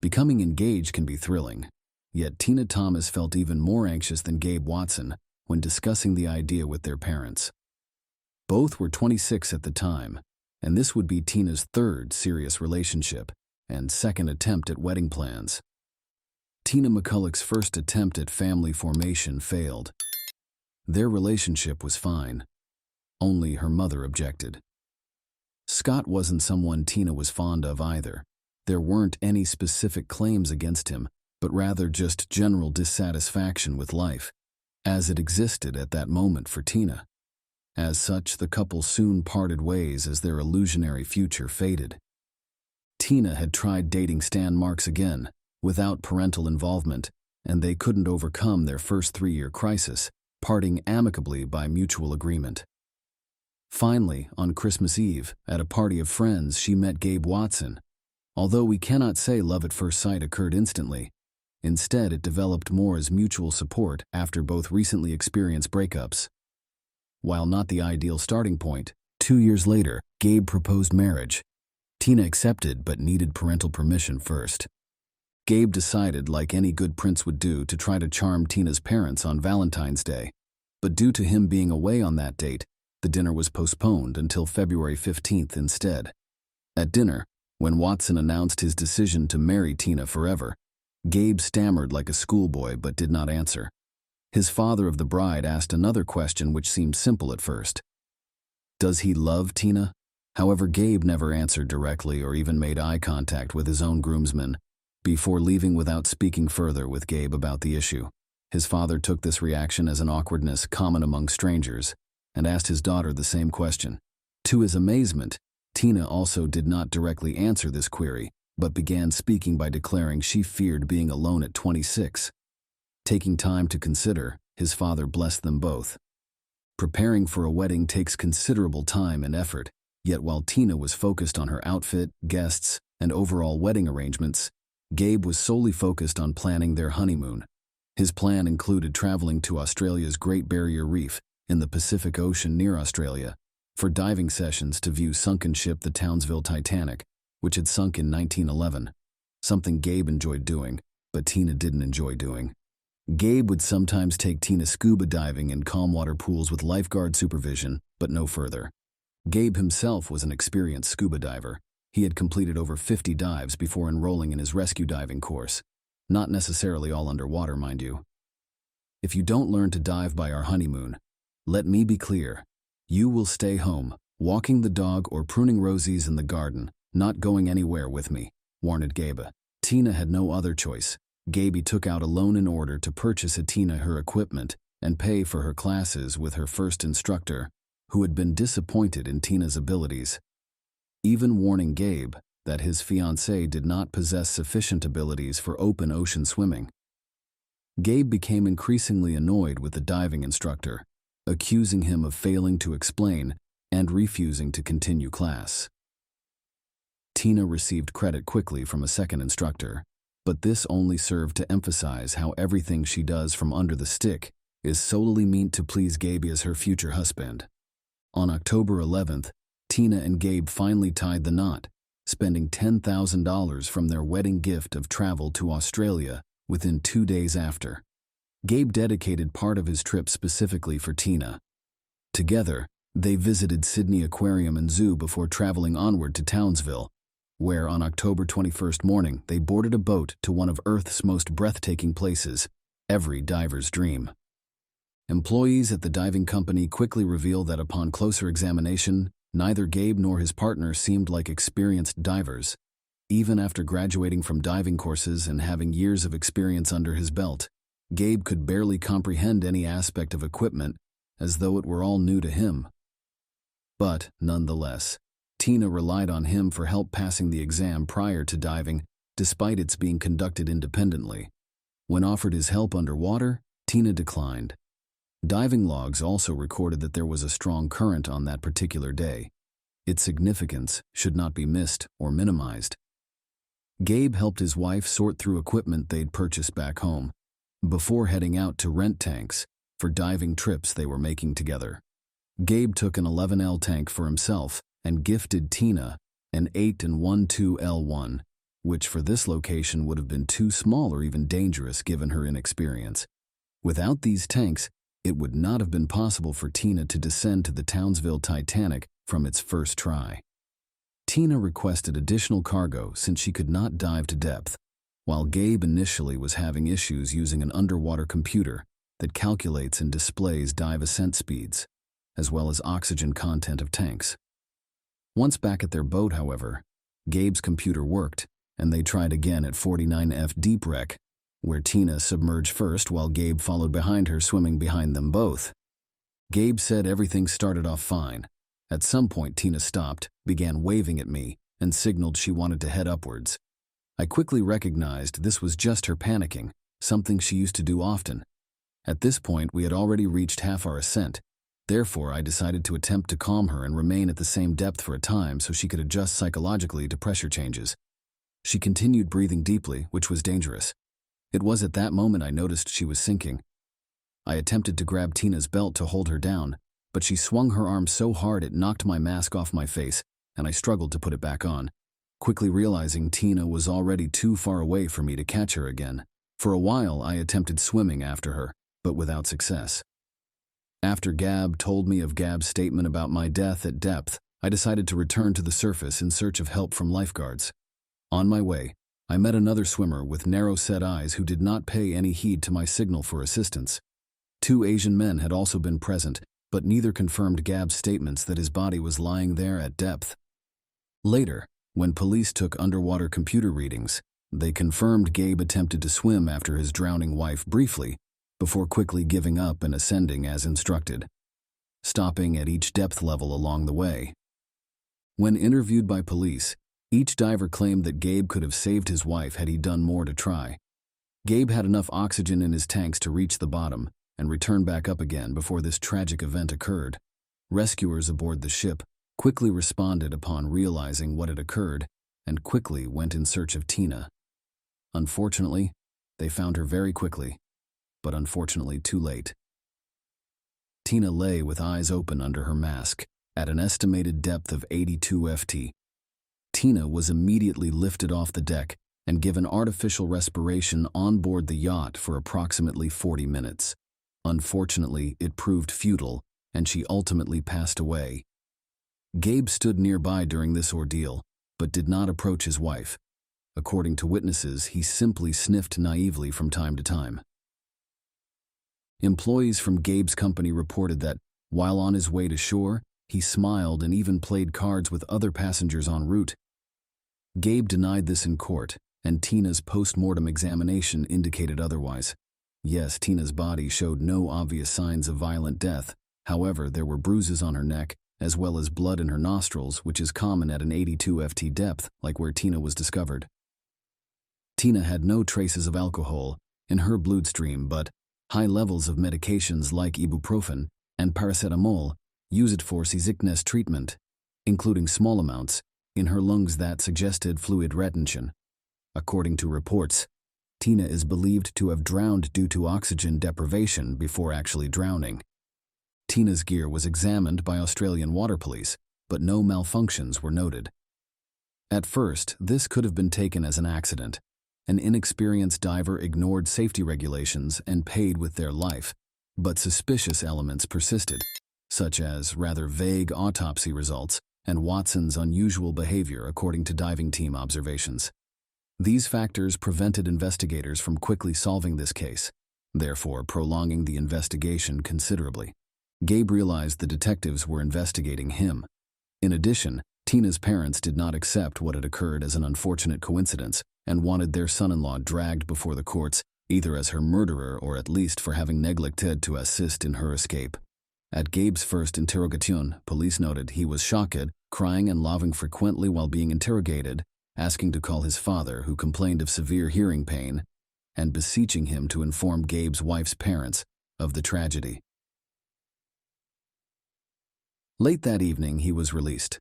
Becoming engaged can be thrilling, yet Tina Thomas felt even more anxious than Gabe Watson when discussing the idea with their parents. Both were 26 at the time, and this would be Tina's third serious relationship and second attempt at wedding plans. Tina McCulloch's first attempt at family formation failed. Their relationship was fine. Only her mother objected. Scott wasn't someone Tina was fond of either. There weren't any specific claims against him, but rather just general dissatisfaction with life, as it existed at that moment for Tina. As such, the couple soon parted ways as their illusionary future faded. Tina had tried dating Stan Marks again, without parental involvement, and they couldn't overcome their first 3-year crisis, parting amicably by mutual agreement. Finally, on Christmas Eve, at a party of friends, she met Gabe Watson. Although we cannot say love at first sight occurred instantly, instead it developed more as mutual support after both recently experienced breakups. While not the ideal starting point, 2 years later, Gabe proposed marriage. Tina accepted but needed parental permission first. Gabe decided, like any good prince would do, to try to charm Tina's parents on Valentine's Day. But due to him being away on that date, the dinner was postponed until February 15th instead. At dinner, when Watson announced his decision to marry Tina forever, Gabe stammered like a schoolboy but did not answer. His father of the bride asked another question which seemed simple at first. Does he love Tina? However, Gabe never answered directly or even made eye contact with his own groomsmen, before leaving without speaking further with Gabe about the issue. His father took this reaction as an awkwardness common among strangers, and asked his daughter the same question. To his amazement, Tina also did not directly answer this query, but began speaking by declaring she feared being alone at 26. Taking time to consider, his father blessed them both. Preparing for a wedding takes considerable time and effort, yet while Tina was focused on her outfit, guests, and overall wedding arrangements, Gabe was solely focused on planning their honeymoon. His plan included traveling to Australia's Great Barrier Reef in the Pacific Ocean near Australia for diving sessions to view sunken ship the Townsville Titanic, which had sunk in 1911, something Gabe enjoyed doing, but Tina didn't enjoy doing. Gabe would sometimes take Tina scuba diving in calm water pools with lifeguard supervision, but no further. Gabe himself was an experienced scuba diver. He had completed over 50 dives before enrolling in his rescue diving course. Not necessarily all underwater, mind you. If you don't learn to dive by our honeymoon, let me be clear. You will stay home, walking the dog or pruning rosies in the garden, not going anywhere with me, warned Gabe. Tina had no other choice. Gabe took out a loan in order to purchase Tina her equipment and pay for her classes with her first instructor, who had been disappointed in Tina's abilities, even warning Gabe that his fiancée did not possess sufficient abilities for open ocean swimming. Gabe became increasingly annoyed with the diving instructor, accusing him of failing to explain and refusing to continue class. Tina received credit quickly from a second instructor, but this only served to emphasize how everything she does from under the stick is solely meant to please Gabe as her future husband. On October 11th, Tina and Gabe finally tied the knot, spending $10,000 from their wedding gift of travel to Australia within 2 days after. Gabe dedicated part of his trip specifically for Tina. Together, they visited Sydney Aquarium and Zoo before traveling onward to Townsville, where on October 21st morning they boarded a boat to one of Earth's most breathtaking places, every diver's dream. Employees at the diving company quickly revealed that upon closer examination, neither Gabe nor his partner seemed like experienced divers. Even after graduating from diving courses and having years of experience under his belt, Gabe could barely comprehend any aspect of equipment, as though it were all new to him. But, nonetheless, Tina relied on him for help passing the exam prior to diving, despite its being conducted independently. When offered his help underwater, Tina declined. Diving logs also recorded that there was a strong current on that particular day. Its significance should not be missed or minimized. Gabe helped his wife sort through equipment they'd purchased back home, before heading out to rent tanks for diving trips they were making together. Gabe took an 11L tank for himself and gifted Tina an 8 and 1/2L1, which for this location would have been too small or even dangerous given her inexperience. Without these tanks, it would not have been possible for Tina to descend to the Townsville Titanic from its first try. Tina requested additional cargo since she could not dive to depth, while Gabe initially was having issues using an underwater computer that calculates and displays dive ascent speeds, as well as oxygen content of tanks. Once back at their boat, however, Gabe's computer worked, and they tried again at 49F Deep Wreck, where Tina submerged first while Gabe followed behind her, swimming behind them both. Gabe said everything started off fine. At some point, Tina stopped, began waving at me, and signaled she wanted to head upwards. I quickly recognized this was just her panicking, something she used to do often. At this point, we had already reached half our ascent. Therefore, I decided to attempt to calm her and remain at the same depth for a time so she could adjust psychologically to pressure changes. She continued breathing deeply, which was dangerous. It was at that moment I noticed she was sinking. I attempted to grab Tina's belt to hold her down, but she swung her arm so hard it knocked my mask off my face, and I struggled to put it back on, quickly realizing Tina was already too far away for me to catch her again. For a while, I attempted swimming after her, but without success. After Gab told me of Gab's statement about my death at depth, I decided to return to the surface in search of help from lifeguards. On my way, I met another swimmer with narrow-set eyes who did not pay any heed to my signal for assistance. 2 Asian men had also been present, but neither confirmed Gab's statements that his body was lying there at depth. Later, when police took underwater computer readings, they confirmed Gabe attempted to swim after his drowning wife briefly, before quickly giving up and ascending as instructed, stopping at each depth level along the way. When interviewed by police, each diver claimed that Gabe could have saved his wife had he done more to try. Gabe had enough oxygen in his tanks to reach the bottom and return back up again before this tragic event occurred. Rescuers aboard the ship quickly responded upon realizing what had occurred and quickly went in search of Tina. Unfortunately, they found her very quickly, but unfortunately too late. Tina lay with eyes open under her mask at an estimated depth of 82 ft. Tina was immediately lifted off the deck and given artificial respiration on board the yacht for approximately 40 minutes. Unfortunately, it proved futile, and she ultimately passed away. Gabe stood nearby during this ordeal, but did not approach his wife. According to witnesses, he simply sniffed naively from time to time. Employees from Gabe's company reported that, while on his way to shore, he smiled and even played cards with other passengers en route. Gabe denied this in court, and Tina's post-mortem examination indicated otherwise. Yes, Tina's body showed no obvious signs of violent death. However, there were bruises on her neck, as well as blood in her nostrils, which is common at an 82 ft depth, like where Tina was discovered. Tina had no traces of alcohol in her bloodstream, but high levels of medications like ibuprofen and paracetamol used for seasickness treatment, including small amounts, in her lungs that suggested fluid retention. According to reports, Tina is believed to have drowned due to oxygen deprivation before actually drowning. Tina's gear was examined by Australian Water Police, but no malfunctions were noted. At first, this could have been taken as an accident. An inexperienced diver ignored safety regulations and paid with their life, but suspicious elements persisted, such as rather vague autopsy results and Watson's unusual behavior according to diving team observations. These factors prevented investigators from quickly solving this case, therefore prolonging the investigation considerably. Gabe realized the detectives were investigating him. In addition, Tina's parents did not accept what had occurred as an unfortunate coincidence and wanted their son-in-law dragged before the courts, either as her murderer or at least for having neglected to assist in her escape. At Gabe's first interrogation, police noted he was shocked, crying and laughing frequently while being interrogated, asking to call his father, who complained of severe hearing pain, and beseeching him to inform Gabe's wife's parents of the tragedy. Late that evening, he was released.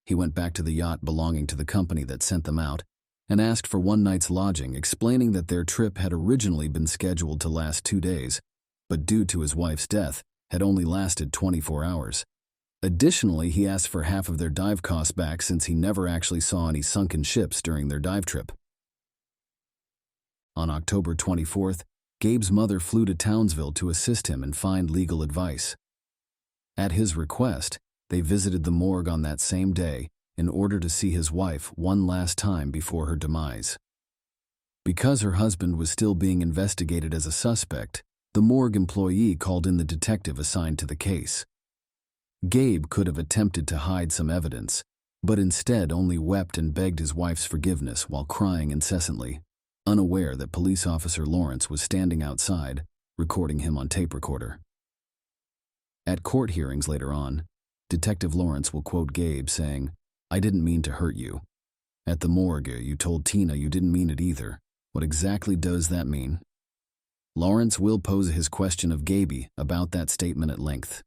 He went back to the yacht belonging to the company that sent them out and asked for one night's lodging, explaining that their trip had originally been scheduled to last 2 days, but due to his wife's death, had only lasted 24 hours. Additionally, he asked for half of their dive costs back since he never actually saw any sunken ships during their dive trip. On October 24th, Gabe's mother flew to Townsville to assist him and find legal advice. At his request, they visited the morgue on that same day in order to see his wife one last time before her demise. Because her husband was still being investigated as a suspect, the morgue employee called in the detective assigned to the case. Gabe could have attempted to hide some evidence, but instead only wept and begged his wife's forgiveness while crying incessantly, unaware that police officer Lawrence was standing outside, recording him on tape recorder. At court hearings later on, Detective Lawrence will quote Gabe saying, "I didn't mean to hurt you. At the morgue, you told Tina you didn't mean it either. What exactly does that mean?" Lawrence will pose his question of Gabe about that statement at length.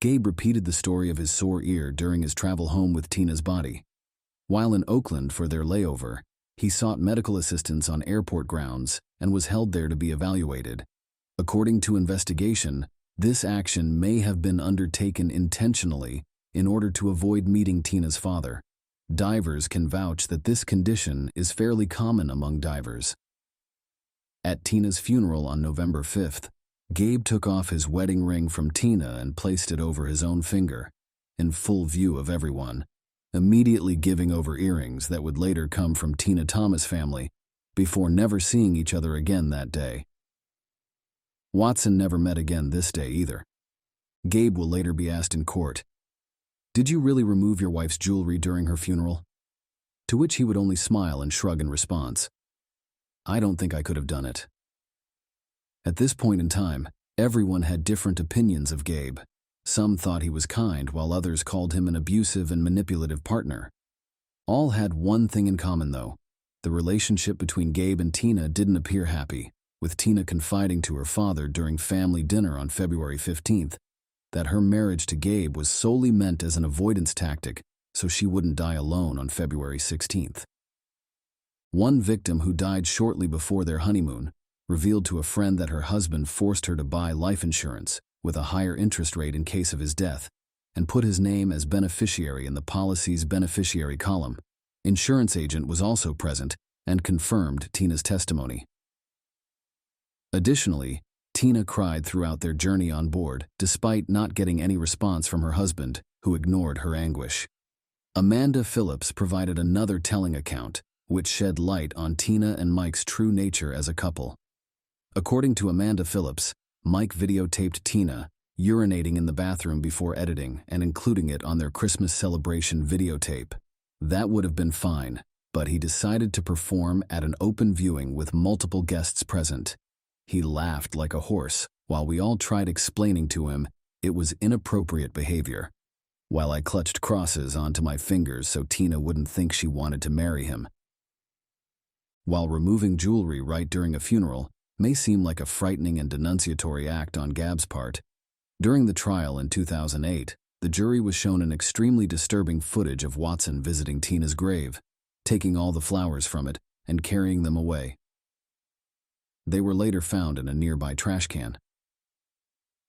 Gabe repeated the story of his sore ear during his travel home with Tina's body. While in Oakland for their layover, he sought medical assistance on airport grounds and was held there to be evaluated. According to investigation, this action may have been undertaken intentionally in order to avoid meeting Tina's father. Divers can vouch that this condition is fairly common among divers. At Tina's funeral on November 5th, Gabe took off his wedding ring from Tina and placed it over his own finger, in full view of everyone, immediately giving over earrings that would later come from Tina Thomas' family, before never seeing each other again that day. Watson never met again this day either. Gabe will later be asked in court, "Did you really remove your wife's jewelry during her funeral?" To which he would only smile and shrug in response, "I don't think I could have done it." At this point in time, everyone had different opinions of Gabe. Some thought he was kind, while others called him an abusive and manipulative partner. All had one thing in common, though. The relationship between Gabe and Tina didn't appear happy, with Tina confiding to her father during family dinner on February 15th that her marriage to Gabe was solely meant as an avoidance tactic so she wouldn't die alone on February 16th. One victim who died shortly before their honeymoon revealed to a friend that her husband forced her to buy life insurance with a higher interest rate in case of his death and put his name as beneficiary in the policy's beneficiary column. Insurance agent was also present and confirmed Tina's testimony. Additionally, Tina cried throughout their journey on board, despite not getting any response from her husband, who ignored her anguish. Amanda Phillips provided another telling account, which shed light on Tina and Mike's true nature as a couple. According to Amanda Phillips, Mike videotaped Tina urinating in the bathroom before editing and including it on their Christmas celebration videotape. That would have been fine, but he decided to perform at an open viewing with multiple guests present. He laughed like a horse, while we all tried explaining to him it was inappropriate behavior, while I clutched crosses onto my fingers so Tina wouldn't think she wanted to marry him. While removing jewelry right during a funeral may seem like a frightening and denunciatory act on Gabe's part, during the trial in 2008, the jury was shown an extremely disturbing footage of Watson visiting Tina's grave, taking all the flowers from it and carrying them away. They were later found in a nearby trash can.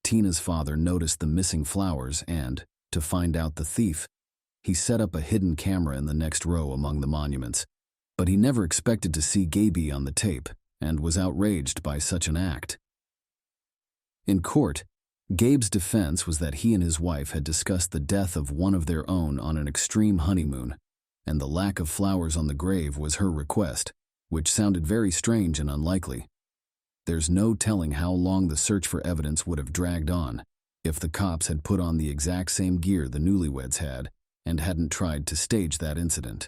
Tina's father noticed the missing flowers and, to find out the thief, he set up a hidden camera in the next row among the monuments, but he never expected to see Gabe on the tape and was outraged by such an act. In court, Gabe's defense was that he and his wife had discussed the death of one of their own on an extreme honeymoon, and the lack of flowers on the grave was her request, which sounded very strange and unlikely. There's no telling how long the search for evidence would have dragged on if the cops had put on the exact same gear the newlyweds had and hadn't tried to stage that incident.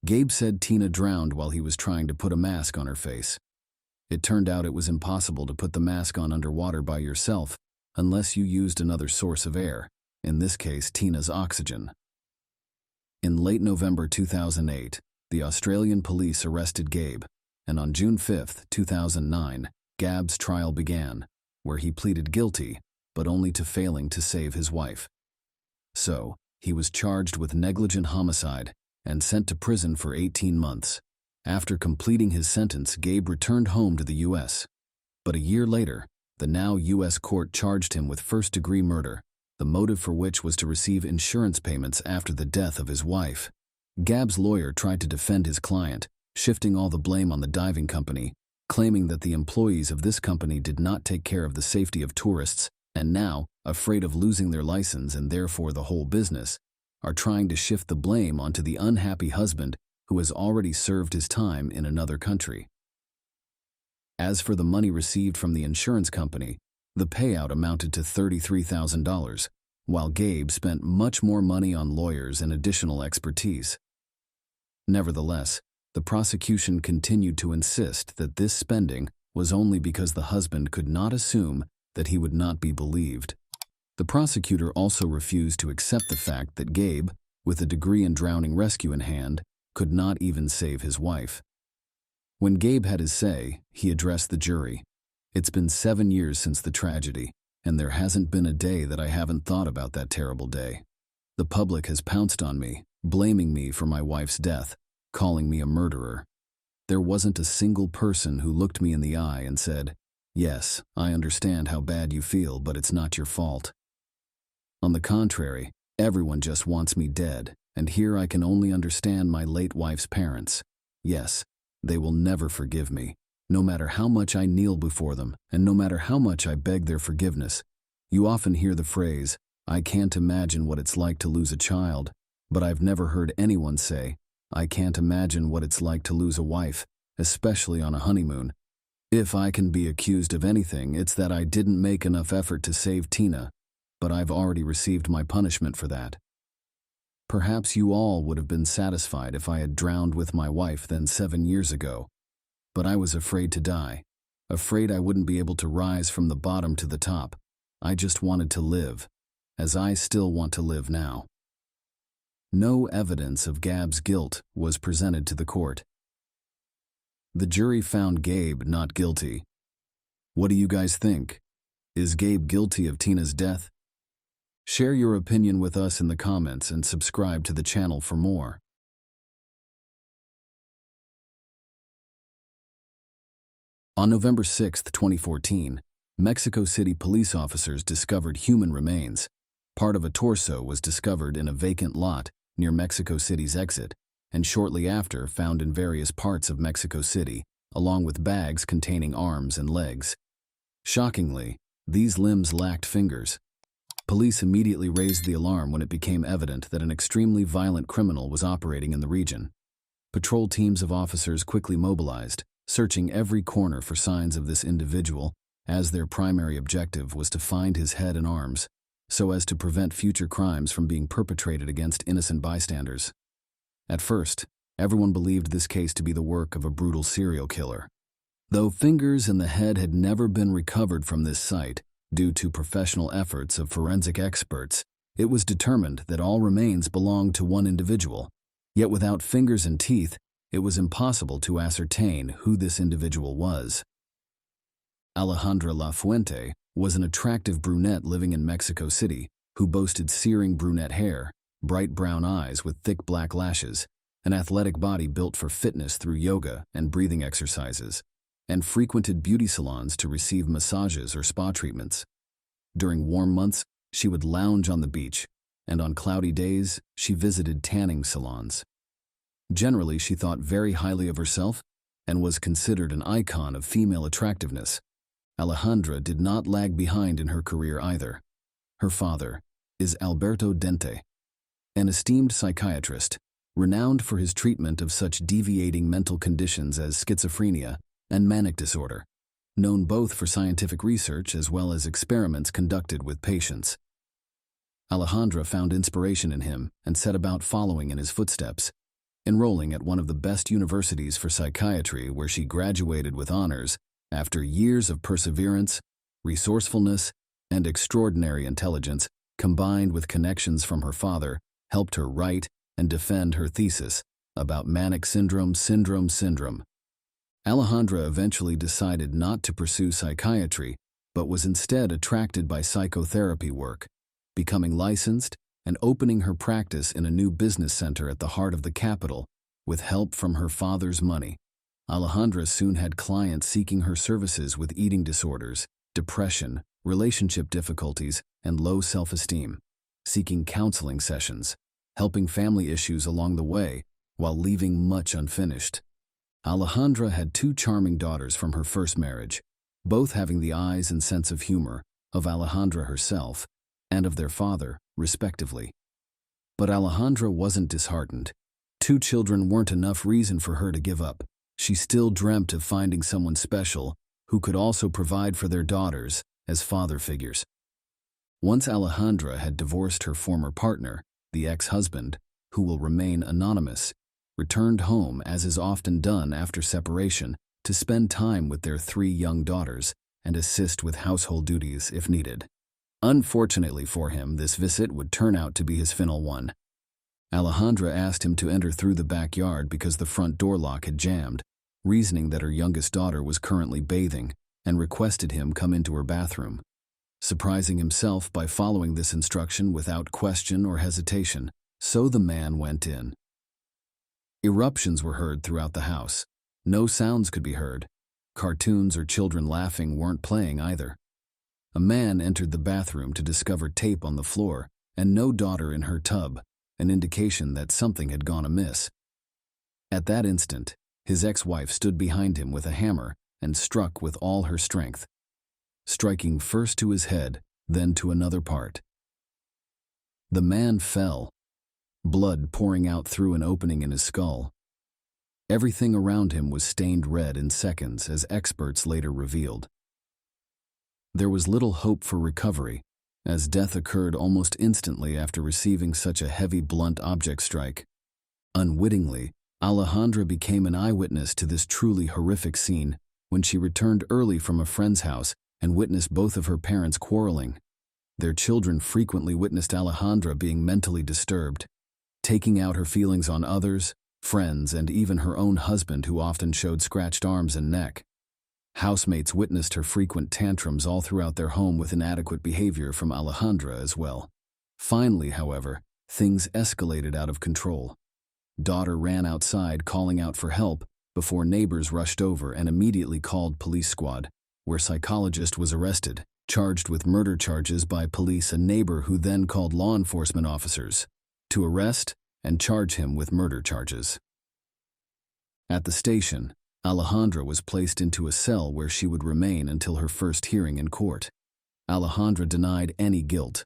Gabe said Tina drowned while he was trying to put a mask on her face. It turned out it was impossible to put the mask on underwater by yourself unless you used another source of air, in this case Tina's oxygen. In late November 2008, the Australian police arrested Gabe, and on June 5, 2009, Gabe's trial began, where he pleaded guilty, but only to failing to save his wife. So, he was charged with negligent homicide and sent to prison for 18 months. After completing his sentence, Gabe returned home to the U.S. But a year later, the now U.S. court charged him with first-degree murder, the motive for which was to receive insurance payments after the death of his wife. Gabe's lawyer tried to defend his client, shifting all the blame on the diving company, claiming that the employees of this company did not take care of the safety of tourists, and now, afraid of losing their license and therefore the whole business, are trying to shift the blame onto the unhappy husband who has already served his time in another country. As for the money received from the insurance company, the payout amounted to $33,000, while Gabe spent much more money on lawyers and additional expertise. Nevertheless, the prosecution continued to insist that this spending was only because the husband could not assume that he would not be believed. The prosecutor also refused to accept the fact that Gabe, with a degree in drowning rescue in hand, could not even save his wife. When Gabe had his say, he addressed the jury. "It's been 7 years since the tragedy, and there hasn't been a day that I haven't thought about that terrible day. The public has pounced on me, blaming me for my wife's death, calling me a murderer. There wasn't a single person who looked me in the eye and said, 'Yes, I understand how bad you feel, but it's not your fault.' On the contrary, everyone just wants me dead, and here I can only understand my late wife's parents. Yes, they will never forgive me, no matter how much I kneel before them, and no matter how much I beg their forgiveness. You often hear the phrase, 'I can't imagine what it's like to lose a child,' but I've never heard anyone say, 'I can't imagine what it's like to lose a wife, especially on a honeymoon.' If I can be accused of anything, it's that I didn't make enough effort to save Tina, but I've already received my punishment for that. Perhaps you all would have been satisfied if I had drowned with my wife then 7 years ago, but I was afraid to die, afraid I wouldn't be able to rise from the bottom to the top. I just wanted to live, as I still want to live now." No evidence of Gabe's guilt was presented to the court. The jury found Gabe not guilty. What do you guys think? Is Gabe guilty of Tina's death? Share your opinion with us in the comments and subscribe to the channel for more. On November 6, 2014, Mexico City police officers discovered human remains. Part of a torso was discovered in a vacant lot near Mexico City's exit, and shortly after found in various parts of Mexico City, along with bags containing arms and legs. Shockingly, these limbs lacked fingers. Police immediately raised the alarm when it became evident that an extremely violent criminal was operating in the region. Patrol teams of officers quickly mobilized, searching every corner for signs of this individual, as their primary objective was to find his head and arms, so as to prevent future crimes from being perpetrated against innocent bystanders. At first, everyone believed this case to be the work of a brutal serial killer. Though fingers and the head had never been recovered from this site, due to professional efforts of forensic experts, it was determined that all remains belonged to one individual. Yet without fingers and teeth, it was impossible to ascertain who this individual was. Alejandra La Fuente was an attractive brunette living in Mexico City who boasted searing brunette hair, bright brown eyes with thick black lashes, an athletic body built for fitness through yoga and breathing exercises, and frequented beauty salons to receive massages or spa treatments. During warm months, she would lounge on the beach, and on cloudy days, she visited tanning salons. Generally, she thought very highly of herself and was considered an icon of female attractiveness. Alejandra did not lag behind in her career either. Her father is Alberto Dente, an esteemed psychiatrist, renowned for his treatment of such deviating mental conditions as schizophrenia and manic disorder, known both for scientific research as well as experiments conducted with patients. Alejandra found inspiration in him and set about following in his footsteps, enrolling at one of the best universities for psychiatry where she graduated with honors after years of perseverance, resourcefulness, and extraordinary intelligence, combined with connections from her father, helped her write and defend her thesis about manic syndrome. Alejandra eventually decided not to pursue psychiatry, but was instead attracted by psychotherapy work, becoming licensed and opening her practice in a new business center at the heart of the capital, with help from her father's money. Alejandra soon had clients seeking her services with eating disorders, depression, relationship difficulties, and low self-esteem, seeking counseling sessions, helping family issues along the way, while leaving much unfinished. Alejandra had two charming daughters from her first marriage, both having the eyes and sense of humor of Alejandra herself and of their father, respectively. But Alejandra wasn't disheartened. Two children weren't enough reason for her to give up. She still dreamt of finding someone special who could also provide for their daughters as father figures. Once Alejandra had divorced her former partner, the ex-husband, who will remain anonymous, returned home, as is often done after separation, to spend time with their three young daughters and assist with household duties if needed. Unfortunately for him, this visit would turn out to be his final one. Alejandra asked him to enter through the backyard because the front door lock had jammed, reasoning that her youngest daughter was currently bathing, and requested him come into her bathroom, surprising himself by following this instruction without question or hesitation. So the man went in. Eruptions were heard throughout the house. No sounds could be heard. Cartoons or children laughing weren't playing either. A man entered the bathroom to discover tape on the floor and no daughter in her tub, an indication that something had gone amiss. At that instant, his ex-wife stood behind him with a hammer and struck with all her strength, striking first to his head, then to another part. The man fell, blood pouring out through an opening in his skull. Everything around him was stained red in seconds, as experts later revealed. There was little hope for recovery, as death occurred almost instantly after receiving such a heavy blunt object strike. Unwittingly, Alejandra became an eyewitness to this truly horrific scene when she returned early from a friend's house and witnessed both of her parents quarreling. Their children frequently witnessed Alejandra being mentally disturbed, taking out her feelings on others, friends, and even her own husband, who often showed scratched arms and neck. Housemates witnessed her frequent tantrums all throughout their home, with inadequate behavior from Alejandra as well. Finally, however, things escalated out of control. Daughter ran outside calling out for help before neighbors rushed over and immediately called police squad, where psychologist was arrested, charged with murder charges by police, a neighbor who then called law enforcement officers to arrest and charge him with murder charges. At the station, Alejandra was placed into a cell where she would remain until her first hearing in court. Alejandra denied any guilt.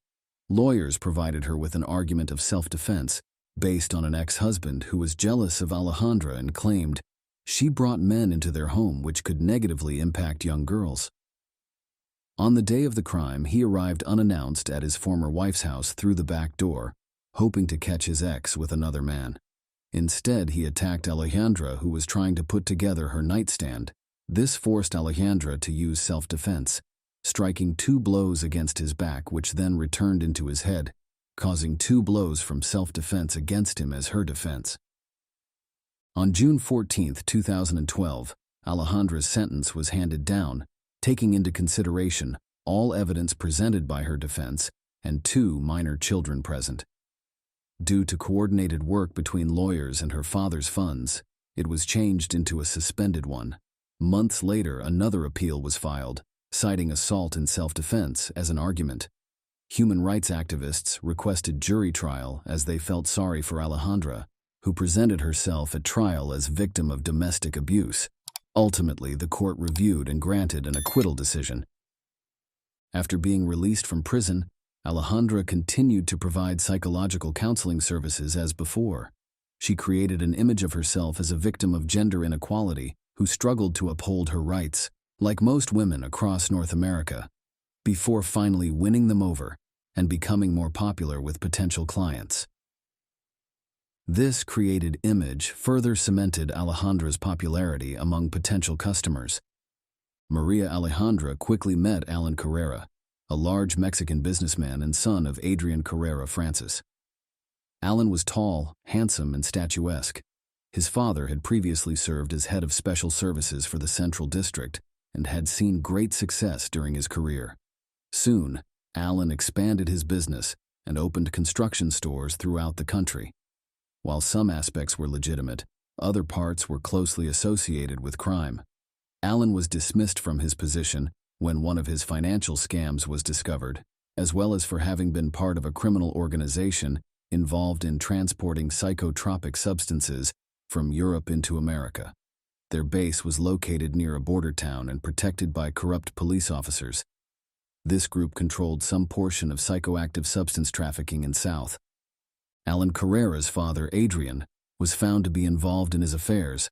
Lawyers provided her with an argument of self-defense based on an ex-husband who was jealous of Alejandra and claimed she brought men into their home which could negatively impact young girls. On the day of the crime, he arrived unannounced at his former wife's house through the back door, hoping to catch his ex with another man. Instead, he attacked Alejandra, who was trying to put together her nightstand. This forced Alejandra to use self-defense, striking 2 blows against his back, which then returned into his head, causing 2 blows from self-defense against him as her defense. On June 14, 2012, Alejandra's sentence was handed down, taking into consideration all evidence presented by her defense and 2 minor children present. Due to coordinated work between lawyers and her father's funds, it was changed into a suspended one. Months later, another appeal was filed, citing assault in self-defense as an argument. Human rights activists requested jury trial as they felt sorry for Alejandra, who presented herself at trial as victim of domestic abuse. Ultimately, the court reviewed and granted an acquittal decision. After being released from prison, Alejandra continued to provide psychological counseling services as before. She created an image of herself as a victim of gender inequality who struggled to uphold her rights, like most women across North America, before finally winning them over and becoming more popular with potential clients. This created image further cemented Alejandra's popularity among potential customers. Maria Alejandra quickly met Alan Carrera, a large Mexican businessman and son of Adrian Carrera Francis. Alan was tall, handsome, and statuesque. His father had previously served as head of special services for the Central District and had seen great success during his career. Soon, Alan expanded his business and opened construction stores throughout the country. While some aspects were legitimate, other parts were closely associated with crime. Alan was dismissed from his position when one of his financial scams was discovered, as well as for having been part of a criminal organization involved in transporting psychotropic substances from Europe into America. Their base was located near a border town and protected by corrupt police officers. This group controlled some portion of psychoactive substance trafficking in South. Alan Carrera's father, Adrian, was found to be involved in his affairs,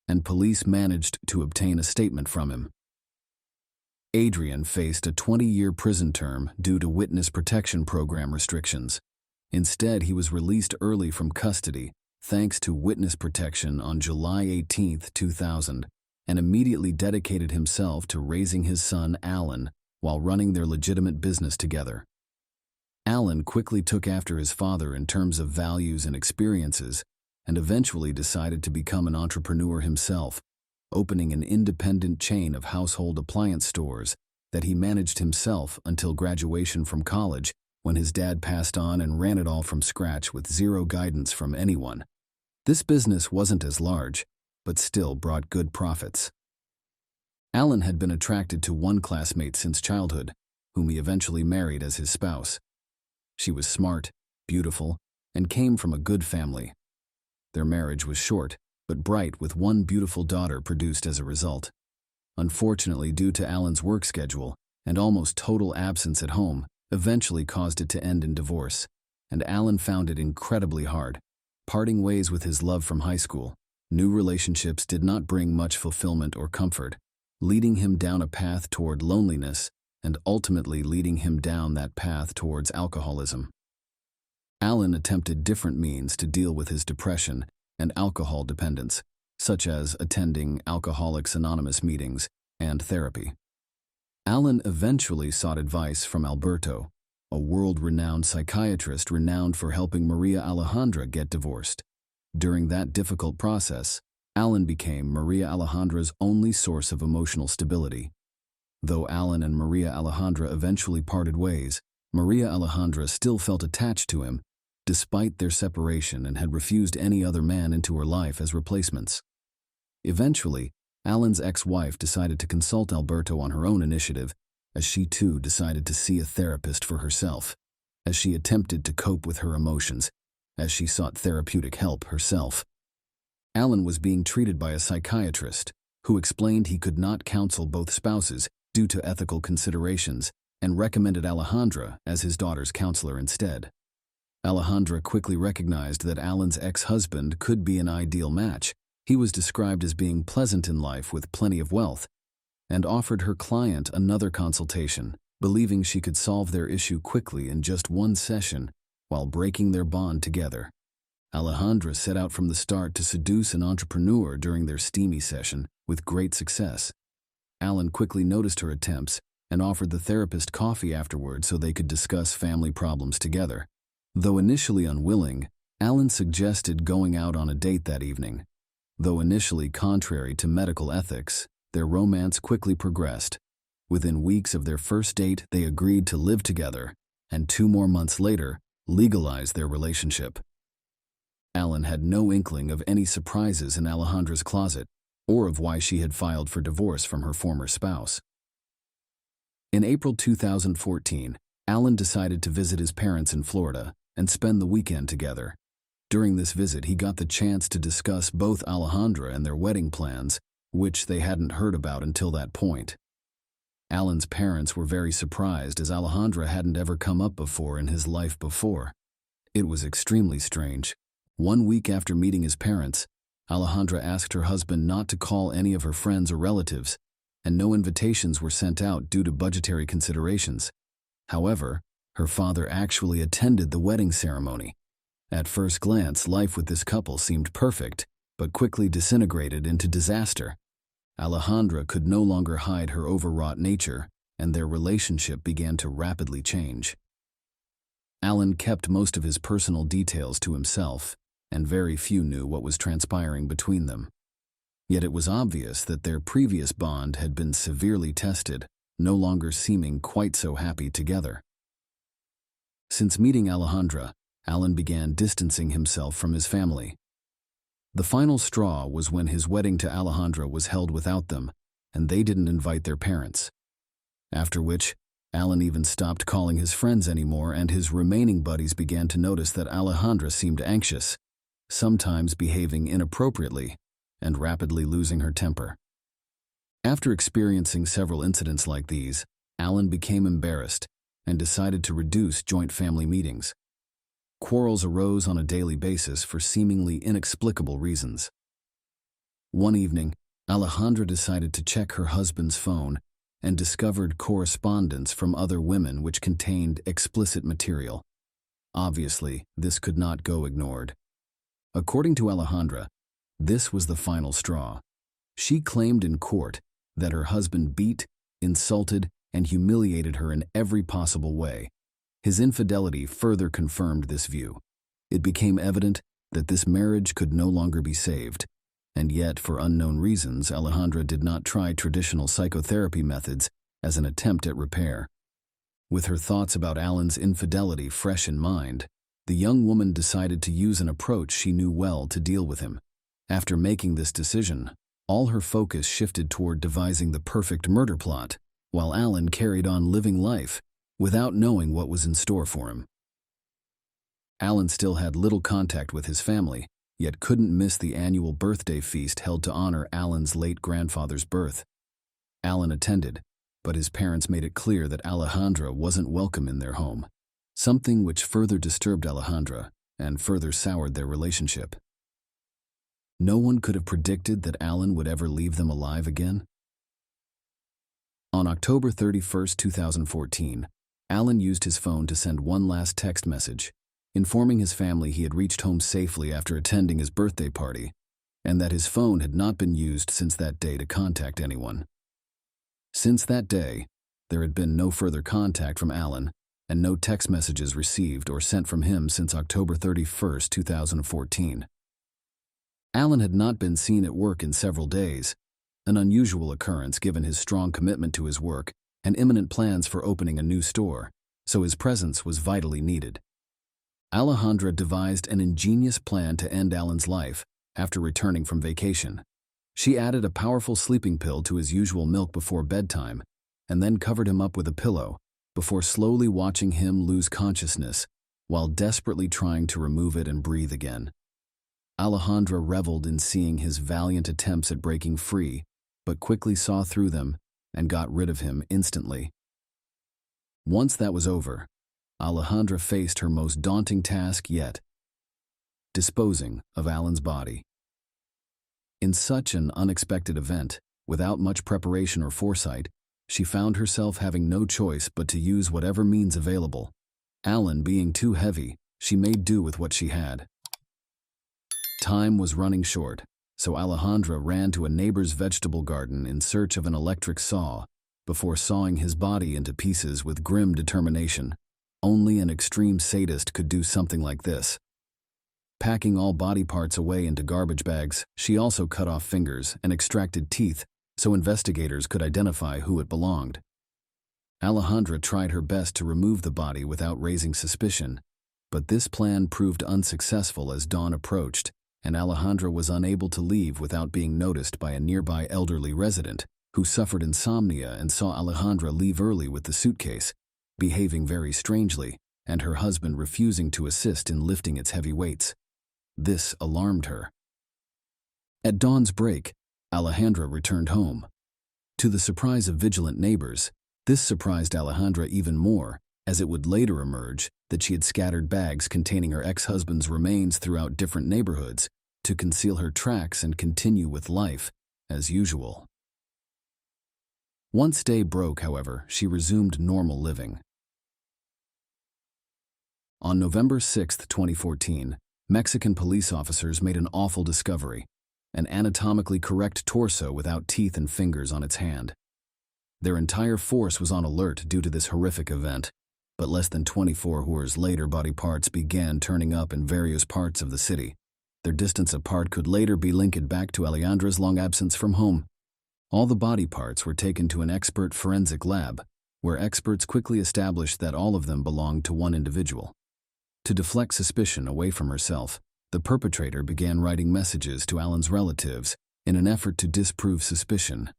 and police managed to obtain a statement from him. Adrian faced a 20-year prison term due to witness protection program restrictions. Instead, he was released early from custody thanks to witness protection on July 18, 2000, and immediately dedicated himself to raising his son, Alan, while running their legitimate business together. Alan quickly took after his father in terms of values and experiences, and eventually decided to become an entrepreneur himself, opening an independent chain of household appliance stores that he managed himself until graduation from college, when his dad passed on and ran it all from scratch with zero guidance from anyone. This business wasn't as large, but still brought good profits. Alan had been attracted to one classmate since childhood, whom he eventually married as his spouse. She was smart, beautiful, and came from a good family. Their marriage was short, but bright, with one beautiful daughter produced as a result. Unfortunately, due to Alan's work schedule and almost total absence at home, eventually caused it to end in divorce, and Alan found it incredibly hard. Parting ways with his love from high school, new relationships did not bring much fulfillment or comfort, leading him down a path toward loneliness and ultimately leading him down that path towards alcoholism. Alan attempted different means to deal with his depression and alcohol dependence, such as attending Alcoholics Anonymous meetings and therapy. Alan eventually sought advice from Alberto, a world-renowned psychiatrist renowned for helping Maria Alejandra get divorced. During that difficult process, Alan became Maria Alejandra's only source of emotional stability. Though Alan and Maria Alejandra eventually parted ways, Maria Alejandra still felt attached to him, despite their separation, and had refused any other man into her life as replacements. Eventually, Alan's ex-wife decided to consult Alberto on her own initiative, as she too decided to see a therapist for herself, as she attempted to cope with her emotions, as she sought therapeutic help herself. Alan was being treated by a psychiatrist, who explained he could not counsel both spouses due to ethical considerations, and recommended Alejandra as his daughter's counselor instead. Alejandra quickly recognized that Alan's ex-husband could be an ideal match. He was described as being pleasant in life with plenty of wealth, and offered her client another consultation, believing she could solve their issue quickly in just one session while breaking their bond together. Alejandra set out from the start to seduce an entrepreneur during their steamy session with great success. Alan quickly noticed her attempts and offered the therapist coffee afterward so they could discuss family problems together. Though initially unwilling, Alan suggested going out on a date that evening. Though initially contrary to medical ethics, their romance quickly progressed. Within weeks of their first date, they agreed to live together, and 2 more months later, legalized their relationship. Alan had no inkling of any surprises in Alejandra's closet, or of why she had filed for divorce from her former spouse. In April 2014, Alan decided to visit his parents in Florida and spend the weekend together. During this visit, he got the chance to discuss both Alejandra and their wedding plans, which they hadn't heard about until that point. Alan's parents were very surprised, as Alejandra hadn't ever come up before in his life before. It was extremely strange. 1 week after meeting his parents, Alejandra asked her husband not to call any of her friends or relatives, and no invitations were sent out due to budgetary considerations. However, her father actually attended the wedding ceremony. At first glance, life with this couple seemed perfect, but quickly disintegrated into disaster. Alejandra could no longer hide her overwrought nature, and their relationship began to rapidly change. Alan kept most of his personal details to himself, and very few knew what was transpiring between them. Yet it was obvious that their previous bond had been severely tested, no longer seeming quite so happy together. Since meeting Alejandra, Alan began distancing himself from his family. The final straw was when his wedding to Alejandra was held without them, and they didn't invite their parents. After which, Alan even stopped calling his friends anymore, and his remaining buddies began to notice that Alejandra seemed anxious, sometimes behaving inappropriately, and rapidly losing her temper. After experiencing several incidents like these, Alan became embarrassed and decided to reduce joint family meetings. Quarrels arose on a daily basis for seemingly inexplicable reasons. One evening, Alejandra decided to check her husband's phone and discovered correspondence from other women which contained explicit material. Obviously, this could not go ignored. According to Alejandra, this was the final straw. She claimed in court that her husband beat, insulted, and humiliated her in every possible way. His infidelity further confirmed this view. It became evident that this marriage could no longer be saved, and yet, for unknown reasons, Alejandra did not try traditional psychotherapy methods as an attempt at repair. With her thoughts about Alan's infidelity fresh in mind, the young woman decided to use an approach she knew well to deal with him. After making this decision, all her focus shifted toward devising the perfect murder plot, while Alan carried on living life without knowing what was in store for him. Alan still had little contact with his family, yet couldn't miss the annual birthday feast held to honor Alan's late grandfather's birth. Alan attended, but his parents made it clear that Alejandra wasn't welcome in their home, something which further disturbed Alejandra and further soured their relationship. No one could have predicted that Alan would ever leave them alive again. On October 31, 2014, Alan used his phone to send one last text message, informing his family he had reached home safely after attending his birthday party, and that his phone had not been used since that day to contact anyone. Since that day, there had been no further contact from Alan, and no text messages received or sent from him since October 31, 2014. Alan had not been seen at work in several days, an unusual occurrence given his strong commitment to his work and imminent plans for opening a new store, so his presence was vitally needed. Alejandra devised an ingenious plan to end Alan's life after returning from vacation. She added a powerful sleeping pill to his usual milk before bedtime, and then covered him up with a pillow, before slowly watching him lose consciousness while desperately trying to remove it and breathe again. Alejandra reveled in seeing his valiant attempts at breaking free, but quickly saw through them and got rid of him instantly. Once that was over, Alejandra faced her most daunting task yet: disposing of Alan's body. In such an unexpected event, without much preparation or foresight, she found herself having no choice but to use whatever means available. Alan being too heavy, she made do with what she had. Time was running short, so Alejandra ran to a neighbor's vegetable garden in search of an electric saw, before sawing his body into pieces with grim determination. Only an extreme sadist could do something like this. Packing all body parts away into garbage bags, she also cut off fingers and extracted teeth so investigators could identify who it belonged. Alejandra tried her best to remove the body without raising suspicion, but this plan proved unsuccessful as dawn approached, and Alejandra was unable to leave without being noticed by a nearby elderly resident who suffered insomnia and saw Alejandra leave early with the suitcase, behaving very strangely, and her husband refusing to assist in lifting its heavy weights. This alarmed her. At dawn's break, Alejandra returned home. To the surprise of vigilant neighbors, this surprised Alejandra even more, as it would later emerge that she had scattered bags containing her ex-husband's remains throughout different neighborhoods to conceal her tracks and continue with life as usual. Once day broke, however, she resumed normal living. On November 6, 2014, Mexican police officers made an awful discovery: an anatomically correct torso without teeth and fingers on its hand. Their entire force was on alert due to this horrific event, but less than 24 hours later, body parts began turning up in various parts of the city. Their distance apart could later be linked back to Alejandra's long absence from home. All the body parts were taken to an expert forensic lab, where experts quickly established that all of them belonged to one individual. To deflect suspicion away from herself, the perpetrator began writing messages to Alan's relatives in an effort to disprove suspicion.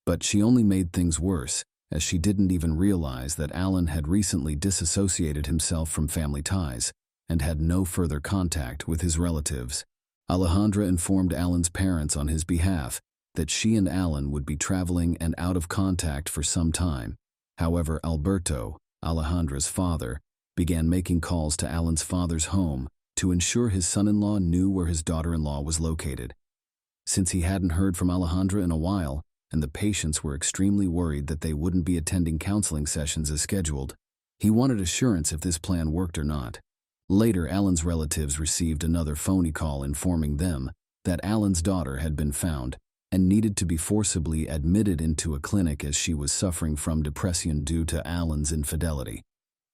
But she only made things worse, as she didn't even realize that Alan had recently disassociated himself from family ties and had no further contact with his relatives. Alejandra informed Alan's parents on his behalf that she and Alan would be traveling and out of contact for some time. However, Alberto, Alejandra's father, began making calls to Alan's father's home to ensure his son-in-law knew where his daughter-in-law was located. Since he hadn't heard from Alejandra in a while, and the patients were extremely worried that they wouldn't be attending counseling sessions as scheduled, he wanted assurance if this plan worked or not. Later, Alan's relatives received another phony call informing them that Alan's daughter had been found and needed to be forcibly admitted into a clinic as she was suffering from depression due to Alan's infidelity.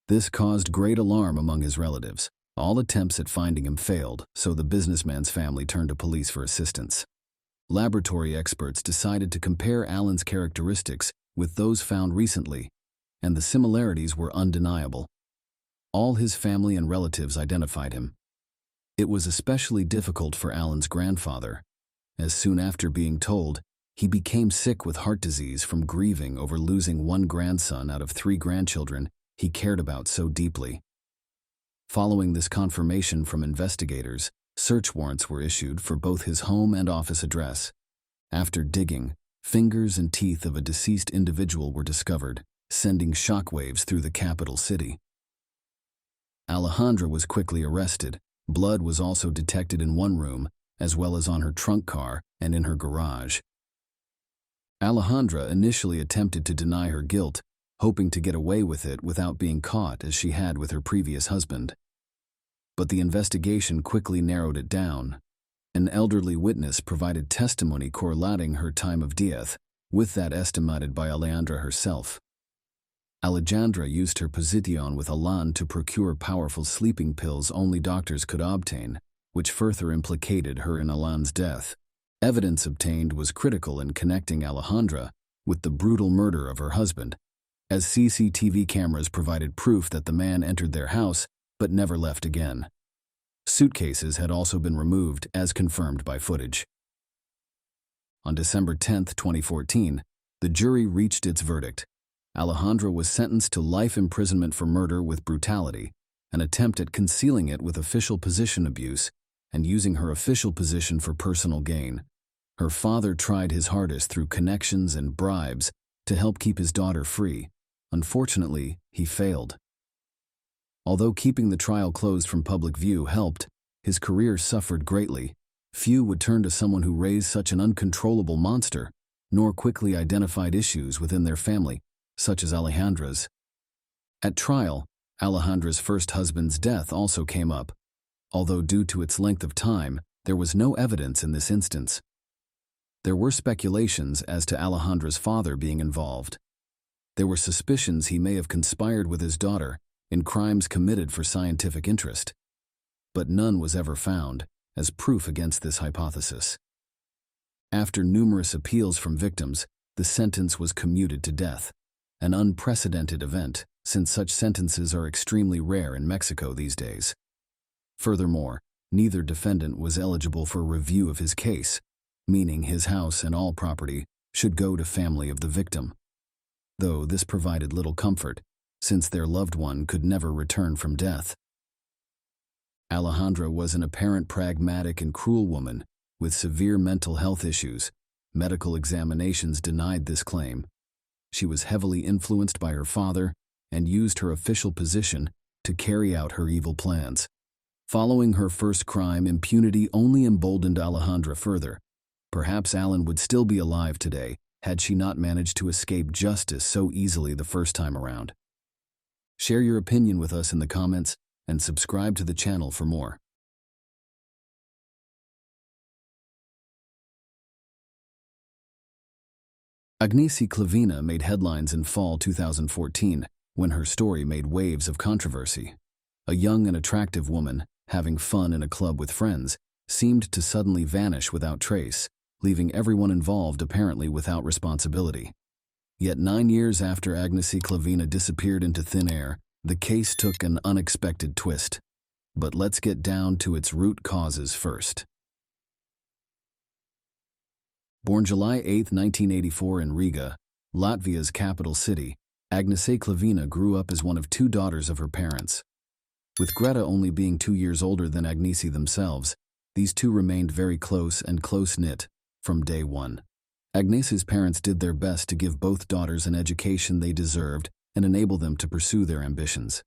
This caused great alarm among his relatives. All attempts at finding him failed, so the businessman's family turned to police for assistance. Laboratory experts decided to compare Alan's characteristics with those found recently, and the similarities were undeniable. All his family and relatives identified him. It was especially difficult for Alan's grandfather, as soon after being told, he became sick with heart disease from grieving over losing one grandson out of 3 grandchildren he cared about so deeply. Following this confirmation from investigators, search warrants were issued for both his home and office address. After digging, fingers and teeth of a deceased individual were discovered, sending shockwaves through the capital city. Alejandra was quickly arrested. Blood was also detected in one room, as well as on her trunk car and in her garage. Alejandra initially attempted to deny her guilt, hoping to get away with it without being caught as she had with her previous husband. But the investigation quickly narrowed it down. An elderly witness provided testimony correlating her time of death with that estimated by Alejandra herself. Alejandra used her position with Alan to procure powerful sleeping pills only doctors could obtain, which further implicated her in Alan's death. Evidence obtained was critical in connecting Alejandra with the brutal murder of her husband, as CCTV cameras provided proof that the man entered their house but never left again. Suitcases had also been removed, as confirmed by footage. On December 10, 2014, the jury reached its verdict. Alejandra was sentenced to life imprisonment for murder with brutality, an attempt at concealing it with official position abuse, and using her official position for personal gain. Her father tried his hardest through connections and bribes to help keep his daughter free. Unfortunately, he failed. Although keeping the trial closed from public view helped, his career suffered greatly. Few would turn to someone who raised such an uncontrollable monster, nor quickly identified issues within their family, such as Alejandra's. At trial, Alejandra's first husband's death also came up, although due to its length of time, there was no evidence in this instance. There were speculations as to Alejandra's father being involved. There were suspicions he may have conspired with his daughter in crimes committed for scientific interest, but none was ever found as proof against this hypothesis. After numerous appeals from victims, the sentence was commuted to death, an unprecedented event since such sentences are extremely rare in Mexico these days. Furthermore, neither defendant was eligible for review of his case, meaning his house and all property should go to family of the victim. Though this provided little comfort, since their loved one could never return from death. Alejandra was an apparent pragmatic and cruel woman with severe mental health issues. Medical examinations denied this claim. She was heavily influenced by her father and used her official position to carry out her evil plans. Following her first crime, impunity only emboldened Alejandra further. Perhaps Alan would still be alive today had she not managed to escape justice so easily the first time around. Share your opinion with us in the comments and subscribe to the channel for more. Agnesi Clavina made headlines in fall 2014 when her story made waves of controversy. A young and attractive woman, having fun in a club with friends, seemed to suddenly vanish without trace, leaving everyone involved apparently without responsibility. Yet 9 years after Agnesi Clavina disappeared into thin air, the case took an unexpected twist. But let's get down to its root causes first. Born July 8, 1984 in Riga, Latvia's capital city, Agnesi Clavina grew up as one of 2 daughters of her parents. With Greta only being 2 years older than Agnesi themselves, These two remained very close and close-knit from day one. Agnese's parents did their best to give both daughters an education they deserved and enable them to pursue their ambitions.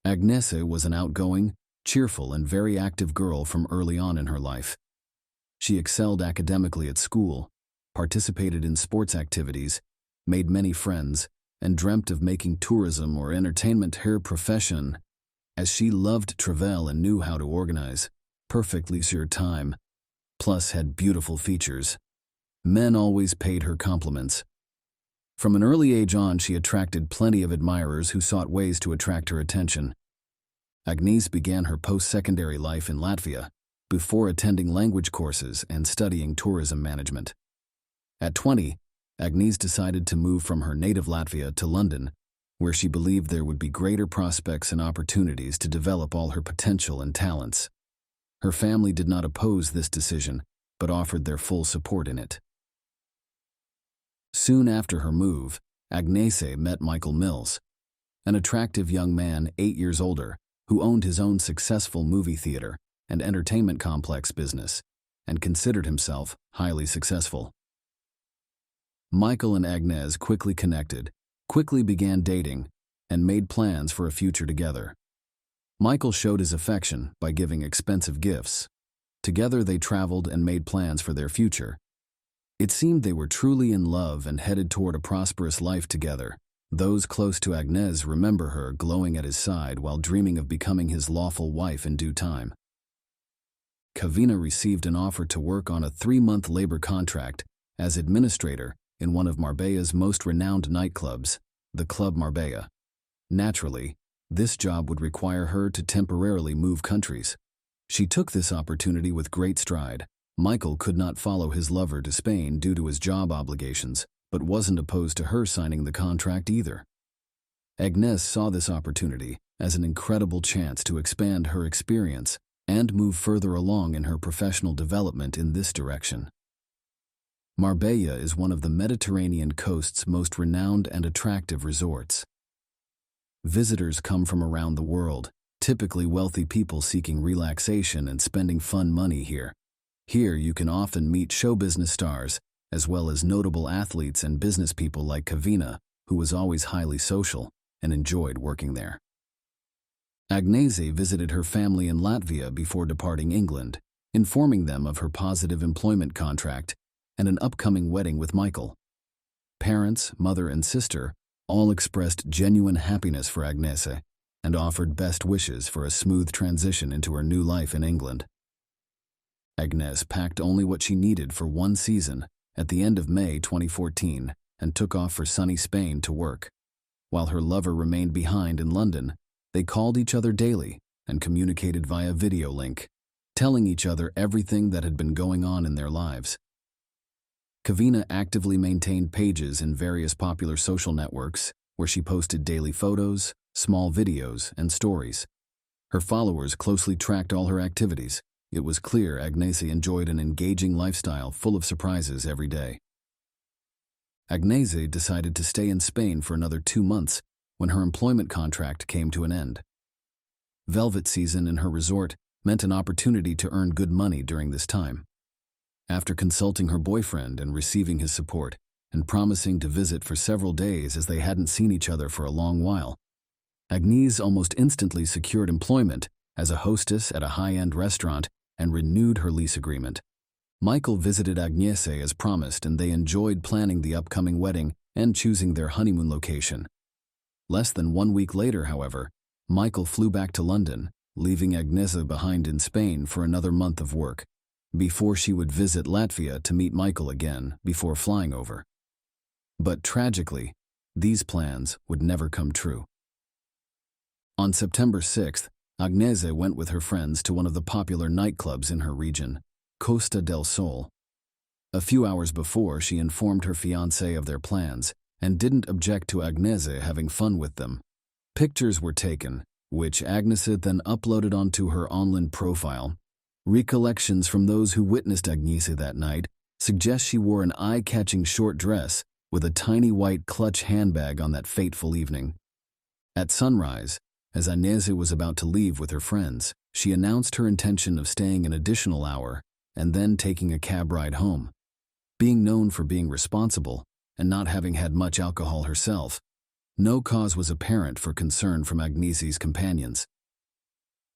Agnese was an outgoing, cheerful, and very active girl from early on in her life. She excelled academically at school, participated in sports activities, made many friends, and dreamt of making tourism or entertainment her profession, as she loved travel and knew how to organize perfect leisure time, plus had beautiful features. Men always paid her compliments. From an early age on, she attracted plenty of admirers who sought ways to attract her attention. Agnese began her post-secondary life in Latvia, before attending language courses and studying tourism management. At 20, Agnese decided to move from her native Latvia to London, where she believed there would be greater prospects and opportunities to develop all her potential and talents. Her family did not oppose this decision, but offered their full support in it. Soon after her move, Agnese met Michael Mills, an attractive young man 8 years older, who owned his own successful movie theater and entertainment complex business, and considered himself highly successful. Michael and Agnese quickly connected, quickly began dating, and made plans for a future together. Michael showed his affection by giving expensive gifts. Together they traveled and made plans for their future. It seemed they were truly in love and headed toward a prosperous life together. Those close to Agnese remember her glowing at his side while dreaming of becoming his lawful wife in due time. Kavina received an offer to work on a 3-month labor contract as administrator in one of Marbella's most renowned nightclubs, the Club Marbella. Naturally, this job would require her to temporarily move countries. She took this opportunity with great stride. Michael could not follow his lover to Spain due to his job obligations, but wasn't opposed to her signing the contract either. Agnese saw this opportunity as an incredible chance to expand her experience and move further along in her professional development in this direction. Marbella is one of the Mediterranean coast's most renowned and attractive resorts. Visitors come from around the world, typically wealthy people seeking relaxation and spending fun money here. Here you can often meet show business stars, as well as notable athletes and business people like Kavina, who was always highly social and enjoyed working there. Agnese visited her family in Latvia before departing England, informing them of her positive employment contract and an upcoming wedding with Michael. Parents, mother, and sister all expressed genuine happiness for Agnese and offered best wishes for a smooth transition into her new life in England. Agnese packed only what she needed for one season at the end of May 2014 and took off for sunny Spain to work. While her lover remained behind in London, they called each other daily and communicated via video link, telling each other everything that had been going on in their lives. Kavina actively maintained pages in various popular social networks where she posted daily photos, small videos, and stories. Her followers closely tracked all her activities. It was clear Agnese enjoyed an engaging lifestyle full of surprises every day. Agnese decided to stay in Spain for another 2 months when her employment contract came to an end. Velvet season in her resort meant an opportunity to earn good money during this time. After consulting her boyfriend and receiving his support, and promising to visit for several days as they hadn't seen each other for a long while, Agnese almost instantly secured employment as a hostess at a high-end restaurant and renewed her lease agreement. Michael visited Agnese as promised, and they enjoyed planning the upcoming wedding and choosing their honeymoon location. Less than 1 week later, however, Michael flew back to London, leaving Agnese behind in Spain for another month of work, before she would visit Latvia to meet Michael again before flying over. But tragically, these plans would never come true. On September 6th, Agnese went with her friends to one of the popular nightclubs in her region, Costa del Sol. A few hours before, she informed her fiancé of their plans and didn't object to Agnese having fun with them. Pictures were taken, which Agnese then uploaded onto her online profile. Recollections from those who witnessed Agnese that night suggest she wore an eye-catching short dress with a tiny white clutch handbag on that fateful evening. At sunrise, as Agnese was about to leave with her friends, She announced her intention of staying an additional hour and then taking a cab ride home. Being known for being responsible and not having had much alcohol herself, no cause was apparent for concern from Agnese's companions.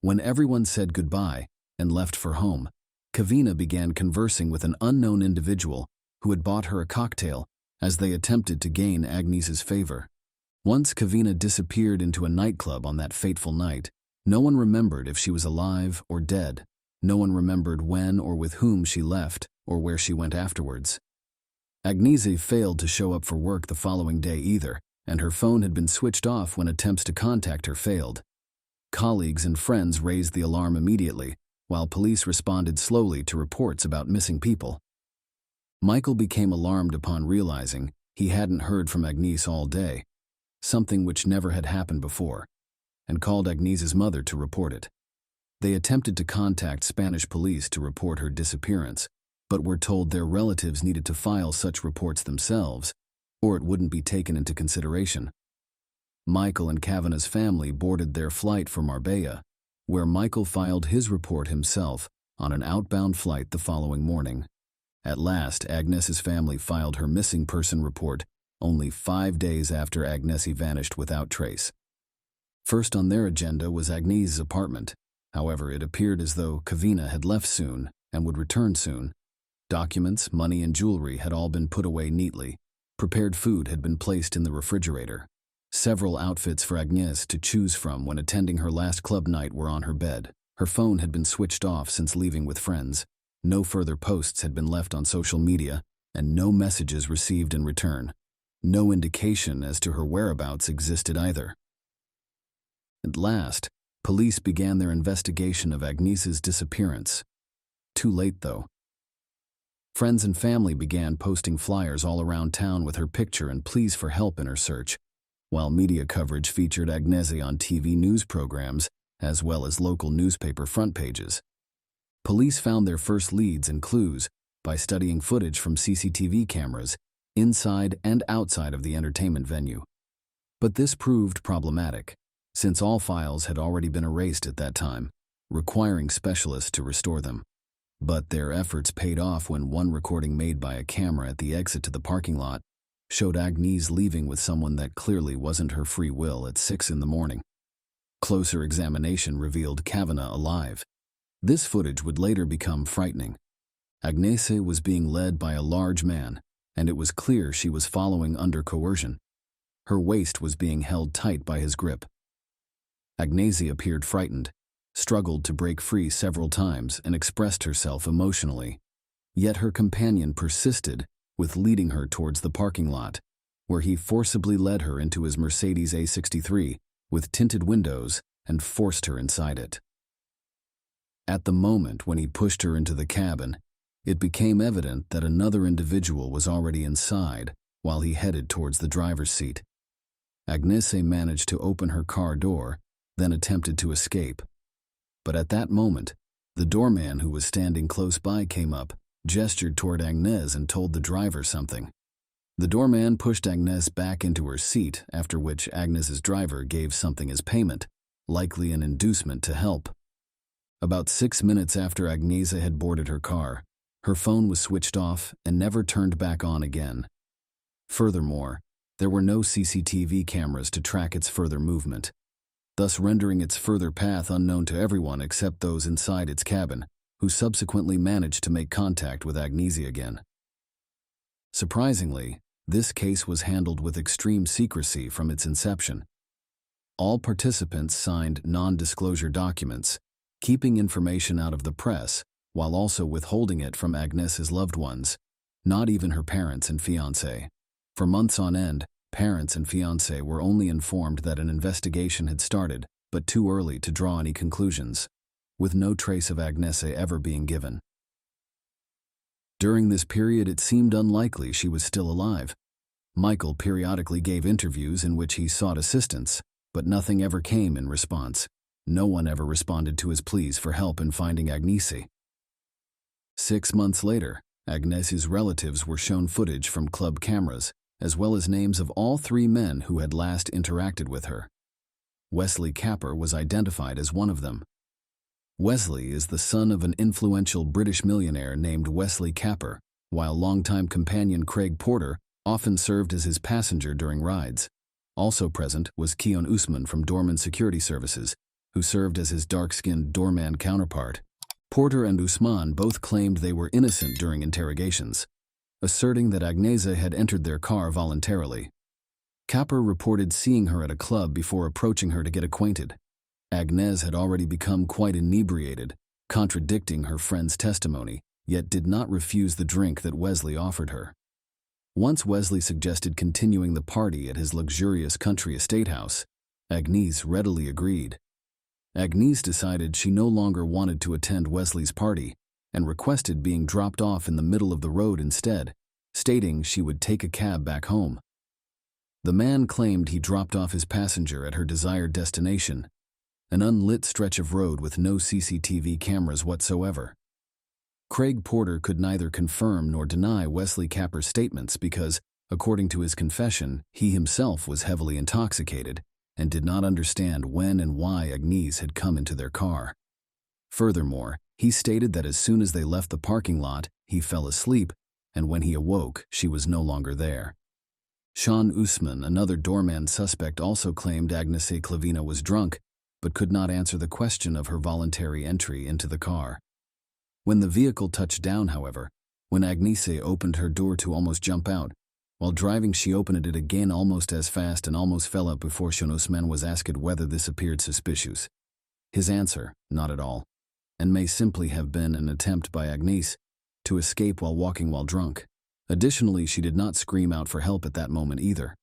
When everyone said goodbye and left for home, Kavina began conversing with an unknown individual who had bought her a cocktail as they attempted to gain Agnese's favor. Once Kavina disappeared into a nightclub on that fateful night, no one remembered if she was alive or dead. No one remembered when or with whom she left or where she went afterwards. Agnese failed to show up for work the following day either, and her phone had been switched off when attempts to contact her failed. Colleagues and friends raised the alarm immediately, while police responded slowly to reports about missing people. Michael became alarmed upon realizing he hadn't heard from Agnese all day, something which never had happened before, and called Agnese's mother to report it. They attempted to contact Spanish police to report her disappearance, but were told their relatives needed to file such reports themselves, or it wouldn't be taken into consideration. Michael and Kavina's family boarded their flight for Marbella, where Michael filed his report himself on an outbound flight the following morning. At last, Agnese's family filed her missing person report only 5 days after Agnese vanished without trace. First on their agenda was Agnese's apartment. However, it appeared as though Kavina had left soon and would return soon. Documents, money, and jewelry had all been put away neatly. Prepared food had been placed in the refrigerator. Several outfits for Agnese to choose from when attending her last club night were on her bed. Her phone had been switched off since leaving with friends. No further posts had been left on social media, and no messages received in return. No indication as to her whereabouts existed either. At last, police began their investigation of Agnese's disappearance. Too late, though. Friends and family began posting flyers all around town with her picture and pleas for help in her search, while media coverage featured Agnese on TV news programs as well as local newspaper front pages. Police found their first leads and clues by studying footage from CCTV cameras inside and outside of the entertainment venue. But this proved problematic, since all files had already been erased at that time, requiring specialists to restore them. But their efforts paid off when one recording made by a camera at the exit to the parking lot showed Agnese leaving with someone that clearly wasn't her free will at 6 in the morning. Closer examination revealed Kavina alive. This footage would later become frightening. Agnese was being led by a large man, and it was clear she was following under coercion. Her waist was being held tight by his grip. Agnese appeared frightened, struggled to break free several times, and expressed herself emotionally. Yet her companion persisted with leading her towards the parking lot, where he forcibly led her into his Mercedes A63 with tinted windows and forced her inside it. At the moment when he pushed her into the cabin, it became evident that another individual was already inside while he headed towards the driver's seat. Agnese managed to open her car door, then attempted to escape. But at that moment, the doorman who was standing close by came up, gestured toward Agnese, and told the driver something. The doorman pushed Agnese back into her seat, after which Agnes's driver gave something as payment, likely an inducement to help. About 6 minutes after Agnese had boarded her car, her phone was switched off and never turned back on again. Furthermore, there were no CCTV cameras to track its further movement, thus rendering its further path unknown to everyone except those inside its cabin, who subsequently managed to make contact with Agnese again. Surprisingly, this case was handled with extreme secrecy from its inception. All participants signed non-disclosure documents, keeping information out of the press, while also withholding it from Agnes's loved ones, not even her parents and fiancé. For months on end, parents and fiancé were only informed that an investigation had started, but too early to draw any conclusions, with no trace of Agnese ever being given. During this period, it seemed unlikely she was still alive. Michael periodically gave interviews in which he sought assistance, but nothing ever came in response. No one ever responded to his pleas for help in finding Agnese. 6 months later, Agnese's relatives were shown footage from club cameras, as well as names of all 3 men who had last interacted with her. Wesley Capper was identified as one of them. Wesley is the son of an influential British millionaire named Wesley Capper, while longtime companion Craig Porter often served as his passenger during rides. Also present was Keon Usman from Doorman Security Services, who served as his dark-skinned doorman counterpart. Porter and Usman both claimed they were innocent during interrogations, asserting that Agnese had entered their car voluntarily. Capper reported seeing her at a club before approaching her to get acquainted. Agnese had already become quite inebriated, contradicting her friend's testimony, yet did not refuse the drink that Wesley offered her. Once Wesley suggested continuing the party at his luxurious country estate house, Agnese readily agreed. Agnese decided she no longer wanted to attend Wesley's party and requested being dropped off in the middle of the road instead, stating she would take a cab back home. The man claimed he dropped off his passenger at her desired destination, an unlit stretch of road with no CCTV cameras whatsoever. Craig Porter could neither confirm nor deny Wesley Capper's statements because, according to his confession, he himself was heavily intoxicated and did not understand when and why Agnese had come into their car. Furthermore, he stated that as soon as they left the parking lot, he fell asleep, and when he awoke, she was no longer there. Sean Usman, another doorman suspect, also claimed Agnese Clavina was drunk, but could not answer the question of her voluntary entry into the car. When the vehicle touched down, however, when Agnese opened her door to almost jump out, while driving she opened it again almost as fast and almost fell out before Sean Usman was asked whether this appeared suspicious. His answer, not at all, and may simply have been an attempt by Agnese to escape while walking while drunk. Additionally, she did not scream out for help at that moment either.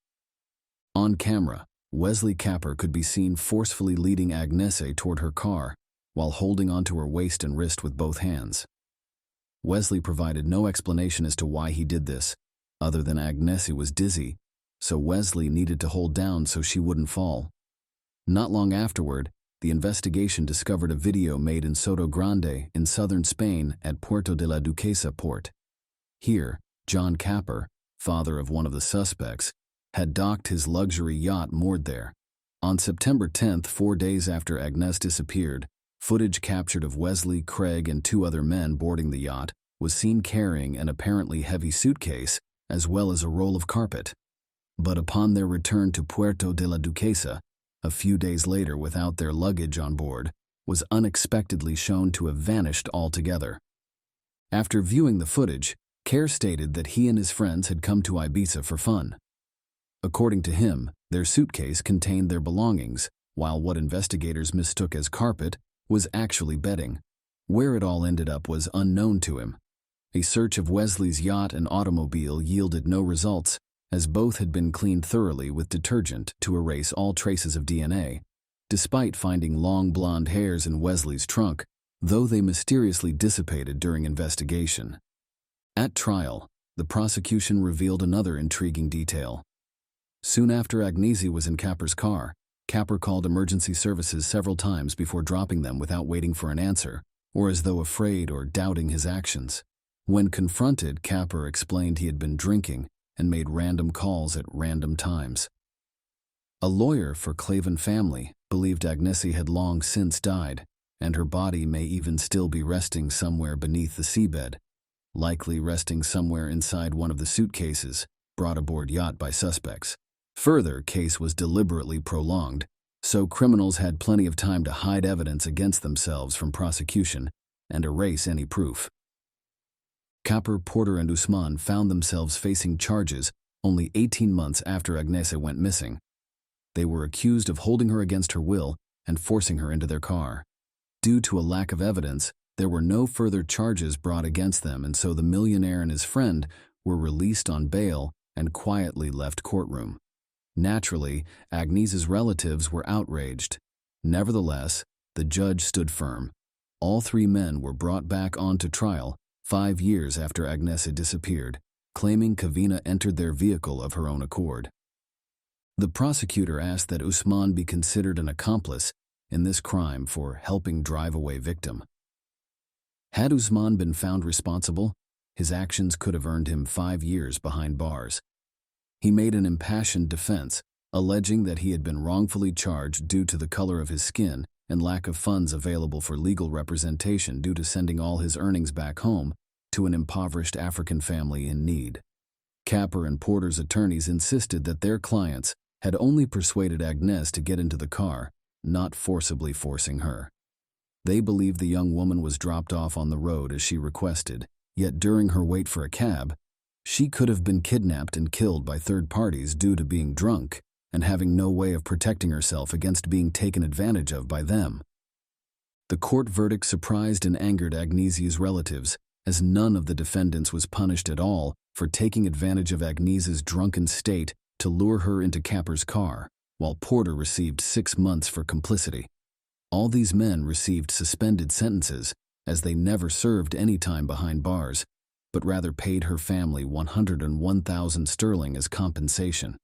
On camera, Wesley Capper could be seen forcefully leading Agnese toward her car while holding onto her waist and wrist with both hands. Wesley provided no explanation as to why he did this, other than Agnese was dizzy, so Wesley needed to hold down so she wouldn't fall. Not long afterward, the investigation discovered a video made in Soto Grande in southern Spain at Puerto de la Duquesa port. Here, John Capper, father of one of the suspects, had docked his luxury yacht moored there. On September 10th, 4 days after Agnese disappeared, footage captured of Wesley, Craig, and 2 other men boarding the yacht was seen carrying an apparently heavy suitcase as well as a roll of carpet. But upon their return to Puerto de la Duquesa, a few days later without their luggage on board, was unexpectedly shown to have vanished altogether. After viewing the footage, Kerr stated that he and his friends had come to Ibiza for fun. According to him, their suitcase contained their belongings, while what investigators mistook as carpet was actually bedding. Where it all ended up was unknown to him. A search of Wesley's yacht and automobile yielded no results, as both had been cleaned thoroughly with detergent to erase all traces of DNA, despite finding long blonde hairs in Wesley's trunk, though they mysteriously dissipated during investigation. At trial, the prosecution revealed another intriguing detail. Soon after Agnese was in Capper's car, Capper called emergency services several times before dropping them without waiting for an answer, or as though afraid or doubting his actions. When confronted, Capper explained he had been drinking and made random calls at random times. A lawyer for Clavin family believed Agnese had long since died, and her body may even still be resting somewhere beneath the seabed, likely resting somewhere inside one of the suitcases brought aboard yacht by suspects. Further, case was deliberately prolonged, so criminals had plenty of time to hide evidence against themselves from prosecution and erase any proof. Capper, Porter, and Usman found themselves facing charges only 18 months after Agnese went missing. They were accused of holding her against her will and forcing her into their car. Due to a lack of evidence, there were no further charges brought against them, and so the millionaire and his friend were released on bail and quietly left courtroom. Naturally, Agnese's relatives were outraged. Nevertheless, the judge stood firm. All 3 men were brought back onto trial 5 years after Agnese disappeared, claiming Clavina entered their vehicle of her own accord. The prosecutor asked that Usman be considered an accomplice in this crime for helping drive away victim. Had Usman been found responsible, his actions could have earned him 5 years behind bars. He made an impassioned defense, alleging that he had been wrongfully charged due to the color of his skin and lack of funds available for legal representation due to sending all his earnings back home to an impoverished African family in need. Capper and Porter's attorneys insisted that their clients had only persuaded Agnès to get into the car, not forcibly forcing her. They believed the young woman was dropped off on the road as she requested, yet during her wait for a cab, she could have been kidnapped and killed by third parties due to being drunk and having no way of protecting herself against being taken advantage of by them. The court verdict surprised and angered Agnès's relatives, as none of the defendants was punished at all for taking advantage of Agnès's drunken state to lure her into Capper's car, while Porter received 6 months for complicity. All these men received suspended sentences, as they never served any time behind bars, but rather paid her family 101,000 sterling as compensation.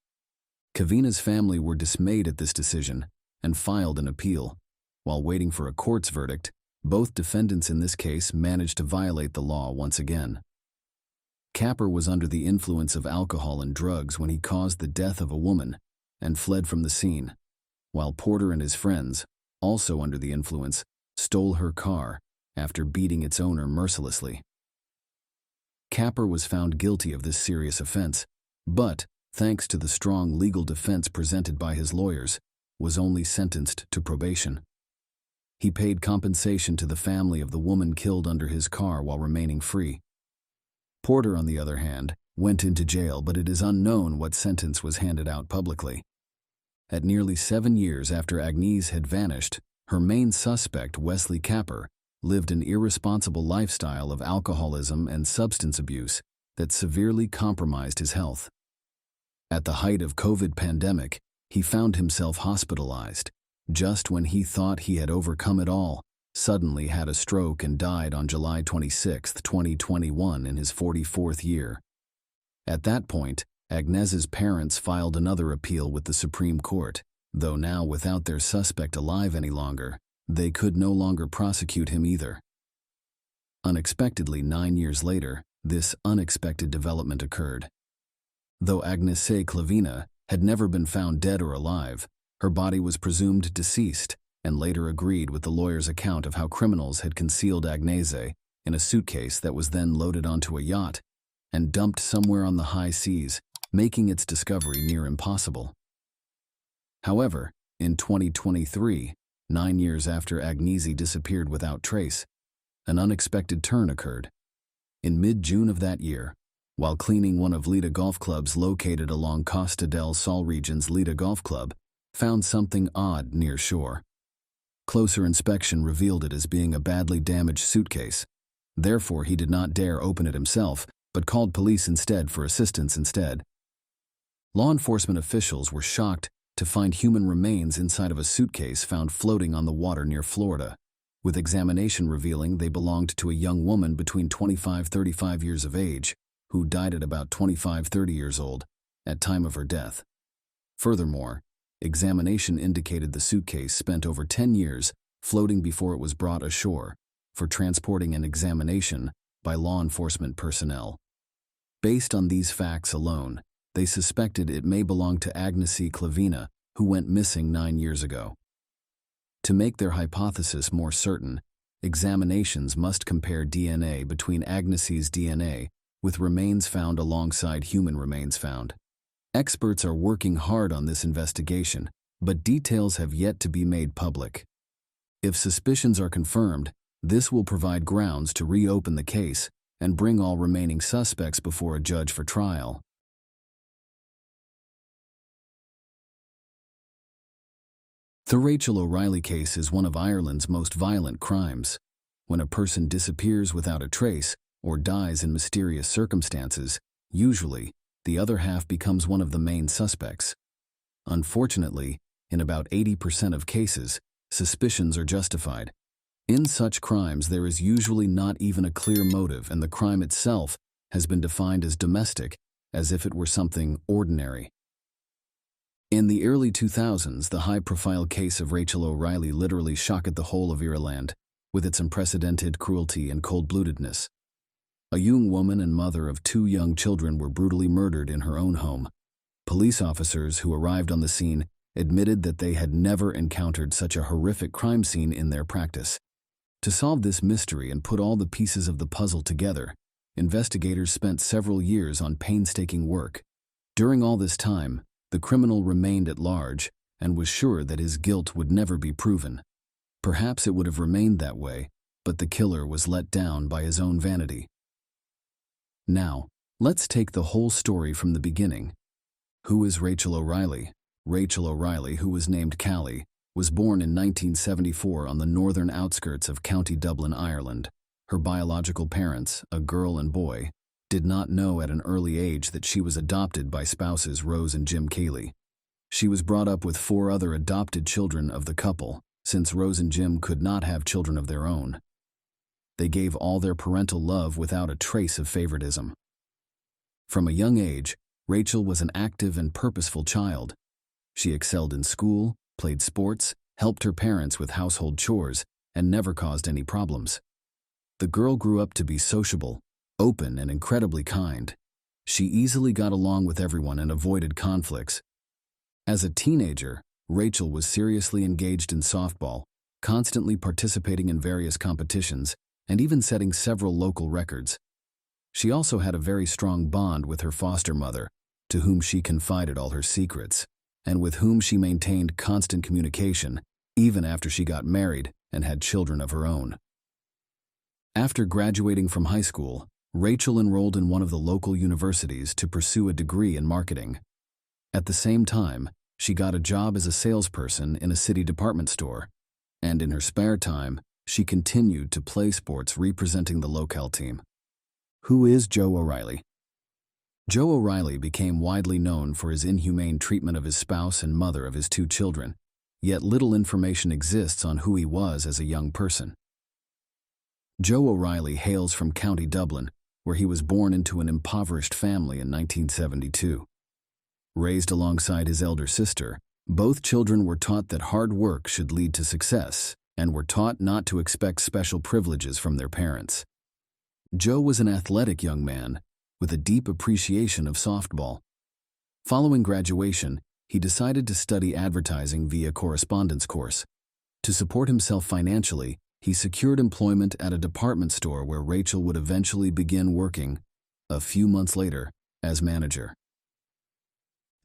Kavina's family were dismayed at this decision and filed an appeal. While waiting for a court's verdict, both defendants in this case managed to violate the law once again. Capper was under the influence of alcohol and drugs when he caused the death of a woman and fled from the scene, while Porter and his friends, also under the influence, stole her car after beating its owner mercilessly. Capper was found guilty of this serious offense, but, thanks to the strong legal defense presented by his lawyers, was only sentenced to probation. He paid compensation to the family of the woman killed under his car while remaining free. Porter, on the other hand, went into jail, but it is unknown what sentence was handed out publicly. At nearly 7 years after Agnès had vanished, her main suspect, Wesley Capper, lived an irresponsible lifestyle of alcoholism and substance abuse that severely compromised his health. At the height of COVID pandemic, he found himself hospitalized. Just when he thought he had overcome it all, suddenly had a stroke and died on July 26, 2021 in his 44th year. At that point, Agnès's parents filed another appeal with the Supreme Court, though now without their suspect alive any longer, they could no longer prosecute him either. Unexpectedly, 9 years later, this unexpected development occurred. Though Agnès Clavina had never been found dead or alive, her body was presumed deceased, and later agreed with the lawyer's account of how criminals had concealed Agnès in a suitcase that was then loaded onto a yacht and dumped somewhere on the high seas, making its discovery near impossible. However, in 2023, 9 years after Agnès disappeared without trace, an unexpected turn occurred. In mid-June of that year, while cleaning one of Lida Golf Clubs located along Costa del Sol region's Lida Golf Club, found something odd near shore. Closer inspection revealed it as being a badly damaged suitcase. Therefore, he did not dare open it himself, but called police instead for assistance instead. Law enforcement officials were shocked to find human remains inside of a suitcase found floating on the water near Florida, with examination revealing they belonged to a young woman between 25-35 years of age, who died at about 25-30 years old at time of her death. Furthermore, examination indicated the suitcase spent over 10 years floating before it was brought ashore for transporting an examination by law enforcement personnel. Based on these facts alone, they suspected it may belong to Agnès Clavina, who went missing 9 years ago. To make their hypothesis more certain, examinations must compare DNA between Agnès' DNA with remains found alongside human remains found. Experts are working hard on this investigation, but details have yet to be made public. If suspicions are confirmed, this will provide grounds to reopen the case and bring all remaining suspects before a judge for trial. The Rachel O'Reilly case is one of Ireland's most violent crimes. When a person disappears without a trace or dies in mysterious circumstances, usually, the other half becomes one of the main suspects. Unfortunately, in about 80% of cases, suspicions are justified. In such crimes, there is usually not even a clear motive, and the crime itself has been defined as domestic, as if it were something ordinary. In the early 2000s, the high-profile case of Rachel O'Reilly literally shocked the whole of Ireland with its unprecedented cruelty and cold-bloodedness. A young woman and mother of 2 young children were brutally murdered in her own home. Police officers who arrived on the scene admitted that they had never encountered such a horrific crime scene in their practice. To solve this mystery and put all the pieces of the puzzle together, investigators spent several years on painstaking work. During all this time, the criminal remained at large and was sure that his guilt would never be proven. Perhaps it would have remained that way, but the killer was let down by his own vanity. Now, let's take the whole story from the beginning. Who is Rachel O'Reilly? Rachel O'Reilly, who was named Callie, was born in 1974 on the northern outskirts of County Dublin, Ireland. Her biological parents, a girl and boy, did not know at an early age that she was adopted by spouses Rose and Jim Cayley. She was brought up with 4 other adopted children of the couple, since Rose and Jim could not have children of their own. They gave all their parental love without a trace of favoritism. From a young age, Rachel was an active and purposeful child. She excelled in school, played sports, helped her parents with household chores, and never caused any problems. The girl grew up to be sociable, open, and incredibly kind. She easily got along with everyone and avoided conflicts. As a teenager, Rachel was seriously engaged in softball, constantly participating in various competitions, and even setting several local records. She also had a very strong bond with her foster mother, to whom she confided all her secrets, and with whom she maintained constant communication, even after she got married and had children of her own. After graduating from high school, Rachel enrolled in one of the local universities to pursue a degree in marketing. At the same time, she got a job as a salesperson in a city department store, and in her spare time, she continued to play sports representing the locale team. Who is Joe O'Reilly? Joe O'Reilly became widely known for his inhumane treatment of his spouse and mother of his 2 children, yet little information exists on who he was as a young person. Joe O'Reilly hails from County Dublin, where he was born into an impoverished family in 1972. Raised alongside his elder sister, both children were taught that hard work should lead to success, and were taught not to expect special privileges from their parents. Joe was an athletic young man with a deep appreciation of softball. Following graduation, he decided to study advertising via correspondence course. To support himself financially, he secured employment at a department store where Rachel would eventually begin working, a few months later, as manager.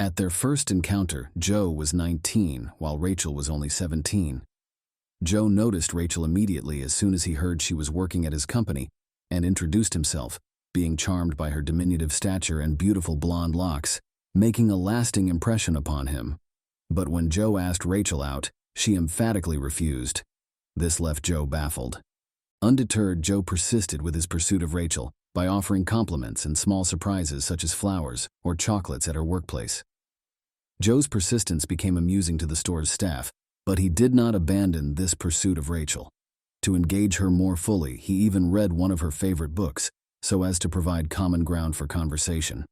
At their first encounter, Joe was 19, while Rachel was only 17. Joe noticed Rachel immediately as soon as he heard she was working at his company, and introduced himself, being charmed by her diminutive stature and beautiful blonde locks, making a lasting impression upon him. But when Joe asked Rachel out, she emphatically refused. This left Joe baffled. Undeterred, Joe persisted with his pursuit of Rachel by offering compliments and small surprises such as flowers or chocolates at her workplace. Joe's persistence became amusing to the store's staff, but he did not abandon this pursuit of Rachel. To engage her more fully, he even read one of her favorite books, so as to provide common ground for conversation.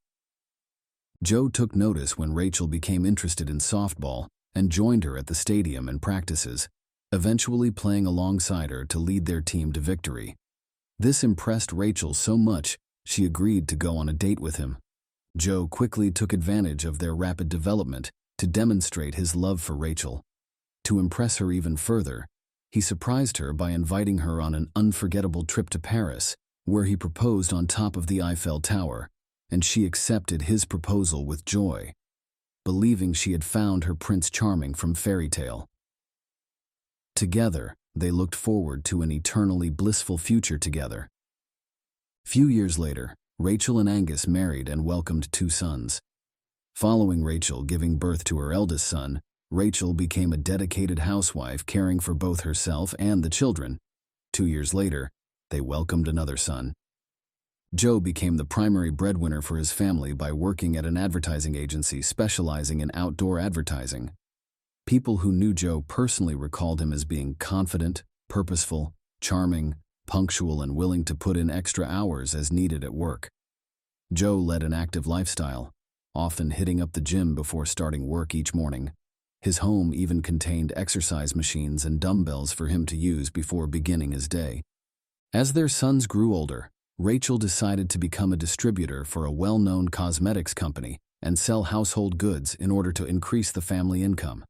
Joe took notice when Rachel became interested in softball and joined her at the stadium and practices, eventually playing alongside her to lead their team to victory. This impressed Rachel so much, she agreed to go on a date with him. Joe quickly took advantage of their rapid development to demonstrate his love for Rachel. To impress her even further, he surprised her by inviting her on an unforgettable trip to Paris, where he proposed on top of the Eiffel Tower, and she accepted his proposal with joy, believing she had found her Prince Charming from fairy tale. Together, they looked forward to an eternally blissful future together. Few years later, Rachel and Angus married and welcomed 2 sons. Following Rachel giving birth to her eldest son, Rachel became a dedicated housewife caring for both herself and the children. 2 years later, they welcomed another son. Joe became the primary breadwinner for his family by working at an advertising agency specializing in outdoor advertising. People who knew Joe personally recalled him as being confident, purposeful, charming, punctual, and willing to put in extra hours as needed at work. Joe led an active lifestyle, often hitting up the gym before starting work each morning. His home even contained exercise machines and dumbbells for him to use before beginning his day. As their sons grew older, Rachel decided to become a distributor for a well-known cosmetics company and sell household goods in order to increase the family income.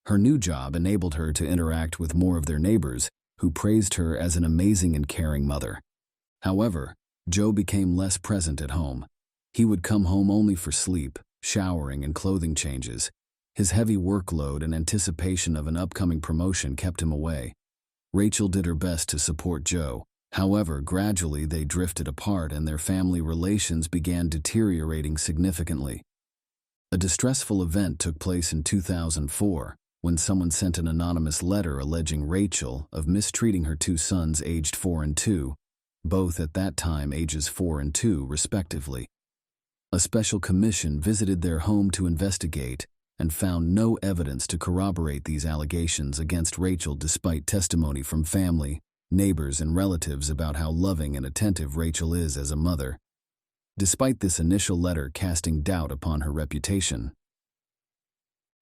Her new job enabled her to interact with more of their neighbors, who praised her as an amazing and caring mother. However, Joe became less present at home. He would come home only for sleep, showering, and clothing changes. His heavy workload and anticipation of an upcoming promotion kept him away. Rachel did her best to support Joe. However, gradually they drifted apart and their family relations began deteriorating significantly. A distressful event took place in 2004 when someone sent an anonymous letter alleging Rachel of mistreating her two sons aged 4 and 2, both at that time ages 4 and 2 respectively. A special commission visited their home to investigate and found no evidence to corroborate these allegations against Rachel despite testimony from family, neighbors, and relatives about how loving and attentive Rachel is as a mother. Despite this initial letter casting doubt upon her reputation.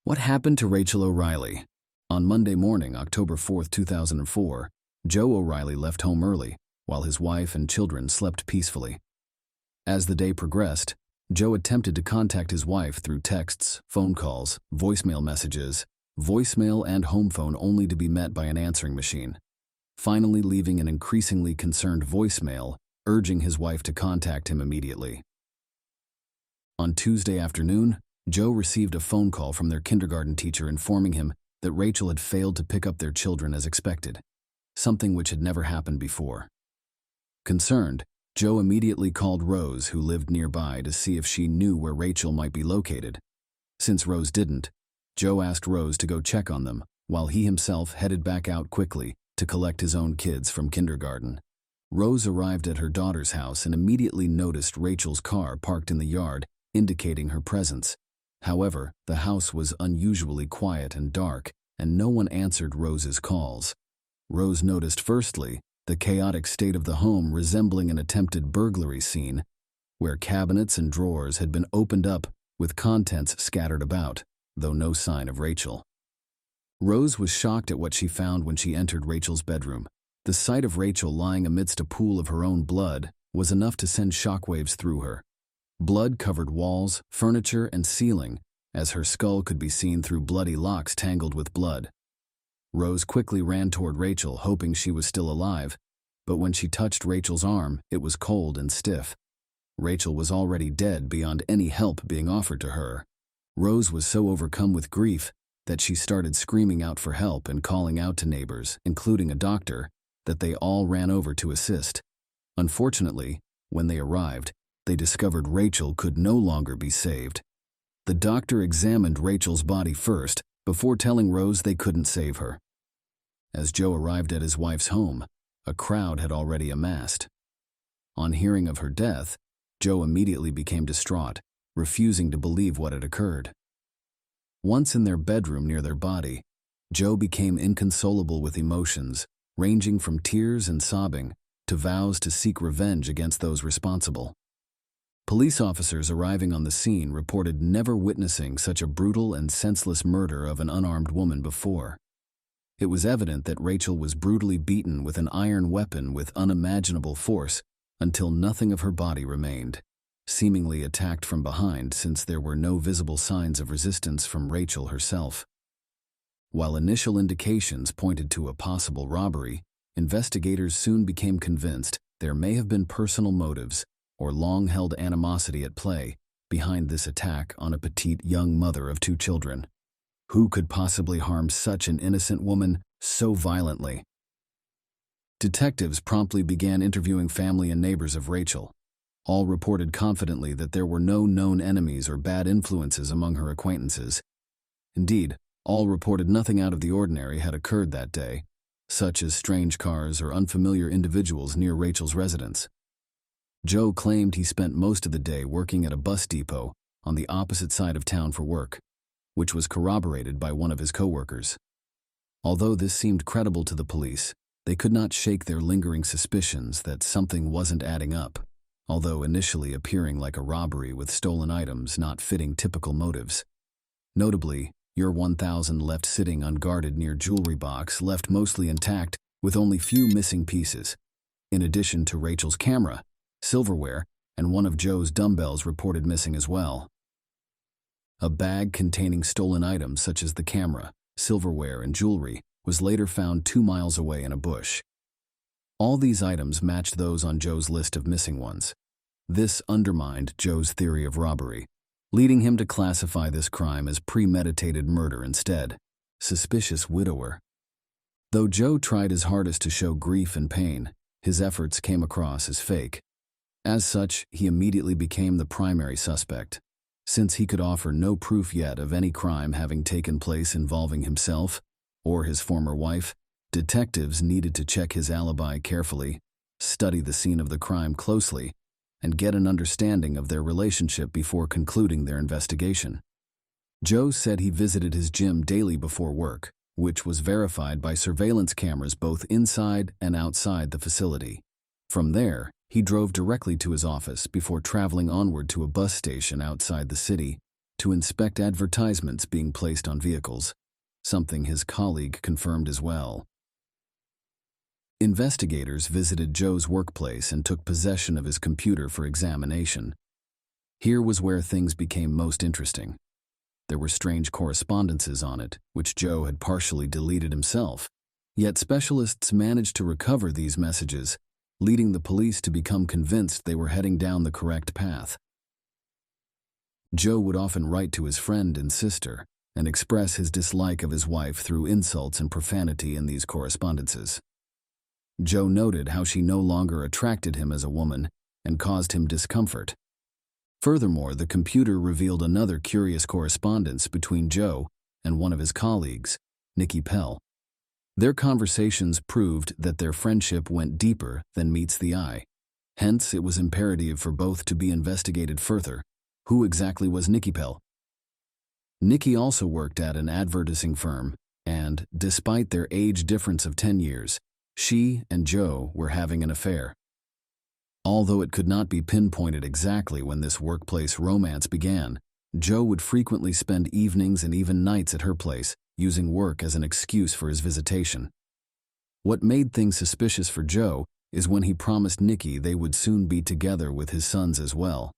What happened to Rachel O'Reilly? On Monday morning, October 4, 2004, Joe O'Reilly left home early, while his wife and children slept peacefully. As the day progressed, Joe attempted to contact his wife through texts, phone calls, voicemail messages, voicemail and home phone only to be met by an answering machine, finally leaving an increasingly concerned voicemail, urging his wife to contact him immediately. On Tuesday afternoon, Joe received a phone call from their kindergarten teacher informing him that Rachel had failed to pick up their children as expected, something which had never happened before. Concerned, Joe immediately called Rose, who lived nearby, to see if she knew where Rachel might be located. Since Rose didn't, Joe asked Rose to go check on them, while he himself headed back out quickly to collect his own kids from kindergarten. Rose arrived at her daughter's house and immediately noticed Rachel's car parked in the yard, indicating her presence. However, the house was unusually quiet and dark, and no one answered Rose's calls. Rose noticed firstly the chaotic state of the home, resembling an attempted burglary scene, where cabinets and drawers had been opened up with contents scattered about, though no sign of Rachel. Rose was shocked at what she found when she entered Rachel's bedroom. The sight of Rachel lying amidst a pool of her own blood was enough to send shockwaves through her. Blood covered walls, furniture, and ceiling, as her skull could be seen through bloody locks tangled with blood. Rose quickly ran toward Rachel, hoping she was still alive, but when she touched Rachel's arm, it was cold and stiff. Rachel was already dead beyond any help being offered to her. Rose was so overcome with grief that she started screaming out for help and calling out to neighbors, including a doctor, that they all ran over to assist. Unfortunately, when they arrived, they discovered Rachel could no longer be saved. The doctor examined Rachel's body first, before telling Rose they couldn't save her. As Joe arrived at his wife's home, a crowd had already amassed. On hearing of her death, Joe immediately became distraught, refusing to believe what had occurred. Once in their bedroom near their body, Joe became inconsolable with emotions, ranging from tears and sobbing to vows to seek revenge against those responsible. Police officers arriving on the scene reported never witnessing such a brutal and senseless murder of an unarmed woman before. It was evident that Rachel was brutally beaten with an iron weapon with unimaginable force until nothing of her body remained, seemingly attacked from behind since there were no visible signs of resistance from Rachel herself. While initial indications pointed to a possible robbery, investigators soon became convinced there may have been personal motives or long-held animosity at play behind this attack on a petite young mother of 2 children. Who could possibly harm such an innocent woman so violently? Detectives promptly began interviewing family and neighbors of Rachel. All reported confidently that there were no known enemies or bad influences among her acquaintances. Indeed, all reported nothing out of the ordinary had occurred that day, such as strange cars or unfamiliar individuals near Rachel's residence. Joe claimed he spent most of the day working at a bus depot on the opposite side of town for work, which was corroborated by one of his coworkers. Although this seemed credible to the police, they could not shake their lingering suspicions that something wasn't adding up, although initially appearing like a robbery with stolen items not fitting typical motives. Notably, your 1000 left sitting unguarded near jewelry box left mostly intact with only few missing pieces, in addition to Rachel's camera, silverware, and one of Joe's dumbbells reported missing as well. A bag containing stolen items such as the camera, silverware, and jewelry was later found 2 miles away in a bush. All these items matched those on Joe's list of missing ones. This undermined Joe's theory of robbery, leading him to classify this crime as premeditated murder instead. Suspicious widower. Though Joe tried his hardest to show grief and pain, his efforts came across as fake. As such, he immediately became the primary suspect. Since he could offer no proof yet of any crime having taken place involving himself or his former wife, detectives needed to check his alibi carefully, study the scene of the crime closely, and get an understanding of their relationship before concluding their investigation. Joe said he visited his gym daily before work, which was verified by surveillance cameras both inside and outside the facility. From there, he drove directly to his office before traveling onward to a bus station outside the city to inspect advertisements being placed on vehicles, something his colleague confirmed as well. Investigators visited Joe's workplace and took possession of his computer for examination. Here was where things became most interesting. There were strange correspondences on it, which Joe had partially deleted himself. Yet specialists managed to recover these messages, leading the police to become convinced they were heading down the correct path. Joe would often write to his friend and sister and express his dislike of his wife through insults and profanity in these correspondences. Joe noted how she no longer attracted him as a woman and caused him discomfort. Furthermore, the computer revealed another curious correspondence between Joe and one of his colleagues, Nikki Pell. Their conversations proved that their friendship went deeper than meets the eye. Hence, it was imperative for both to be investigated further. Who exactly was Nikki Pell? Nikki also worked at an advertising firm, and, despite their age difference of 10 years, she and Joe were having an affair. Although it could not be pinpointed exactly when this workplace romance began, Joe would frequently spend evenings and even nights at her place, using work as an excuse for his visitation. What made things suspicious for Joe is when he promised Nikki they would soon be together with his sons as well,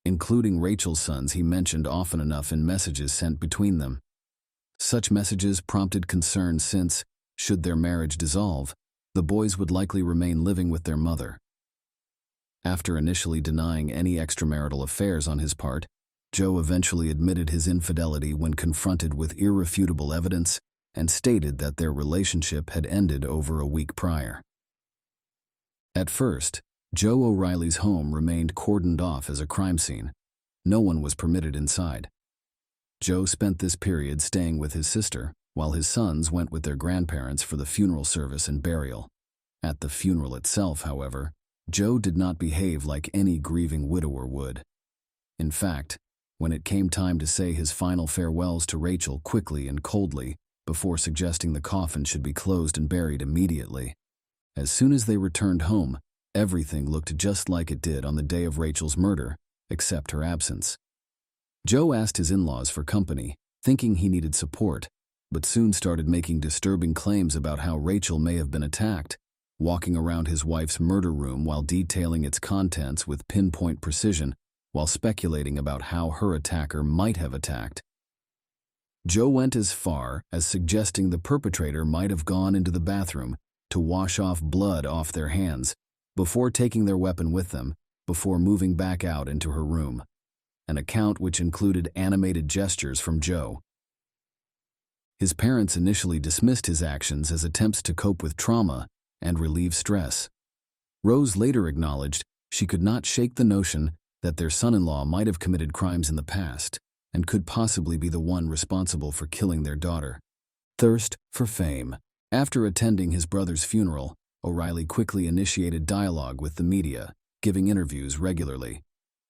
including Rachel's sons he mentioned often enough in messages sent between them. Such messages prompted concern since, should their marriage dissolve, the boys would likely remain living with their mother. After initially denying any extramarital affairs on his part, Joe eventually admitted his infidelity when confronted with irrefutable evidence and stated that their relationship had ended over a week prior. At first, Joe O'Reilly's home remained cordoned off as a crime scene. No one was permitted inside. Joe spent this period staying with his sister, while his sons went with their grandparents for the funeral service and burial. At the funeral itself, however, Joe did not behave like any grieving widower would. In fact, when it came time to say his final farewells to Rachel quickly and coldly, before suggesting the coffin should be closed and buried immediately. As soon as they returned home, everything looked just like it did on the day of Rachel's murder, except her absence. Joe asked his in-laws for company, thinking he needed support, but soon started making disturbing claims about how Rachel may have been attacked, walking around his wife's murder room while detailing its contents with pinpoint precision, while speculating about how her attacker might have attacked. Joe went as far as suggesting the perpetrator might have gone into the bathroom to wash off blood off their hands before taking their weapon with them, before moving back out into her room, an account which included animated gestures from Joe. His parents initially dismissed his actions as attempts to cope with trauma and relieve stress. Rose later acknowledged she could not shake the notion that their son-in-law might have committed crimes in the past and could possibly be the one responsible for killing their daughter. Thirst for fame. After attending his brother's funeral, O'Reilly quickly initiated dialogue with the media, giving interviews regularly.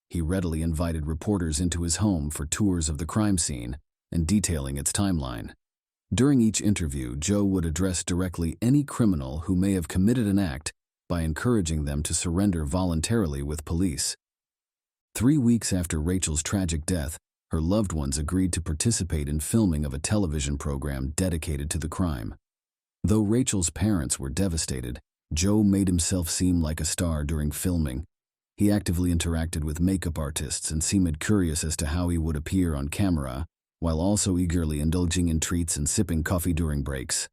He readily invited reporters into his home for tours of the crime scene and detailing its timeline. During each interview, Joe would address directly any criminal who may have committed an act by encouraging them to surrender voluntarily with police. 3 weeks after Rachel's tragic death, her loved ones agreed to participate in filming of a television program dedicated to the crime. Though Rachel's parents were devastated, Joe made himself seem like a star during filming. He actively interacted with makeup artists and seemed curious as to how he would appear on camera, while also eagerly indulging in treats and sipping coffee during breaks.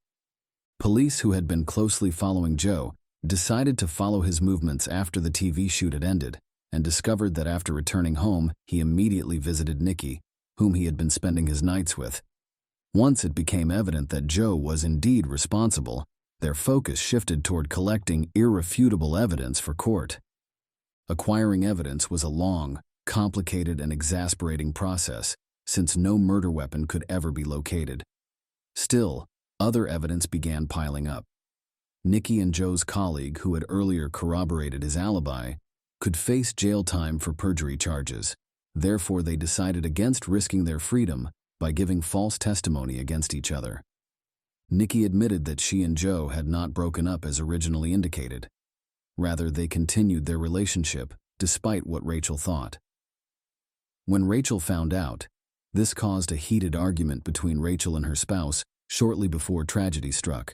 Police who had been closely following Joe decided to follow his movements after the TV shoot had ended, and discovered that after returning home, he immediately visited Nikki, whom he had been spending his nights with. Once it became evident that Joe was indeed responsible, their focus shifted toward collecting irrefutable evidence for court. Acquiring evidence was a long, complicated, and exasperating process, since no murder weapon could ever be located. Still, other evidence began piling up. Nikki and Joe's colleague, who had earlier corroborated his alibi, could face jail time for perjury charges. Therefore, they decided against risking their freedom by giving false testimony against each other. Nikki admitted that she and Joe had not broken up as originally indicated. Rather, they continued their relationship, despite what Rachel thought. When Rachel found out, this caused a heated argument between Rachel and her spouse shortly before tragedy struck.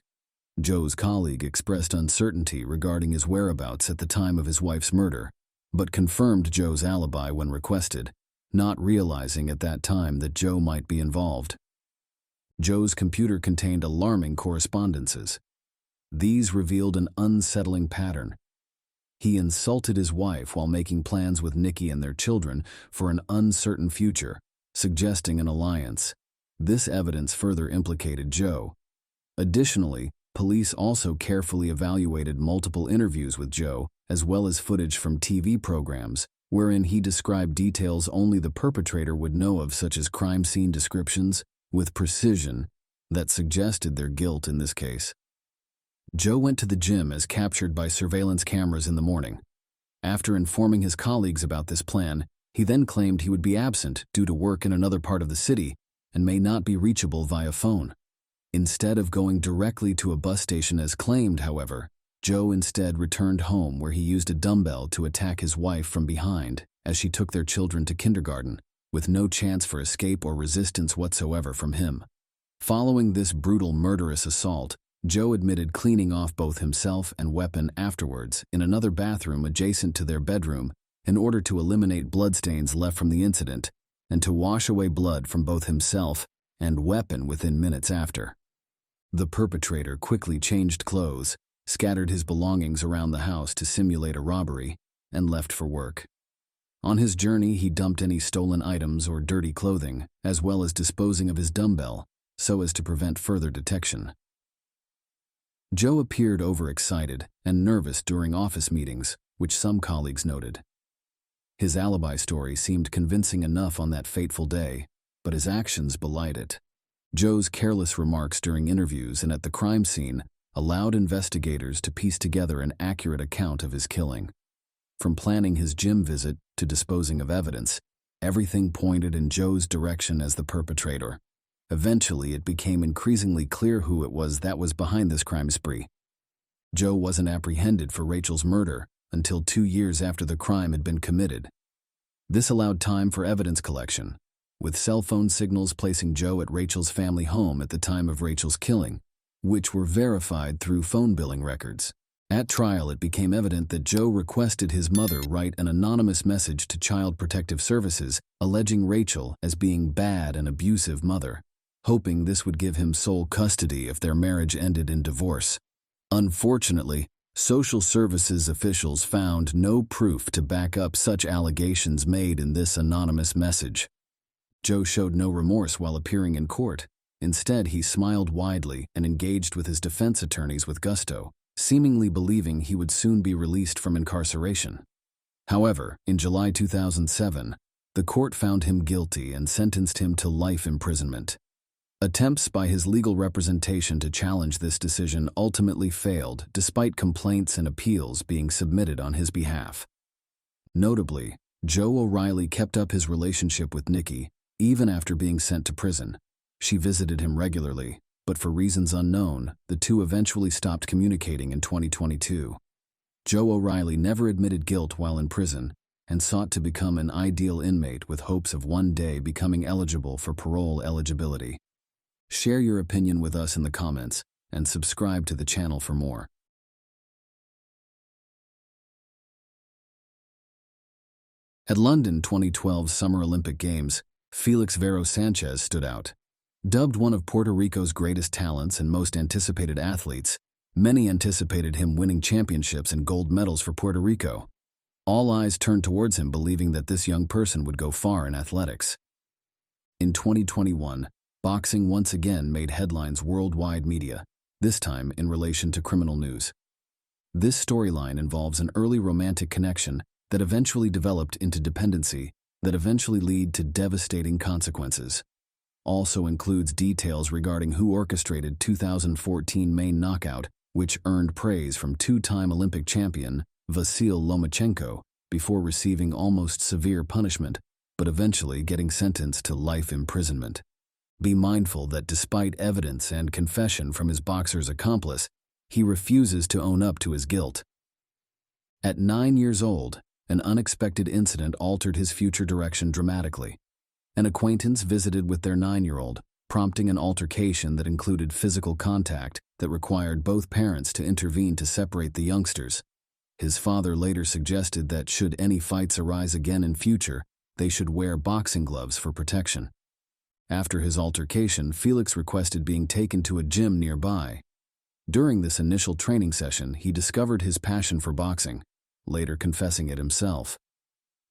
Joe's colleague expressed uncertainty regarding his whereabouts at the time of his wife's murder, but confirmed Joe's alibi when requested, not realizing at that time that Joe might be involved. Joe's computer contained alarming correspondences. These revealed an unsettling pattern. He insulted his wife while making plans with Nikki and their children for an uncertain future, suggesting an alliance. This evidence further implicated Joe. Additionally, police also carefully evaluated multiple interviews with Joe, as well as footage from TV programs, wherein he described details only the perpetrator would know of, such as crime scene descriptions, with precision that suggested their guilt in this case. Joe went to the gym as captured by surveillance cameras in the morning. After informing his colleagues about this plan, he then claimed he would be absent due to work in another part of the city and may not be reachable via phone. Instead of going directly to a bus station as claimed, however, Joe instead returned home where he used a dumbbell to attack his wife from behind as she took their children to kindergarten, with no chance for escape or resistance whatsoever from him. Following this brutal murderous assault, Joe admitted cleaning off both himself and weapon afterwards in another bathroom adjacent to their bedroom in order to eliminate bloodstains left from the incident and to wash away blood from both himself and weapon within minutes after. The perpetrator quickly changed clothes, scattered his belongings around the house to simulate a robbery, and left for work. On his journey, he dumped any stolen items or dirty clothing, as well as disposing of his dumbbell, so as to prevent further detection. Joe appeared overexcited and nervous during office meetings, which some colleagues noted. His alibi story seemed convincing enough on that fateful day, but his actions belied it. Joe's careless remarks during interviews and at the crime scene allowed investigators to piece together an accurate account of his killing. From planning his gym visit to disposing of evidence, everything pointed in Joe's direction as the perpetrator. Eventually, it became increasingly clear who it was that was behind this crime spree. Joe wasn't apprehended for Rachel's murder until 2 years after the crime had been committed. This allowed time for evidence collection, with cell phone signals placing Joe at Rachel's family home at the time of Rachel's killing, which were verified through phone billing records. At trial, it became evident that Joe requested his mother write an anonymous message to Child Protective Services alleging Rachel as being bad and abusive mother, hoping this would give him sole custody if their marriage ended in divorce. Unfortunately, social services officials found no proof to back up such allegations made in this anonymous message. Joe showed no remorse while appearing in court. Instead, he smiled widely and engaged with his defense attorneys with gusto, seemingly believing he would soon be released from incarceration. However, in July 2007, the court found him guilty and sentenced him to life imprisonment. Attempts by his legal representation to challenge this decision ultimately failed, despite complaints and appeals being submitted on his behalf. Notably, Joe O'Reilly kept up his relationship with Nikki, even after being sent to prison. She visited him regularly, but for reasons unknown, the two eventually stopped communicating in 2022. Joe O'Reilly never admitted guilt while in prison and sought to become an ideal inmate with hopes of one day becoming eligible for parole eligibility. Share your opinion with us in the comments and subscribe to the channel for more. At London 2012 Summer Olympic Games, Felix Vero Sanchez stood out. Dubbed one of Puerto Rico's greatest talents and most anticipated athletes, many anticipated him winning championships and gold medals for Puerto Rico. All eyes turned towards him, believing that this young person would go far in athletics. In 2021, boxing once again made headlines worldwide media, this time in relation to criminal news. This storyline involves an early romantic connection that eventually developed into dependency that eventually lead to devastating consequences. Also includes details regarding who orchestrated 2014 Maine knockout, which earned praise from two-time Olympic champion Vasyl Lomachenko before receiving almost severe punishment, but eventually getting sentenced to life imprisonment. Be mindful that despite evidence and confession from his boxer's accomplice, he refuses to own up to his guilt. At 9 years old, an unexpected incident altered his future direction dramatically. An acquaintance visited with their 9-year-old, prompting an altercation that included physical contact that required both parents to intervene to separate the youngsters. His father later suggested that should any fights arise again in future, they should wear boxing gloves for protection. After his altercation, Felix requested being taken to a gym nearby. During this initial training session, he discovered his passion for boxing, later confessing it himself.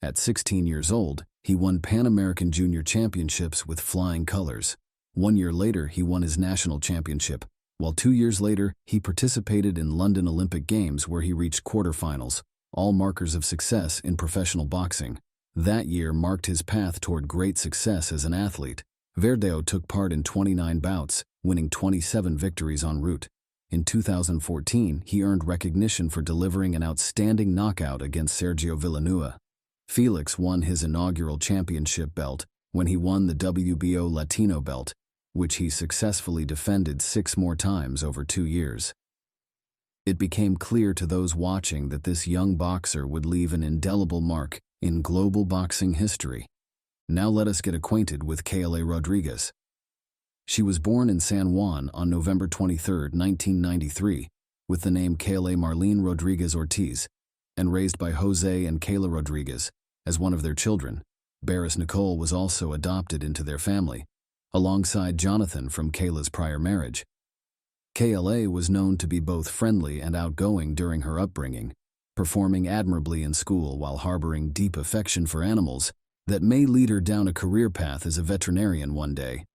At 16 years old, he won Pan American Junior Championships with flying colors. 1 year later, he won his national championship, while 2 years later, he participated in London Olympic Games where he reached quarterfinals, all markers of success in professional boxing. That year marked his path toward great success as an athlete. Verdeo took part in 29 bouts, winning 27 victories en route. In 2014, he earned recognition for delivering an outstanding knockout against Sergio Villanueva. Felix won his inaugural championship belt when he won the WBO Latino belt, which he successfully defended 6 more times over 2 years. It became clear to those watching that this young boxer would leave an indelible mark in global boxing history. Now let us get acquainted with Kayla Rodriguez. She was born in San Juan on November 23, 1993, with the name Kayla Marlene Rodriguez Ortiz, and raised by Jose and Kayla Rodriguez. As one of their children, Barris Nicole was also adopted into their family, alongside Jonathan from Kayla's prior marriage. Kayla was known to be both friendly and outgoing during her upbringing, performing admirably in school while harboring deep affection for animals that may lead her down a career path as a veterinarian one day.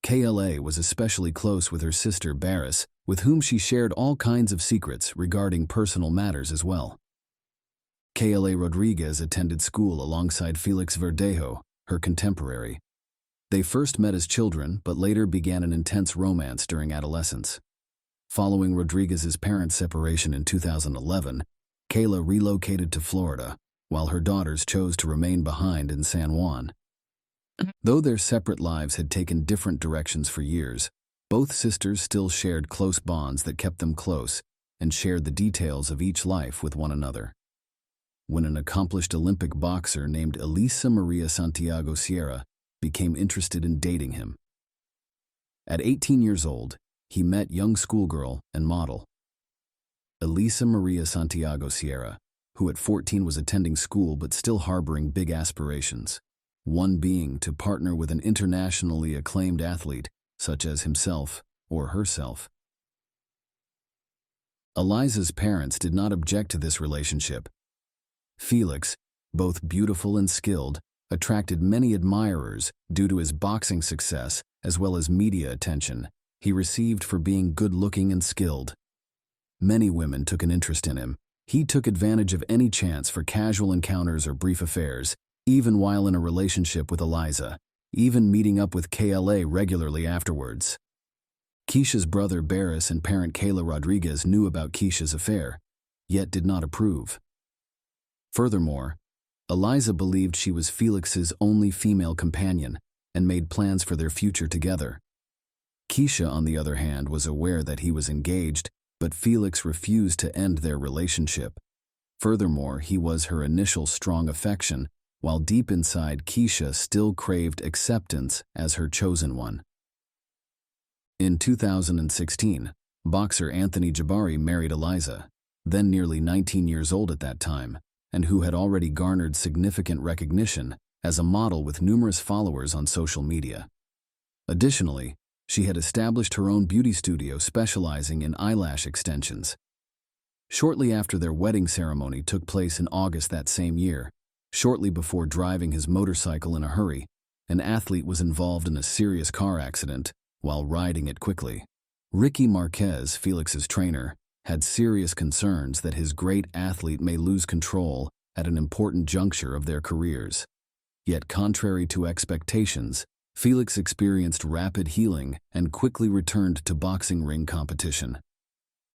Kayla was especially close with her sister Barris, with whom she shared all kinds of secrets regarding personal matters as well. Kayla Rodriguez attended school alongside Felix Verdejo, her contemporary. They first met as children, but later began an intense romance during adolescence. Following Rodriguez's parents' separation in 2011, Kayla relocated to Florida, while her daughters chose to remain behind in San Juan. Though their separate lives had taken different directions for years, both sisters still shared close bonds that kept them close and shared the details of each life with one another. When an accomplished Olympic boxer named Elisa Maria Santiago Sierra became interested in dating him. At 18 years old, he met young schoolgirl and model Elisa Maria Santiago Sierra, who at 14 was attending school but still harboring big aspirations, one being to partner with an internationally acclaimed athlete such as himself or herself. Elisa's parents did not object to this relationship. Felix, both beautiful and skilled, attracted many admirers due to his boxing success as well as media attention he received for being good-looking and skilled. Many women took an interest in him. He took advantage of any chance for casual encounters or brief affairs, even while in a relationship with Eliza, even meeting up with Kayla regularly afterwards. Keisha's brother Barris and parent Kayla Rodriguez knew about Keisha's affair, yet did not approve. Furthermore, Eliza believed she was Felix's only female companion and made plans for their future together. Keisha, on the other hand, was aware that he was engaged, but Felix refused to end their relationship. Furthermore, he was her initial strong affection, while deep inside Keisha still craved acceptance as her chosen one. In 2016, boxer Anthony Jabari married Eliza, then nearly 19 years old at that time, and who had already garnered significant recognition as a model with numerous followers on social media. Additionally, she had established her own beauty studio specializing in eyelash extensions. Shortly after their wedding ceremony took place in August that same year, shortly before driving his motorcycle in a hurry, an athlete was involved in a serious car accident while riding it quickly. Ricky Marquez, Felix's trainer, had serious concerns that his great athlete may lose control at an important juncture of their careers. Yet, contrary to expectations, Felix experienced rapid healing and quickly returned to boxing ring competition.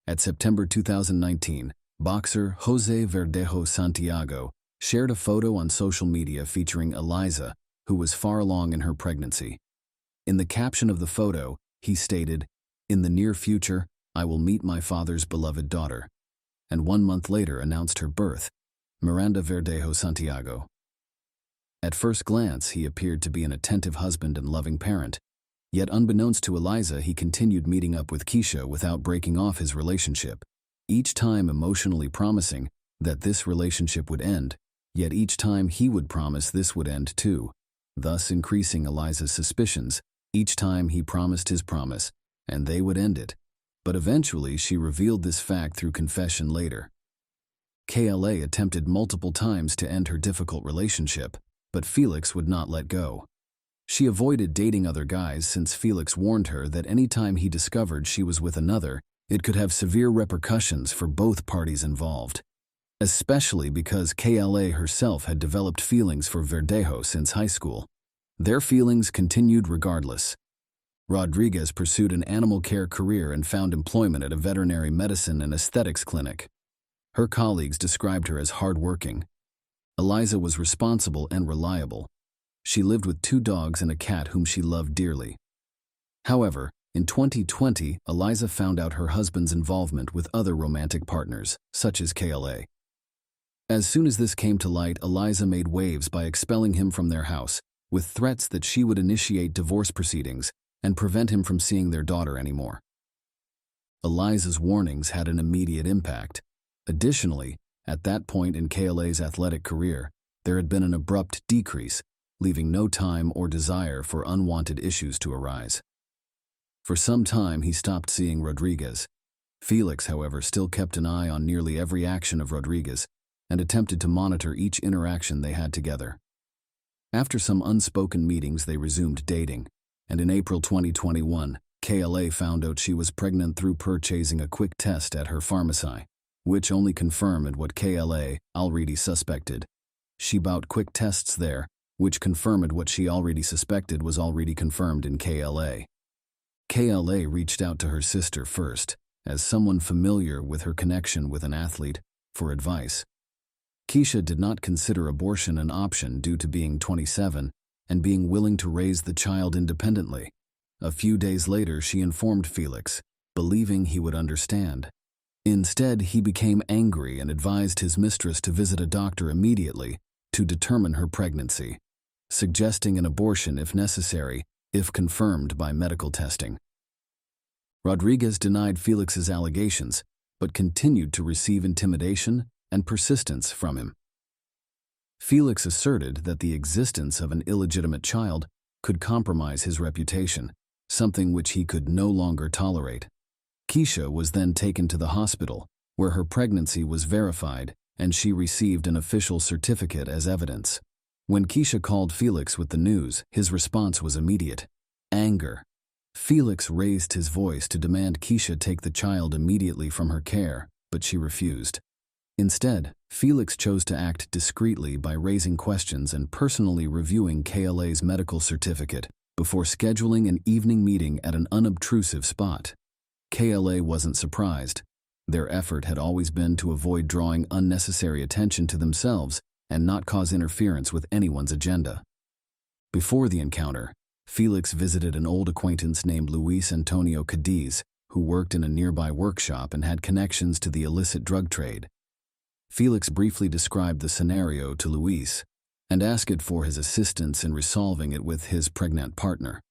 At September 2019, boxer Jose Verdejo Santiago shared a photo on social media featuring Eliza, who was far along in her pregnancy. In the caption of the photo, he stated, "In the near future, I will meet my father's beloved daughter," and 1 month later announced her birth, Miranda Verdejo Santiago. At first glance, he appeared to be an attentive husband and loving parent, yet unbeknownst to Eliza, he continued meeting up with Keisha without breaking off his relationship, each time emotionally promising that this relationship would end, yet each time he would promise this would end too, thus increasing Eliza's suspicions each time he promised his promise, and they would end it. But eventually she revealed this fact through confession later. KLA attempted multiple times to end her difficult relationship, but Felix would not let go. She avoided dating other guys since Felix warned her that any time he discovered she was with another, it could have severe repercussions for both parties involved. Especially because KLA herself had developed feelings for Verdejo since high school. Their feelings continued regardless. Rodriguez pursued an animal care career and found employment at a veterinary medicine and aesthetics clinic. Her colleagues described her as hardworking. Eliza was responsible and reliable. She lived with 2 dogs and a cat whom she loved dearly. However, in 2020, Eliza found out her husband's involvement with other romantic partners, such as KLA. As soon as this came to light, Eliza made waves by expelling him from their house, with threats that she would initiate divorce proceedings and prevent him from seeing their daughter anymore. Eliza's warnings had an immediate impact. Additionally, at that point in KLA's athletic career, there had been an abrupt decrease, leaving no time or desire for unwanted issues to arise. For some time, he stopped seeing Rodriguez. Felix, however, still kept an eye on nearly every action of Rodriguez and attempted to monitor each interaction they had together. After some unspoken meetings, they resumed dating, and in April 2021, KLA found out she was pregnant through purchasing a quick test at her pharmacy, which only confirmed what KLA already suspected. She bought quick tests there, which confirmed what she already suspected was already confirmed in KLA. KLA reached out to her sister first, as someone familiar with her connection with an athlete, for advice. Keisha did not consider abortion an option due to being 27 and being willing to raise the child independently. A few days later, she informed Felix, believing he would understand. Instead, he became angry and advised his mistress to visit a doctor immediately to determine her pregnancy, suggesting an abortion if necessary, if confirmed by medical testing. Rodriguez denied Felix's allegations, but continued to receive intimidation and persistence from him. Felix asserted that the existence of an illegitimate child could compromise his reputation, something which he could no longer tolerate. Keisha was then taken to the hospital, where her pregnancy was verified and she received an official certificate as evidence. When Keisha called Felix with the news, his response was immediate: anger. Felix raised his voice to demand Keisha take the child immediately from her care, but she refused. Instead, Felix chose to act discreetly by raising questions and personally reviewing KLA's medical certificate before scheduling an evening meeting at an unobtrusive spot. KLA wasn't surprised. Their effort had always been to avoid drawing unnecessary attention to themselves and not cause interference with anyone's agenda. Before the encounter, Felix visited an old acquaintance named Luis Antonio Cadiz, who worked in a nearby workshop and had connections to the illicit drug trade. Felix briefly described the scenario to Luis and asked for his assistance in resolving it with his pregnant partner.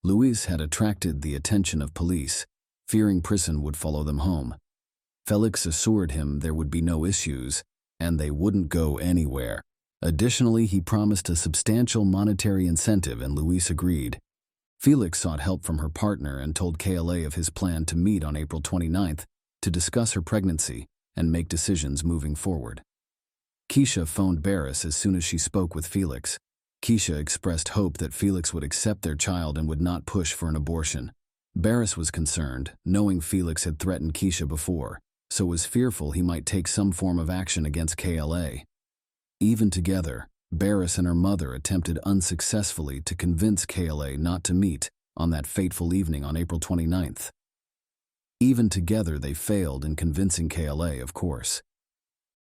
Luis had attracted the attention of police, fearing prison would follow them home. Felix assured him there would be no issues, and they wouldn't go anywhere. Additionally, he promised a substantial monetary incentive, and Luis agreed. Felix sought help from her partner and told KLA of his plan to meet on April 29th to discuss her pregnancy and make decisions moving forward. Keisha phoned Barris as soon as she spoke with Felix. Keisha expressed hope that Felix would accept their child and would not push for an abortion. Barris was concerned, knowing Felix had threatened Keisha before, so was fearful he might take some form of action against KLA. Even together, Barris and her mother attempted unsuccessfully to convince KLA not to meet on that fateful evening on April 29th. Even together, they failed in convincing KLA, of course.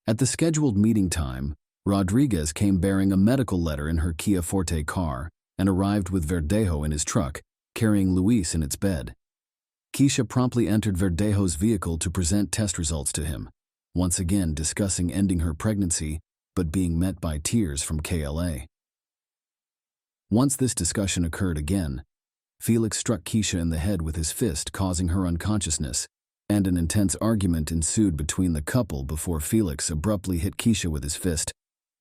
At the scheduled meeting time, Rodriguez came bearing a medical letter in her Kia Forte car and arrived with Verdejo in his truck, carrying Luis in its bed. Keisha promptly entered Verdejo's vehicle to present test results to him, once again discussing ending her pregnancy, but being met by tears from KLA. Once this discussion occurred again, Felix struck Keisha in the head with his fist, causing her unconsciousness, and an intense argument ensued between the couple before Felix abruptly hit Keisha with his fist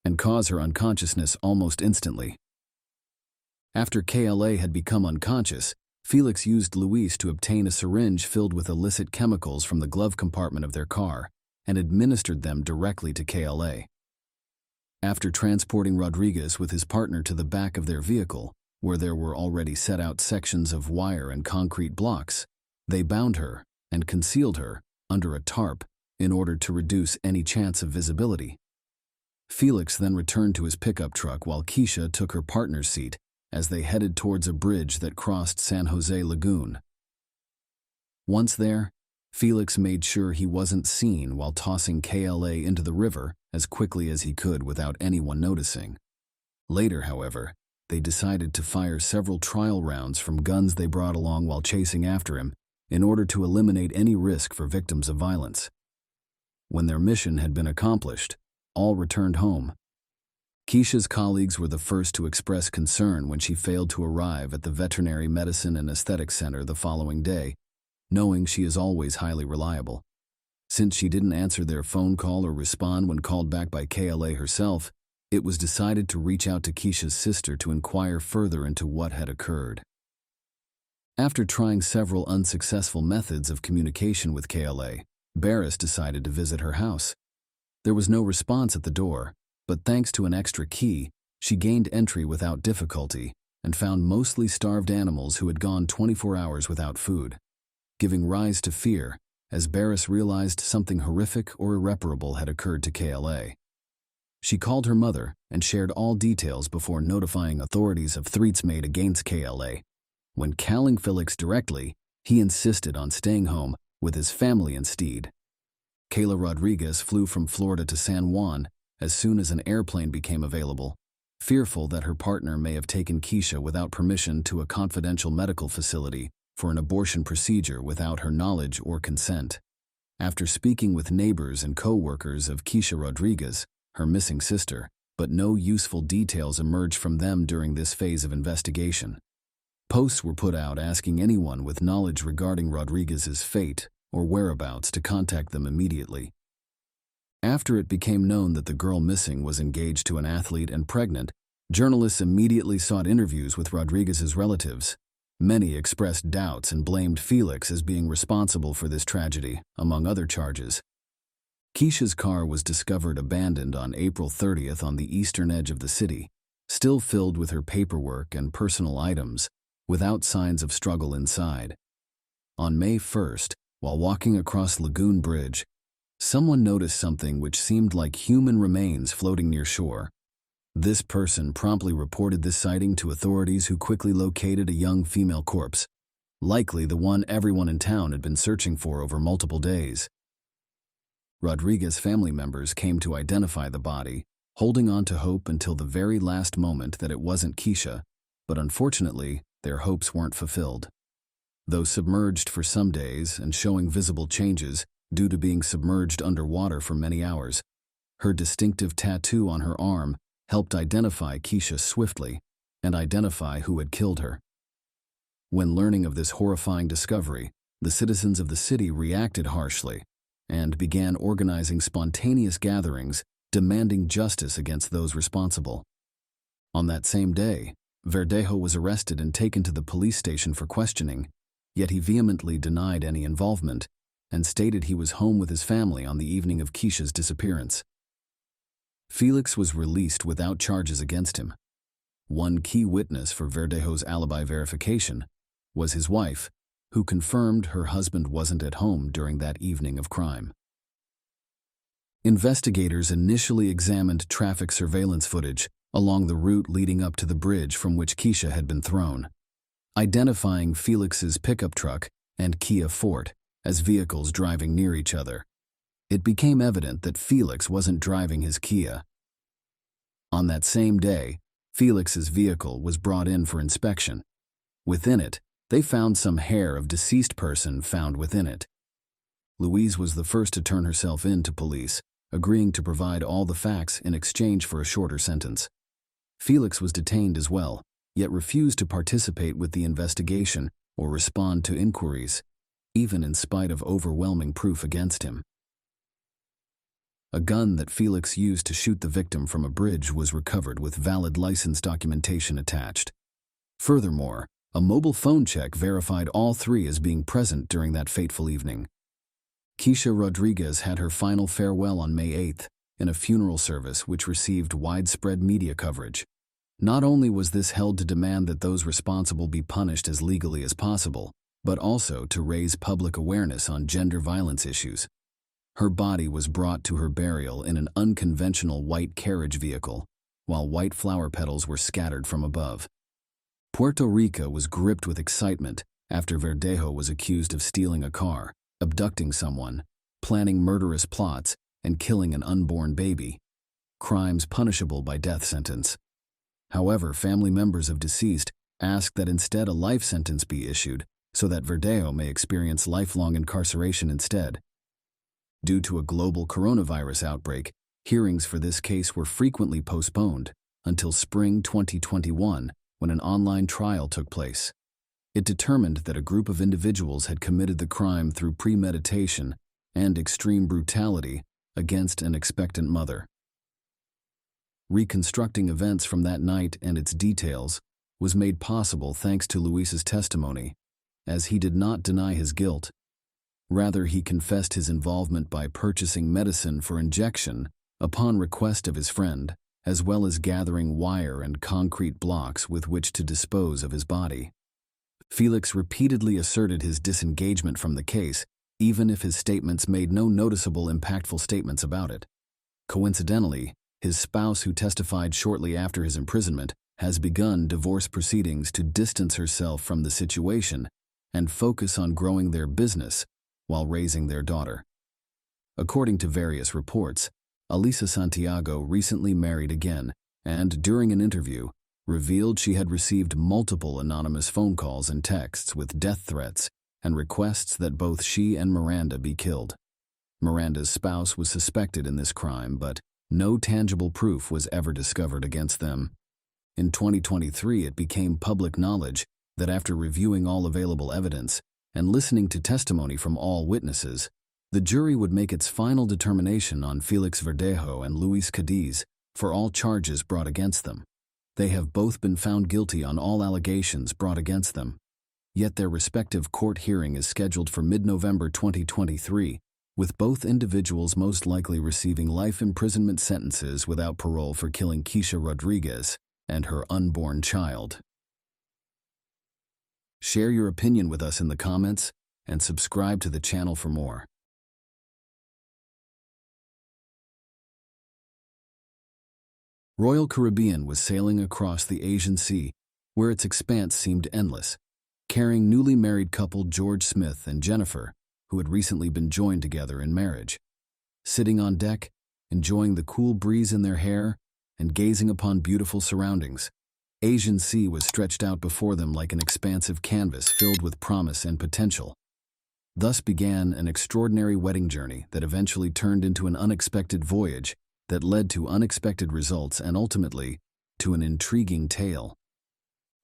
and caused her unconsciousness almost instantly. After KLA had become unconscious, Felix used Luis to obtain a syringe filled with illicit chemicals from the glove compartment of their car and administered them directly to KLA. After transporting Rodriguez with his partner to the back of their vehicle, where there were already set out sections of wire and concrete blocks, they bound her and concealed her under a tarp in order to reduce any chance of visibility. Felix then returned to his pickup truck while Keisha took her partner's seat as they headed towards a bridge that crossed San Jose Lagoon. Once there, Felix made sure he wasn't seen while tossing KLA into the river as quickly as he could without anyone noticing. Later, however, they decided to fire several trial rounds from guns they brought along while chasing after him in order to eliminate any risk for victims of violence. When their mission had been accomplished, all returned home. Keisha's colleagues were the first to express concern when she failed to arrive at the Veterinary Medicine and Aesthetics Center the following day, knowing she is always highly reliable. Since she didn't answer their phone call or respond when called back by KLA herself, it was decided to reach out to Keisha's sister to inquire further into what had occurred. After trying several unsuccessful methods of communication with KLA, Barris decided to visit her house. There was no response at the door, but thanks to an extra key, she gained entry without difficulty and found mostly starved animals who had gone 24 hours without food, giving rise to fear as Barris realized something horrific or irreparable had occurred to KLA. She called her mother and shared all details before notifying authorities of threats made against KLA. When calling Felix directly, he insisted on staying home with his family instead. Kayla Rodriguez flew from Florida to San Juan as soon as an airplane became available, fearful that her partner may have taken Keisha without permission to a confidential medical facility for an abortion procedure without her knowledge or consent. After speaking with neighbors and co-workers of Keisha Rodriguez, her missing sister, but no useful details emerged from them during this phase of investigation. Posts were put out asking anyone with knowledge regarding Rodriguez's fate or whereabouts to contact them immediately. After it became known that the girl missing was engaged to an athlete and pregnant, journalists immediately sought interviews with Rodriguez's relatives. Many expressed doubts and blamed Felix as being responsible for this tragedy, among other charges. Keisha's car was discovered abandoned on April 30th on the eastern edge of the city, still filled with her paperwork and personal items, without signs of struggle inside. On May 1st, while walking across Lagoon Bridge, someone noticed something which seemed like human remains floating near shore. This person promptly reported this sighting to authorities, who quickly located a young female corpse, likely the one everyone in town had been searching for over multiple days. Rodriguez family members came to identify the body, holding on to hope until the very last moment that it wasn't Keisha, but unfortunately, their hopes weren't fulfilled. Though submerged for some days and showing visible changes due to being submerged underwater for many hours, her distinctive tattoo on her arm helped identify Keisha swiftly and identify who had killed her. When learning of this horrifying discovery, the citizens of the city reacted harshly and began organizing spontaneous gatherings demanding justice against those responsible. On that same day, Verdejo was arrested and taken to the police station for questioning, yet he vehemently denied any involvement and stated he was home with his family on the evening of Keisha's disappearance. Felix was released without charges against him. One key witness for Verdejo's alibi verification was his wife, who confirmed her husband wasn't at home during that evening of crime. Investigators initially examined traffic surveillance footage along the route leading up to the bridge from which Keisha had been thrown, identifying Felix's pickup truck and Kia Forte as vehicles driving near each other. It became evident that Felix wasn't driving his Kia. On that same day, Felix's vehicle was brought in for inspection. Within it, they found some hair of deceased person found within it. Louise was the first to turn herself in to police, agreeing to provide all the facts in exchange for a shorter sentence. Felix was detained as well, yet refused to participate with the investigation or respond to inquiries, even in spite of overwhelming proof against him. A gun that Felix used to shoot the victim from a bridge was recovered with valid license documentation attached. Furthermore, a mobile phone check verified all three as being present during that fateful evening. Keisha Rodriguez had her final farewell on May 8th in a funeral service which received widespread media coverage. Not only was this held to demand that those responsible be punished as legally as possible, but also to raise public awareness on gender violence issues. Her body was brought to her burial in an unconventional white carriage vehicle, while white flower petals were scattered from above. Puerto Rico was gripped with excitement after Verdejo was accused of stealing a car, abducting someone, planning murderous plots, and killing an unborn baby. Crimes punishable by death sentence. However, family members of deceased asked that instead a life sentence be issued so that Verdejo may experience lifelong incarceration instead. Due to a global coronavirus outbreak, hearings for this case were frequently postponed until spring 2021 when an online trial took place. It determined that a group of individuals had committed the crime through premeditation and extreme brutality against an expectant mother. Reconstructing events from that night and its details was made possible thanks to Luis's testimony, as he did not deny his guilt. Rather, he confessed his involvement by purchasing medicine for injection upon request of his friend, as well as gathering wire and concrete blocks with which to dispose of his body. Felix repeatedly asserted his disengagement from the case, even if his statements made no noticeable impactful statements about it. Coincidentally, his spouse, who testified shortly after his imprisonment, has begun divorce proceedings to distance herself from the situation and focus on growing their business while raising their daughter. According to various reports, Alisa Santiago recently married again and, during an interview, revealed she had received multiple anonymous phone calls and texts with death threats and requests that both she and Miranda be killed. Miranda's spouse was suspected in this crime, but no tangible proof was ever discovered against them. In 2023, it became public knowledge that after reviewing all available evidence and listening to testimony from all witnesses, the jury would make its final determination on Felix Verdejo and Luis Cadiz for all charges brought against them. They have both been found guilty on all allegations brought against them. Yet their respective court hearing is scheduled for mid-November 2023, with both individuals most likely receiving life imprisonment sentences without parole for killing Keisha Rodriguez and her unborn child. Share your opinion with us in the comments and subscribe to the channel for more. Royal Caribbean was sailing across the Asian Sea, where its expanse seemed endless, carrying newly married couple George Smith and Jennifer, who had recently been joined together in marriage. Sitting on deck, enjoying the cool breeze in their hair, and gazing upon beautiful surroundings, Asian Sea was stretched out before them like an expansive canvas filled with promise and potential. Thus began an extraordinary wedding journey that eventually turned into an unexpected voyage that led to unexpected results and ultimately to an intriguing tale.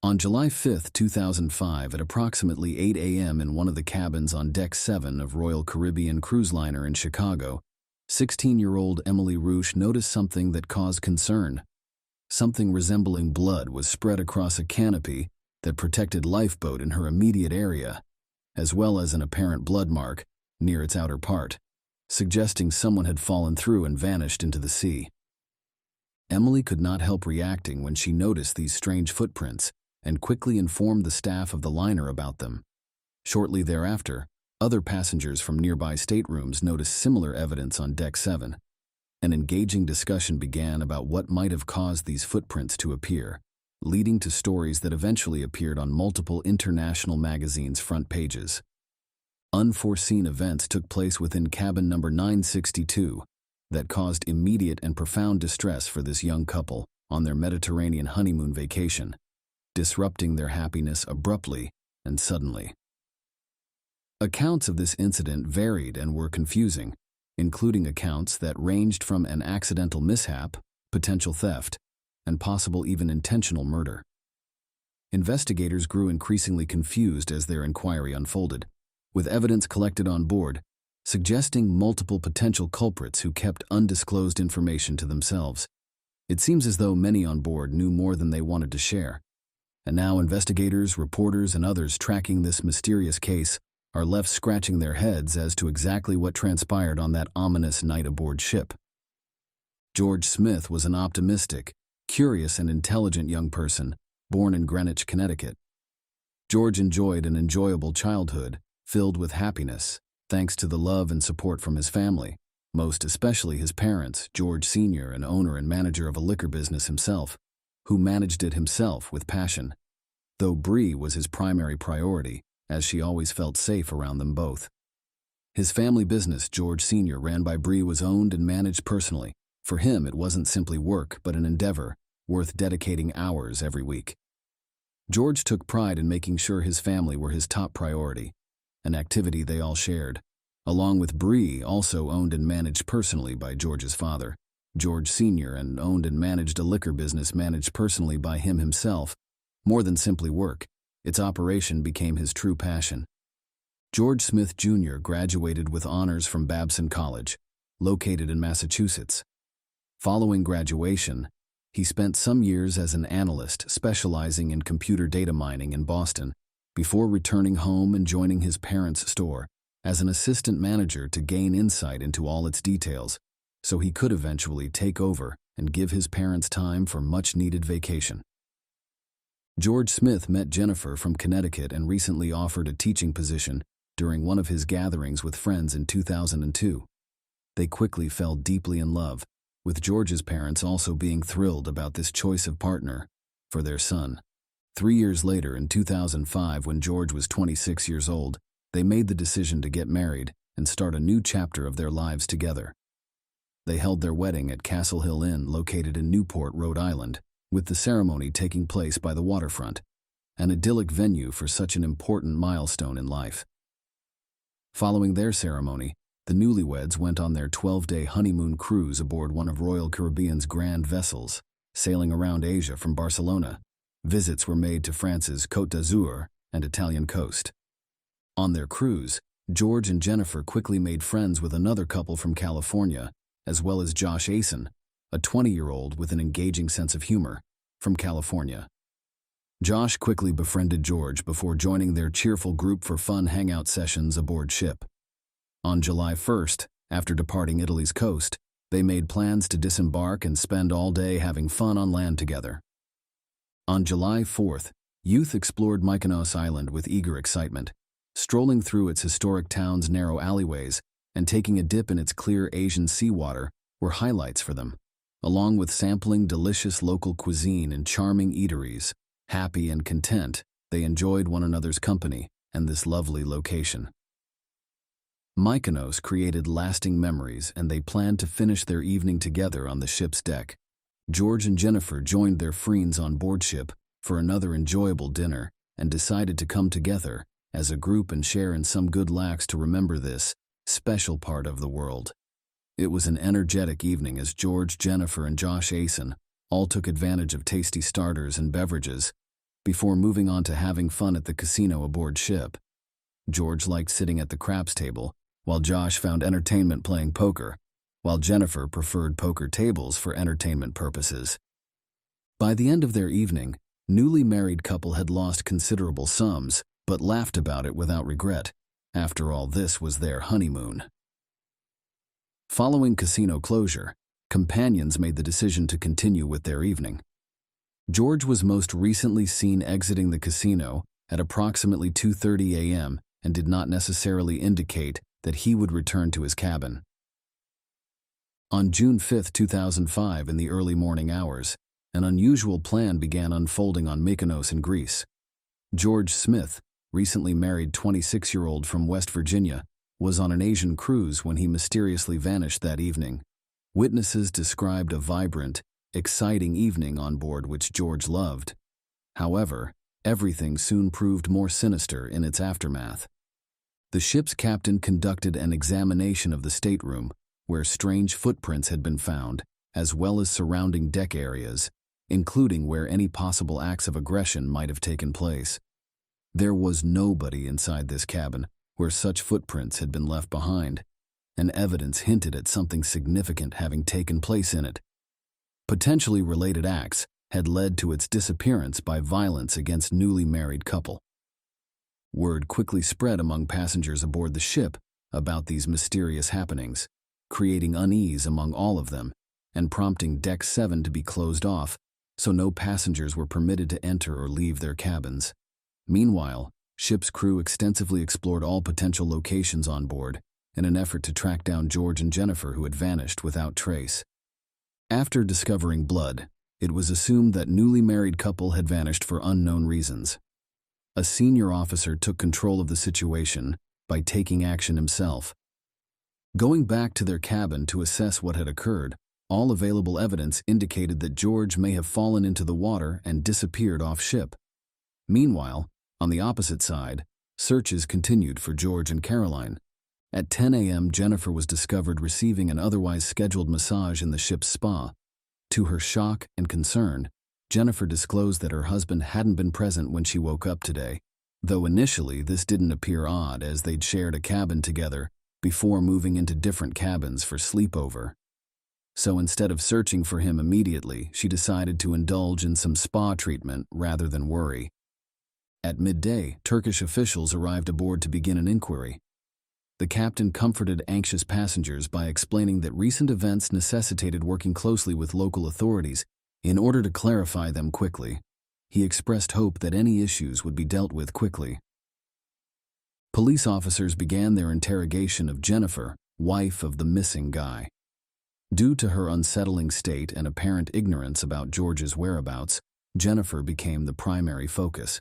On July 5, 2005, at approximately 8 a.m. in one of the cabins on Deck 7 of Royal Caribbean cruise liner in Chicago, 16-year-old Emily Roosh noticed something that caused concern. Something resembling blood was spread across a canopy that protected lifeboat in her immediate area, as well as an apparent blood mark near its outer part, suggesting someone had fallen through and vanished into the sea. Emily could not help reacting when she noticed these strange footprints and quickly informed the staff of the liner about them. Shortly thereafter, other passengers from nearby staterooms noticed similar evidence on Deck 7. An engaging discussion began about what might have caused these footprints to appear, leading to stories that eventually appeared on multiple international magazines' front pages. Unforeseen events took place within cabin number 962 that caused immediate and profound distress for this young couple on their Mediterranean honeymoon vacation, disrupting their happiness abruptly and suddenly. Accounts of this incident varied and were confusing, including accounts that ranged from an accidental mishap, potential theft, and possible even intentional murder. Investigators grew increasingly confused as their inquiry unfolded, with evidence collected on board suggesting multiple potential culprits who kept undisclosed information to themselves. It seems as though many on board knew more than they wanted to share, and now investigators, reporters, and others tracking this mysterious case are left scratching their heads as to exactly what transpired on that ominous night aboard ship. George Smith was an optimistic, curious, and intelligent young person, born in Greenwich, Connecticut. George enjoyed an enjoyable childhood, filled with happiness, thanks to the love and support from his family, most especially his parents, George Sr., an owner and manager of a liquor business himself, who managed it himself with passion, though Bree was his primary priority, as she always felt safe around them both. His family business, George Sr., ran by Bree, was owned and managed personally. For him, it wasn't simply work, but an endeavor worth dedicating hours every week. George took pride in making sure his family were his top priority, an activity they all shared, along with Bree, also owned and managed personally by George's father, George Sr., and owned and managed a liquor business managed personally by him himself. More than simply work, its operation became his true passion. George Smith Jr. graduated with honors from Babson College, located in Massachusetts. Following graduation, he spent some years as an analyst specializing in computer data mining in Boston, before returning home and joining his parents' store as an assistant manager to gain insight into all its details, so he could eventually take over and give his parents time for much-needed vacation. George Smith met Jennifer from Connecticut and recently offered a teaching position during one of his gatherings with friends in 2002. They quickly fell deeply in love, with George's parents also being thrilled about this choice of partner for their son. 3 years later, in 2005, when George was 26 years old, they made the decision to get married and start a new chapter of their lives together. They held their wedding at Castle Hill Inn, located in Newport, Rhode Island, with the ceremony taking place by the waterfront, an idyllic venue for such an important milestone in life. Following their ceremony, the newlyweds went on their 12-day honeymoon cruise aboard one of Royal Caribbean's grand vessels, sailing around Asia from Barcelona. Visits were made to France's Côte d'Azur and Italian coast. On their cruise, George and Jennifer quickly made friends with another couple from California, as well as Josh Asen, a 20-year-old with an engaging sense of humor, from California. Josh quickly befriended George before joining their cheerful group for fun hangout sessions aboard ship. On July 1st, after departing Italy's coast, they made plans to disembark and spend all day having fun on land together. On July 4th, youth explored Mykonos Island with eager excitement, strolling through its historic town's narrow alleyways and taking a dip in its clear Asian seawater were highlights for them, along with sampling delicious local cuisine in charming eateries. Happy and content, they enjoyed one another's company and this lovely location. Mykonos created lasting memories, and they planned to finish their evening together on the ship's deck. George and Jennifer joined their friends on board ship for another enjoyable dinner and decided to come together as a group and share in some good laughs to remember this special part of the world. It was an energetic evening as George, Jennifer, and Josh Asen all took advantage of tasty starters and beverages before moving on to having fun at the casino aboard ship. George liked sitting at the craps table, while Josh found entertainment playing poker. while Jennifer preferred poker tables for entertainment purposes. By the end of their evening, newly married couple had lost considerable sums, but laughed about it without regret. After all, this was their honeymoon. Following casino closure, companions made the decision to continue with their evening. George was most recently seen exiting the casino at approximately 2:30 a.m. and did not necessarily indicate that he would return to his cabin. On June 5, 2005, in the early morning hours, an unusual plan began unfolding on Mykonos in Greece. George Smith, recently married 26-year-old from West Virginia, was on an Asian cruise when he mysteriously vanished that evening. Witnesses described a vibrant, exciting evening on board which George loved. However, everything soon proved more sinister in its aftermath. The ship's captain conducted an examination of the stateroom, where strange footprints had been found, as well as surrounding deck areas, including where any possible acts of aggression might have taken place. There was nobody inside this cabin where such footprints had been left behind, and evidence hinted at something significant having taken place in it. Potentially related acts had led to its disappearance by violence against newly married couple. Word quickly spread among passengers aboard the ship about these mysterious happenings, creating unease among all of them and prompting Deck 7 to be closed off, so no passengers were permitted to enter or leave their cabins. Meanwhile, ship's crew extensively explored all potential locations on board in an effort to track down George and Jennifer, who had vanished without trace. After discovering blood, it was assumed that newly married couple had vanished for unknown reasons. A senior officer took control of the situation by taking action himself. Going back to their cabin to assess what had occurred, all available evidence indicated that George may have fallen into the water and disappeared off-ship. Meanwhile, on the opposite side, searches continued for George and Caroline. At 10 a.m., Jennifer was discovered receiving an otherwise scheduled massage in the ship's spa. To her shock and concern, Jennifer disclosed that her husband hadn't been present when she woke up today, though initially this didn't appear odd as they'd shared a cabin together before moving into different cabins for sleepover. So instead of searching for him immediately, she decided to indulge in some spa treatment rather than worry. At midday, Turkish officials arrived aboard to begin an inquiry. The captain comforted anxious passengers by explaining that recent events necessitated working closely with local authorities in order to clarify them quickly. He expressed hope that any issues would be dealt with quickly. Police officers began their interrogation of Jennifer, wife of the missing guy. Due to her unsettling state and apparent ignorance about George's whereabouts, Jennifer became the primary focus.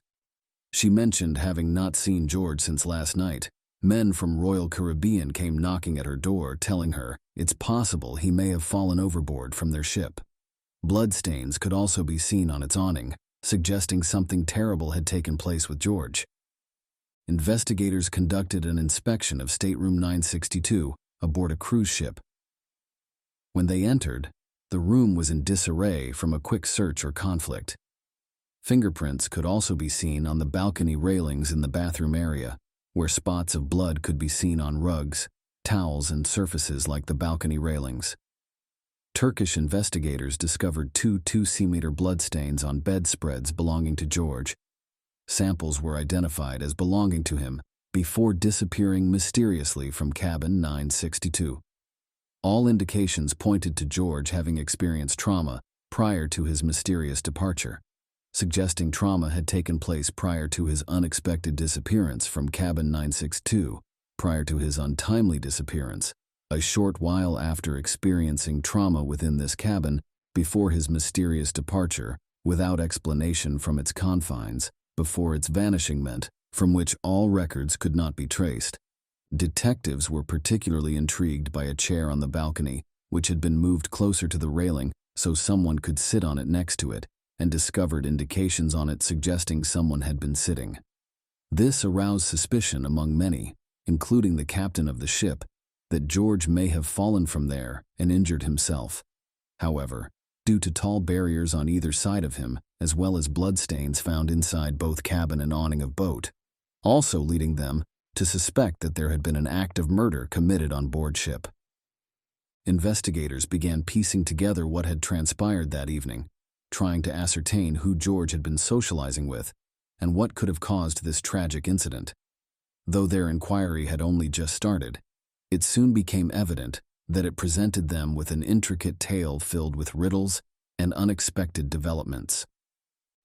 She mentioned having not seen George since last night. Men from Royal Caribbean came knocking at her door, telling her it's possible he may have fallen overboard from their ship. Bloodstains could also be seen on its awning, suggesting something terrible had taken place with George. Investigators conducted an inspection of Stateroom 962 aboard a cruise ship. When they entered, the room was in disarray from a quick search or conflict. Fingerprints could also be seen on the balcony railings in the bathroom area, where spots of blood could be seen on rugs, towels, and surfaces like the balcony railings. Turkish investigators discovered two 2 cm bloodstains on bedspreads belonging to George. Samples were identified as belonging to him before disappearing mysteriously from cabin 962. All indications pointed to George having experienced trauma prior to his mysterious departure, suggesting trauma had taken place prior to his unexpected disappearance from cabin 962, prior to his untimely disappearance, a short while after experiencing trauma within this cabin, before his mysterious departure, without explanation from its confines, before its vanishment, from which all records could not be traced. Detectives were particularly intrigued by a chair on the balcony, which had been moved closer to the railing so someone could sit on it next to it, and discovered indications on it suggesting someone had been sitting. This aroused suspicion among many, including the captain of the ship, that George may have fallen from there and injured himself. However, due to tall barriers on either side of him, as well as bloodstains found inside both cabin and awning of boat, also leading them to suspect that there had been an act of murder committed on board ship. investigators began piecing together what had transpired that evening, trying to ascertain who George had been socializing with and what could have caused this tragic incident. Though their inquiry had only just started, it soon became evident that it presented them with an intricate tale filled with riddles and unexpected developments.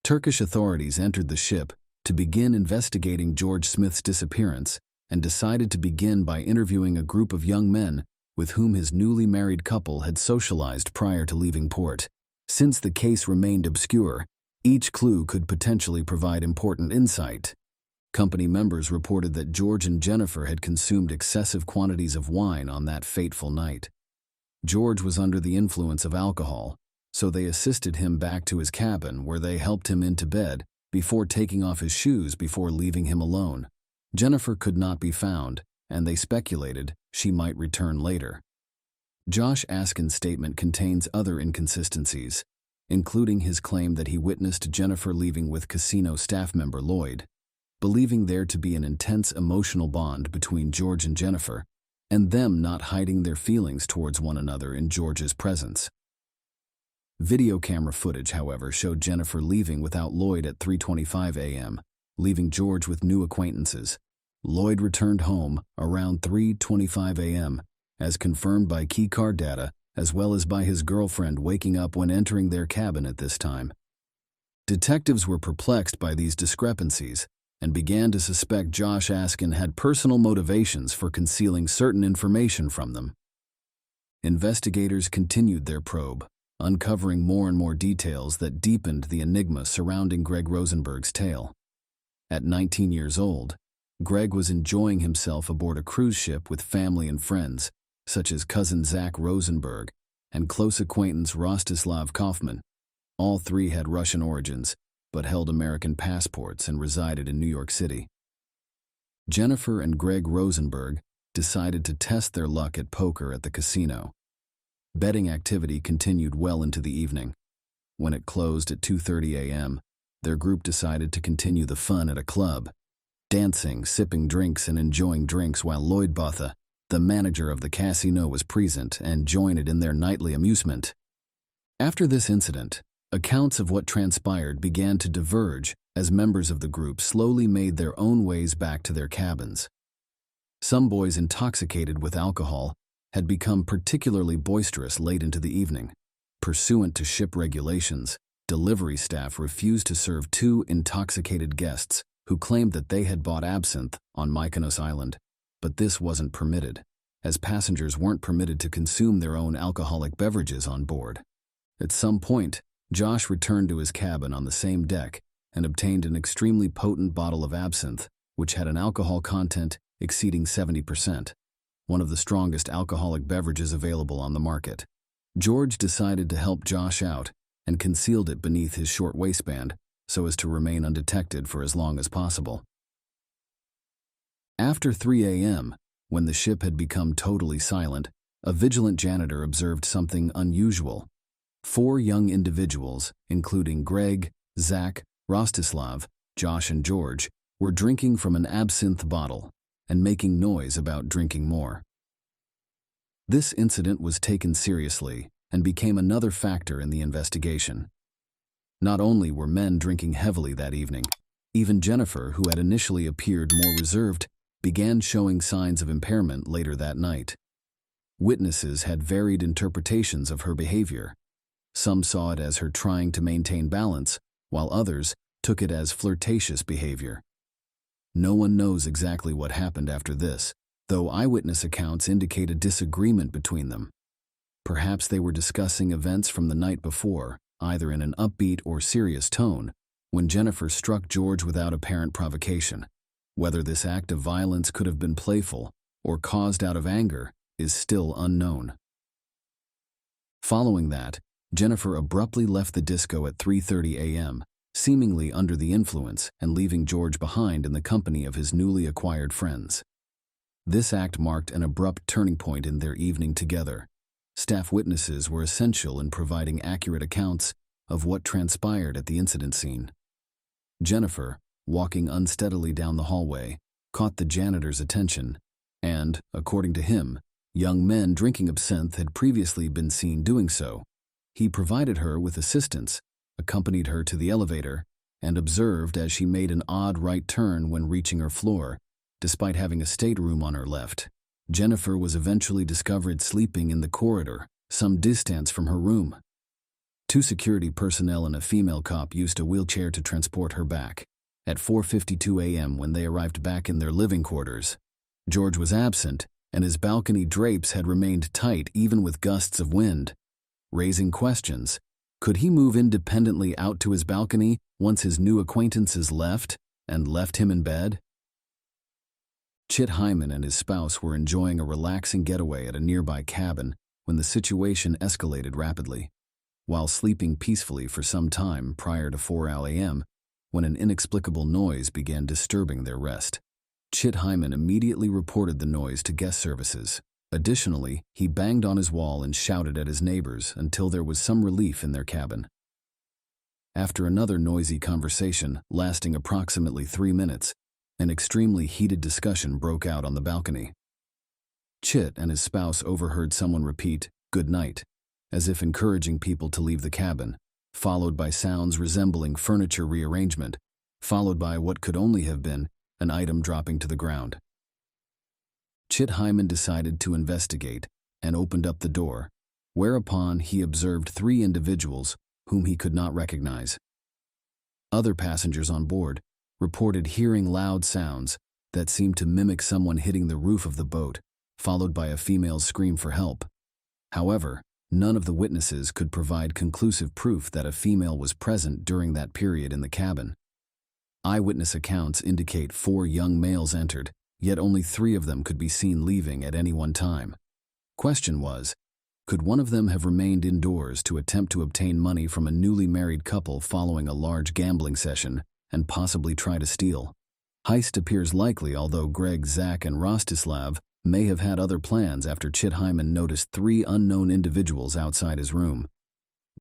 Turkish authorities entered the ship to begin investigating George Smith's disappearance and decided to begin by interviewing a group of young men with whom his newly married couple had socialized prior to leaving port. Since the case remained obscure, each clue could potentially provide important insight. Company members reported that George and Jennifer had consumed excessive quantities of wine on that fateful night. George was under the influence of alcohol, so they assisted him back to his cabin where they helped him into bed before taking off his shoes before leaving him alone. Jennifer could not be found, and they speculated she might return later. Josh Askin's statement contains other inconsistencies, including his claim that he witnessed Jennifer leaving with casino staff member Lloyd, believing there to be an intense emotional bond between George and Jennifer, and them not hiding their feelings towards one another in George's presence. Video camera footage, however, showed Jennifer leaving without Lloyd at 3:25 a.m., leaving George with new acquaintances. Lloyd returned home around 3:25 a.m., as confirmed by keycard data, as well as by his girlfriend waking up when entering their cabin at this time. Detectives were perplexed by these discrepancies and began to suspect Josh Askin had personal motivations for concealing certain information from them. Investigators continued their probe, uncovering more and more details that deepened the enigma surrounding Greg Rosenberg's tale. At 19 years old, Greg was enjoying himself aboard a cruise ship with family and friends, such as cousin Zach Rosenberg and close acquaintance Rostislav Kaufman. All three had Russian origins, but held American passports and resided in New York City. Jennifer and Greg Rosenberg decided to test their luck at poker at the casino. Betting activity continued well into the evening. When it closed at 2:30 a.m., their group decided to continue the fun at a club, dancing, sipping drinks, and enjoying drinks while Lloyd Botha, the manager of the casino, was present and joined in their nightly amusement. After this incident, accounts of what transpired began to diverge as members of the group slowly made their own ways back to their cabins. Some boys intoxicated with alcohol had become particularly boisterous late into the evening. Pursuant to ship regulations, delivery staff refused to serve two intoxicated guests who claimed that they had bought absinthe on Mykonos Island, but this wasn't permitted, as passengers weren't permitted to consume their own alcoholic beverages on board. At some point, Josh returned to his cabin on the same deck and obtained an extremely potent bottle of absinthe, which had an alcohol content exceeding 70%, one of the strongest alcoholic beverages available on the market. George decided to help Josh out and concealed it beneath his short waistband so as to remain undetected for as long as possible. After 3 a.m., when the ship had become totally silent, a vigilant janitor observed something unusual. 4 young individuals, including Greg, Zach, Rostislav, Josh, and George, were drinking from an absinthe bottle and making noise about drinking more. This incident was taken seriously and became another factor in the investigation. Not only were men drinking heavily that evening, even Jennifer, who had initially appeared more reserved, began showing signs of impairment later that night. Witnesses had varied interpretations of her behavior. Some saw it as her trying to maintain balance, while others took it as flirtatious behavior. No one knows exactly what happened after this, though eyewitness accounts indicate a disagreement between them. Perhaps they were discussing events from the night before, either in an upbeat or serious tone, when Jennifer struck George without apparent provocation. Whether this act of violence could have been playful or caused out of anger is still unknown. Following that, Jennifer abruptly left the disco at 3:30 a.m., seemingly under the influence and leaving George behind in the company of his newly acquired friends. This act marked an abrupt turning point in their evening together. Staff witnesses were essential in providing accurate accounts of what transpired at the incident scene. Jennifer, walking unsteadily down the hallway, caught the janitor's attention and, according to him, Young men drinking absinthe had previously been seen doing so. He provided her with assistance, accompanied her to the elevator, and observed as she made an odd right turn when reaching her floor, despite having a stateroom on her left. Jennifer was eventually discovered sleeping in the corridor, some distance from her room. 2 security personnel and a female cop used a wheelchair to transport her back. At 4:52 a.m. when they arrived back in their living quarters, George was absent, and his balcony drapes had remained tight even with gusts of wind, raising questions. Could he move independently out to his balcony once his new acquaintances left him in bed? Chit Hyman and his spouse were enjoying a relaxing getaway at a nearby cabin when the situation escalated rapidly. While sleeping peacefully for some time prior to 4 a.m., when an inexplicable noise began disturbing their rest. Chit Hyman immediately reported the noise to guest services. Additionally, he banged on his wall and shouted at his neighbors until there was some relief in their cabin. After another noisy conversation lasting approximately 3 minutes, an extremely heated discussion broke out on the balcony. Chit and his spouse overheard someone repeat, "Good night," as if encouraging people to leave the cabin, followed by sounds resembling furniture rearrangement, followed by what could only have been an item dropping to the ground. Chit Hyman decided to investigate and opened up the door, whereupon he observed 3 individuals whom he could not recognize. Other passengers on board reported hearing loud sounds that seemed to mimic someone hitting the roof of the boat, followed by a female's scream for help. However, none of the witnesses could provide conclusive proof that a female was present during that period in the cabin. Eyewitness accounts indicate 4 young males entered, yet only 3 of them could be seen leaving at any one time. Question was, could one of them have remained indoors to attempt to obtain money from a newly married couple following a large gambling session and possibly try to steal? Heist appears likely, although Greg, Zach, and Rostislav may have had other plans after Chit Hyman noticed 3 unknown individuals outside his room.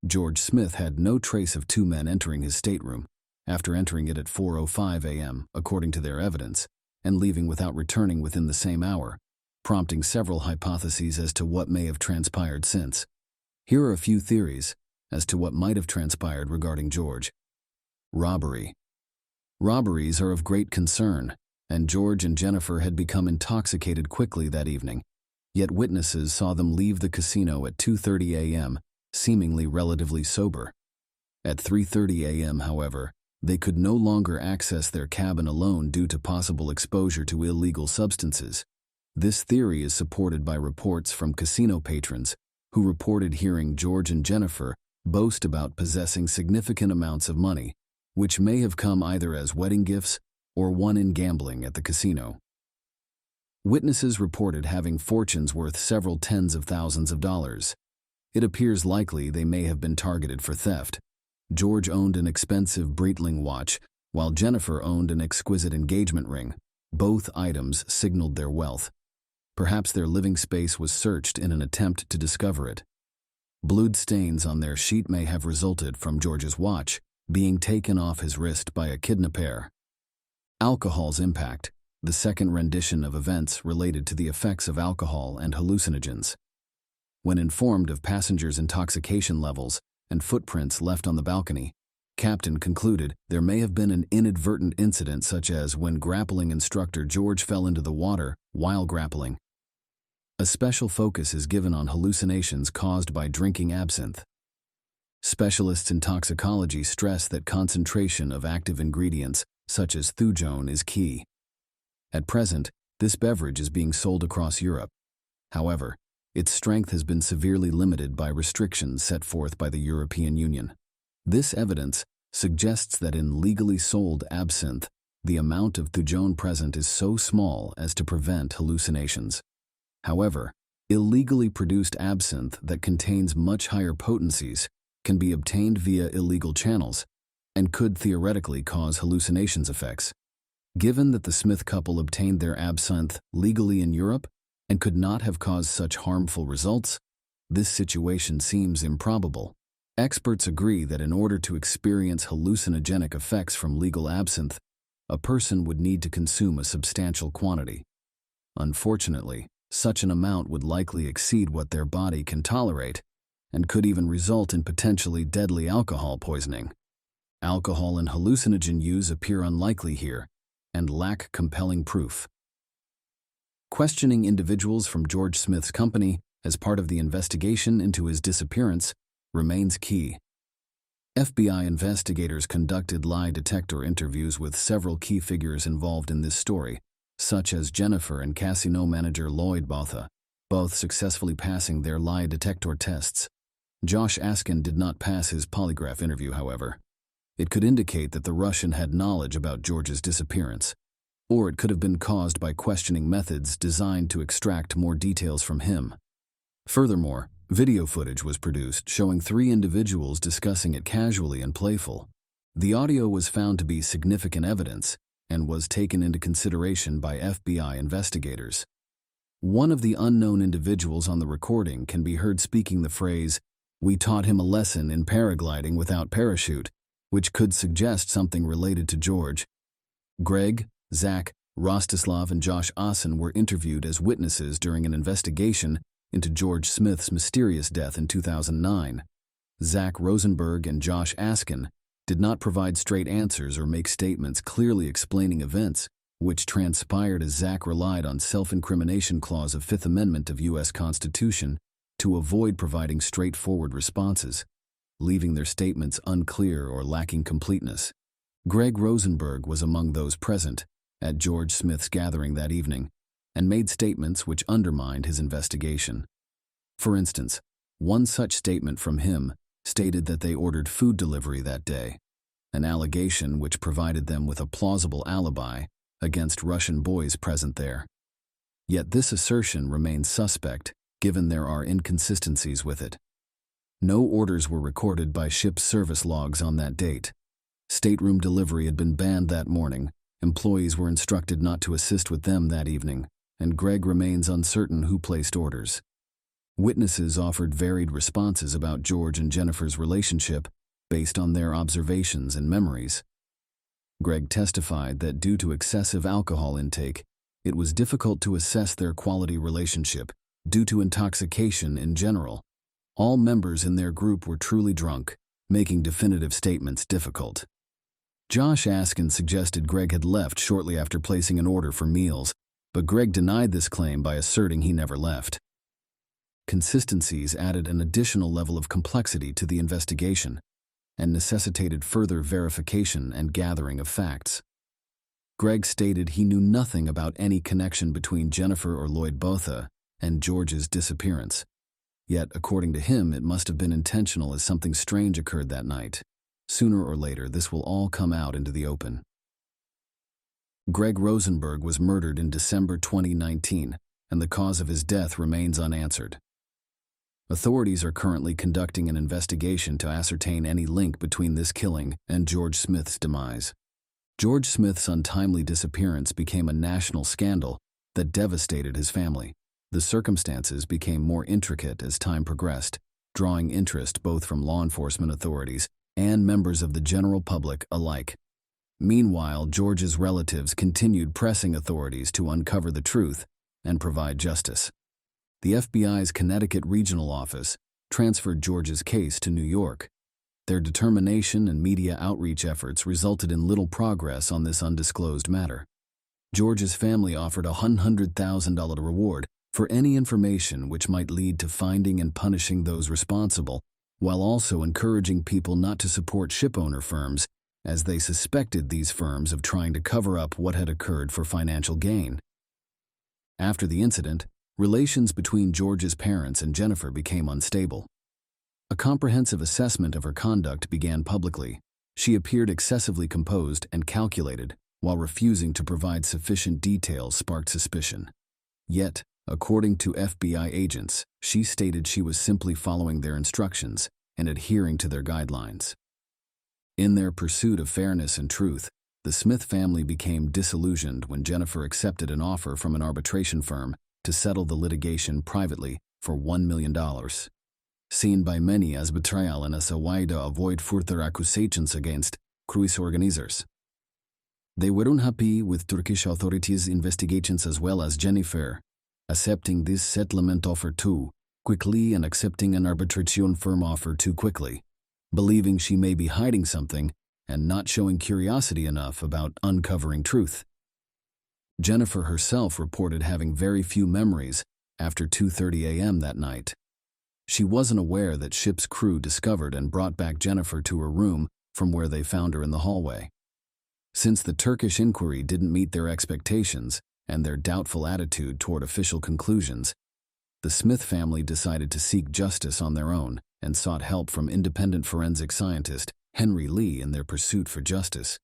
George Smith had no trace of 2 men entering his stateroom, after entering it at 4:05 a.m., according to their evidence, and leaving without returning within the same hour, prompting several hypotheses as to what may have transpired since. Here are a few theories as to what might have transpired regarding George. Robbery. Robberies are of great concern, and George and Jennifer had become intoxicated quickly that evening, yet witnesses saw them leave the casino at 2:30 a.m., seemingly relatively sober. At 3:30 a.m., however, they could no longer access their cabin alone due to possible exposure to illegal substances. This theory is supported by reports from casino patrons who reported hearing George and Jennifer boast about possessing significant amounts of money, which may have come either as wedding gifts or won in gambling at the casino. Witnesses reported having fortunes worth several tens of thousands of dollars. It appears likely they may have been targeted for theft. George owned an expensive Breitling watch, while Jennifer owned an exquisite engagement ring. Both items signaled their wealth. Perhaps their living space was searched in an attempt to discover it. Blood stains on their sheet may have resulted from George's watch being taken off his wrist by a kidnapper. Alcohol's impact, the second rendition of events related to the effects of alcohol and hallucinogens. When informed of passengers' intoxication levels and footprints left on the balcony, Captain concluded there may have been an inadvertent incident, such as when grappling instructor George fell into the water while grappling. A special focus is given on hallucinations caused by drinking absinthe. Specialists in toxicology stress that concentration of active ingredients, such as thujone, is key. At present, this beverage is being sold across Europe. However, its strength has been severely limited by restrictions set forth by the European Union. This evidence suggests that in legally sold absinthe, the amount of thujone present is so small as to prevent hallucinations. However, illegally produced absinthe that contains much higher potencies can be obtained via illegal channels and could theoretically cause hallucinations effects. Given that the Smith couple obtained their absinthe legally in Europe and could not have caused such harmful results, this situation seems improbable. Experts agree that in order to experience hallucinogenic effects from legal absinthe, a person would need to consume a substantial quantity. Unfortunately, Such an amount would likely exceed what their body can tolerate, and could even result in potentially deadly alcohol poisoning. Alcohol and hallucinogen use appear unlikely here, and lack compelling proof. Questioning individuals from George Smith's company as part of the investigation into his disappearance remains key. FBI investigators conducted lie detector interviews with several key figures involved in this story, such as Jennifer and casino manager Lloyd Botha, both successfully passing their lie detector tests. Josh Askin did not pass his polygraph interview, however. It could indicate that the Russian had knowledge about George's disappearance, or it could have been caused by questioning methods designed to extract more details from him. Furthermore, video footage was produced showing 3 individuals discussing it casually and playful. The audio was found to be significant evidence and was taken into consideration by FBI investigators. One of the unknown individuals on the recording can be heard speaking the phrase, "We taught him a lesson in paragliding without parachute," which could suggest something related to George. Greg, Zach, Rostislav, and Josh Asen were interviewed as witnesses during an investigation into George Smith's mysterious death in 2009. Zach Rosenberg and Josh Askin did not provide straight answers or make statements clearly explaining events, which transpired as Zach relied on self-incrimination clause of Fifth Amendment of U.S. Constitution to avoid providing straightforward responses, leaving their statements unclear or lacking completeness. Greg Rosenberg was among those present at George Smith's gathering that evening and made statements which undermined his investigation. For instance, one such statement from him stated that they ordered food delivery that day, an allegation which provided them with a plausible alibi against Russian boys present there. Yet this assertion remains suspect, given there are inconsistencies with it. No orders were recorded by ship's service logs on that date. Stateroom delivery had been banned that morning, employees were instructed not to assist with them that evening, and Greg remains uncertain who placed orders. Witnesses offered varied responses about George and Jennifer's relationship based on their observations and memories. Greg testified that due to excessive alcohol intake, it was difficult to assess their quality relationship due to intoxication in general. All members in their group were truly drunk, making definitive statements difficult. Josh Askin suggested Greg had left shortly after placing an order for meals, but Greg denied this claim by asserting he never left. Consistencies added an additional level of complexity to the investigation and necessitated further verification and gathering of facts. Greg stated he knew nothing about any connection between Jennifer or Lloyd Botha and George's disappearance. Yet, according to him, it must have been intentional as something strange occurred that night. Sooner or later, this will all come out into the open. Greg Rosenberg was murdered in December 2019, and the cause of his death remains unanswered. Authorities are currently conducting an investigation to ascertain any link between this killing and George Smith's demise. George Smith's untimely disappearance became a national scandal that devastated his family. The circumstances became more intricate as time progressed, drawing interest both from law enforcement authorities and members of the general public alike. Meanwhile, George's relatives continued pressing authorities to uncover the truth and provide justice. The FBI's Connecticut Regional Office transferred George's case to New York. Their determination and media outreach efforts resulted in little progress on this undisclosed matter. George's family offered a $100,000 reward for any information which might lead to finding and punishing those responsible, while also encouraging people not to support shipowner firms, as they suspected these firms of trying to cover up what had occurred for financial gain. After the incident, relations between George's parents and Jennifer became unstable. A comprehensive assessment of her conduct began publicly. She appeared excessively composed and calculated, while refusing to provide sufficient details sparked suspicion. Yet, according to FBI agents, she stated she was simply following their instructions and adhering to their guidelines. In their pursuit of fairness and truth, the Smith family became disillusioned when Jennifer accepted an offer from an arbitration firm to settle the litigation privately for $1 million. Seen by many as betrayal and as a way to avoid further accusations against cruise organizers. They were unhappy with Turkish authorities' investigations as well as Jennifer. accepting this settlement offer too quickly and accepting an arbitration firm offer too quickly, believing she may be hiding something and not showing curiosity enough about uncovering truth. Jennifer herself reported having very few memories after 2:30 a.m. that night. She wasn't aware that ship's crew discovered and brought back Jennifer to her room from where they found her in the hallway. Since the Turkish inquiry didn't meet their expectations and their doubtful attitude toward official conclusions, the Smith family decided to seek justice on their own and sought help from independent forensic scientist Henry Lee in their pursuit for justice.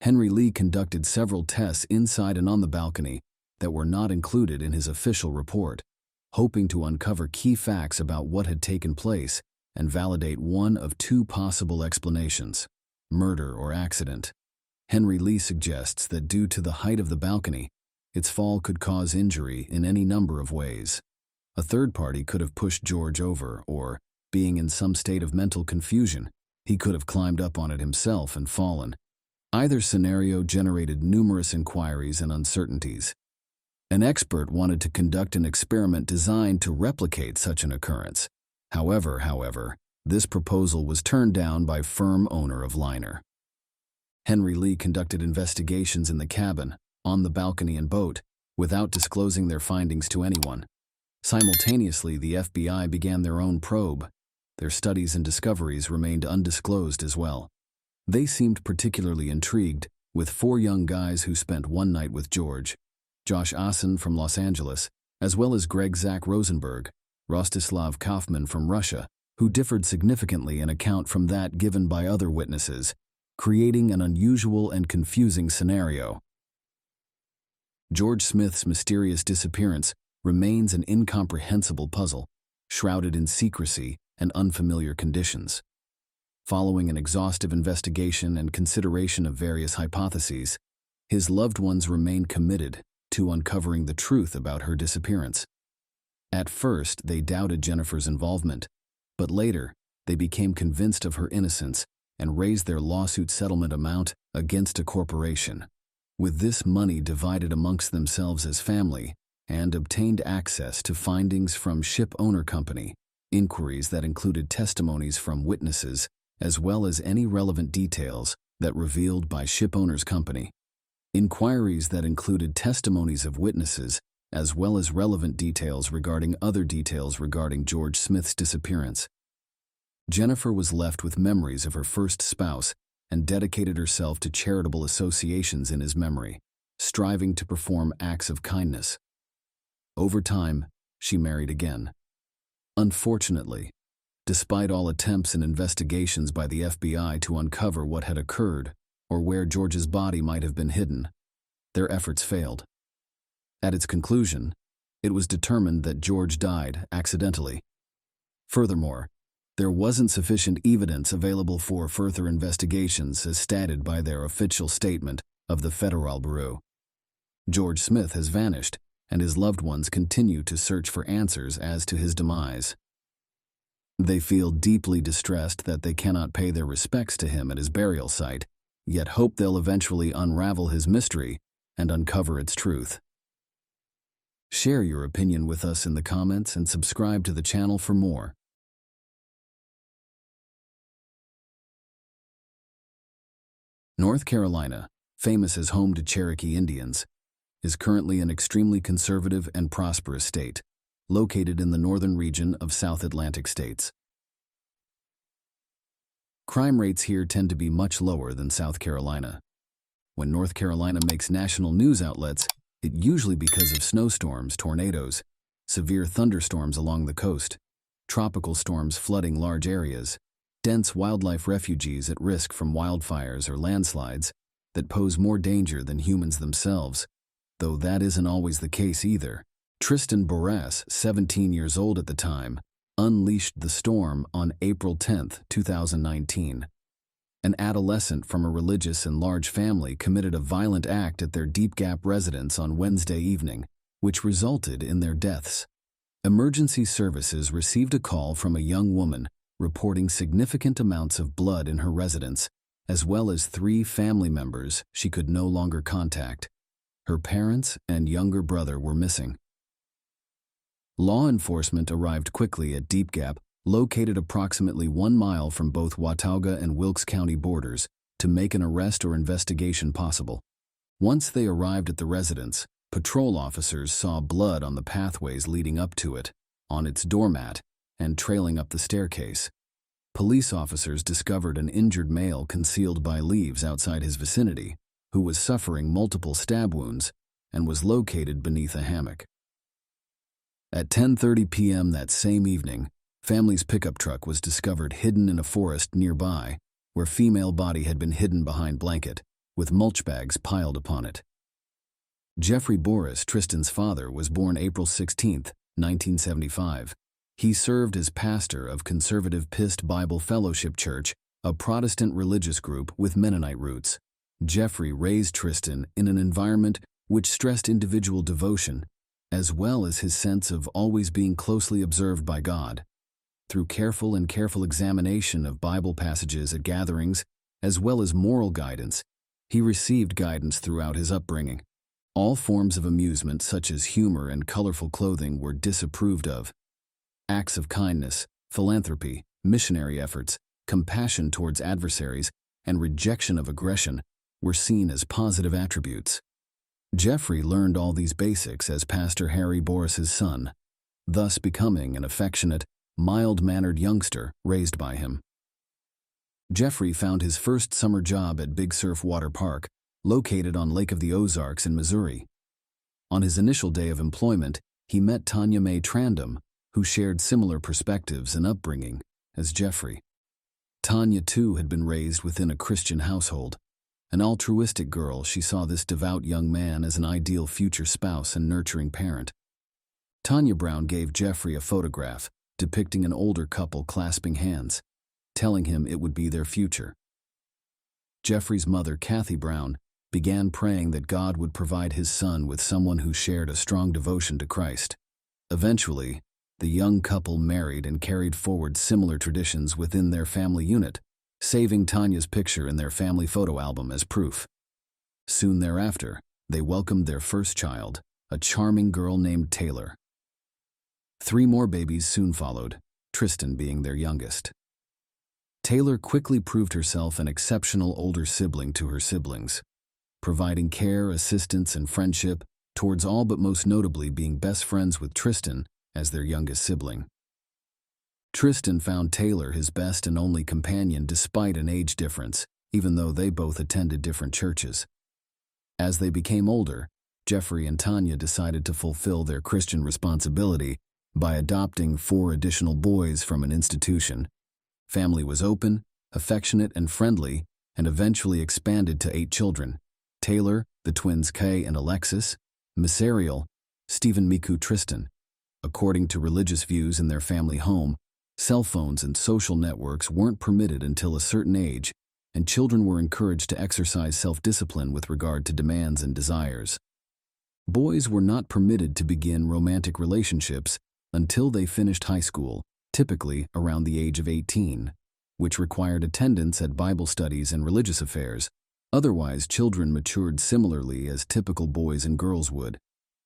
Henry Lee conducted several tests inside and on the balcony that were not included in his official report, hoping to uncover key facts about what had taken place and validate one of two possible explanations: murder or accident. Henry Lee suggests that due to the height of the balcony, its fall could cause injury in any number of ways. A third party could have pushed George over, or, being in some state of mental confusion, he could have climbed up on it himself and fallen. Either scenario generated numerous inquiries and uncertainties. An expert wanted to conduct an experiment designed to replicate such an occurrence. However, this proposal was turned down by firm owner of liner. Henry Lee conducted investigations in the cabin, on the balcony and boat, without disclosing their findings to anyone. Simultaneously, the FBI began their own probe. Their studies and discoveries remained undisclosed as well. They seemed particularly intrigued with 4 young guys who spent one night with George: Josh Asen from Los Angeles, as well as Greg Zach Rosenberg, Rostislav Kaufman from Russia, who differed significantly in account from that given by other witnesses, creating an unusual and confusing scenario. George Smith's mysterious disappearance remains an incomprehensible puzzle, shrouded in secrecy and unfamiliar conditions. Following an exhaustive investigation and consideration of various hypotheses, his loved ones remain committed to uncovering the truth about her disappearance. At first, they doubted Jennifer's involvement, but later, they became convinced of her innocence and raised their lawsuit settlement amount against a corporation. With this money divided amongst themselves as family, and obtained access to findings from ship owner company, inquiries that included testimonies from witnesses, as well as any relevant details that revealed by ship owner's company. Inquiries that included testimonies of witnesses, as well as relevant details regarding other details regarding George Smith's disappearance. Jennifer was left with memories of her first spouse and dedicated herself to charitable associations in his memory, striving to perform acts of kindness. Over time, she married again. Unfortunately, despite all attempts and investigations by the FBI to uncover what had occurred or where George's body might have been hidden, their efforts failed. At its conclusion, it was determined that George died accidentally. Furthermore, there wasn't sufficient evidence available for further investigations as stated by their official statement of the Federal Bureau. George Smith has vanished, and his loved ones continue to search for answers as to his demise. They feel deeply distressed that they cannot pay their respects to him at his burial site, yet hope they'll eventually unravel his mystery and uncover its truth. Share your opinion with us in the comments and subscribe to the channel for more. North Carolina, famous as home to Cherokee Indians, is currently an extremely conservative and prosperous state, located in the northern region of South Atlantic states. Crime rates here tend to be much lower than South Carolina. When North Carolina makes national news outlets, it usually because of snowstorms, tornadoes, severe thunderstorms along the coast, tropical storms flooding large areas, dense wildlife refuges at risk from wildfires or landslides that pose more danger than humans themselves, though that isn't always the case either. Tristan Boras, 17 years old at the time, unleashed the storm on April 10, 2019. An adolescent from a religious and large family committed a violent act at their Deep Gap residence on Wednesday evening, which resulted in their deaths. Emergency services received a call from a young woman reporting significant amounts of blood in her residence, as well as 3 family members she could no longer contact. Her parents and younger brother were missing. Law enforcement arrived quickly at Deep Gap, located approximately 1 mile from both Watauga and Wilkes County borders, to make an arrest or investigation possible. Once they arrived at the residence, patrol officers saw blood on the pathways leading up to it, on its doormat, and trailing up the staircase. Police officers discovered an injured male concealed by leaves outside his vicinity, who was suffering multiple stab wounds and was located beneath a hammock. At 10:30 p.m. that same evening, family's pickup truck was discovered hidden in a forest nearby, where female body had been hidden behind blanket, with mulch bags piled upon it. Jeffrey Boris, Tristan's father, was born April 16, 1975. He served as pastor of Conservative Pist Bible Fellowship Church, a Protestant religious group with Mennonite roots. Jeffrey raised Tristan in an environment which stressed individual devotion, as well as his sense of always being closely observed by God. Through careful examination of Bible passages at gatherings, as well as moral guidance, he received guidance throughout his upbringing. All forms of amusement, such as humor and colorful clothing, were disapproved of. Acts of kindness, philanthropy, missionary efforts, compassion towards adversaries, and rejection of aggression were seen as positive attributes. Jeffrey learned all these basics as Pastor Harry Boris's son, thus becoming an affectionate, mild-mannered youngster raised by him. Jeffrey found his first summer job at Big Surf Water Park, located on Lake of the Ozarks in Missouri. On his initial day of employment, he met Tanya Mae Trandom, who shared similar perspectives and upbringing as Jeffrey. Tanya, too, had been raised within a Christian household. An altruistic girl, she saw this devout young man as an ideal future spouse and nurturing parent. Tanya Brown gave Jeffrey a photograph depicting an older couple clasping hands, telling him it would be their future. Jeffrey's mother, Kathy Brown, began praying that God would provide his son with someone who shared a strong devotion to Christ. Eventually, the young couple married and carried forward similar traditions within their family unit, saving Tanya's picture in their family photo album as proof. Soon thereafter, they welcomed their first child, a charming girl named Taylor. 3 more babies soon followed, Tristan being their youngest. Taylor quickly proved herself an exceptional older sibling to her siblings, providing care, assistance, and friendship towards all, but most notably being best friends with Tristan as their youngest sibling. Tristan found Taylor his best and only companion despite an age difference, even though they both attended different churches. As they became older, Jeffrey and Tanya decided to fulfill their Christian responsibility by adopting 4 additional boys from an institution. Family was open, affectionate, and friendly, and eventually expanded to 8 children: Taylor, the twins Kay and Alexis, Miss Ariel, Stephen, Miku, Tristan. According to religious views in their family home, cell phones and social networks weren't permitted until a certain age, and children were encouraged to exercise self-discipline with regard to demands and desires. Boys were not permitted to begin romantic relationships until they finished high school, typically around the age of 18, which required attendance at Bible studies and religious affairs. Otherwise, children matured similarly as typical boys and girls would.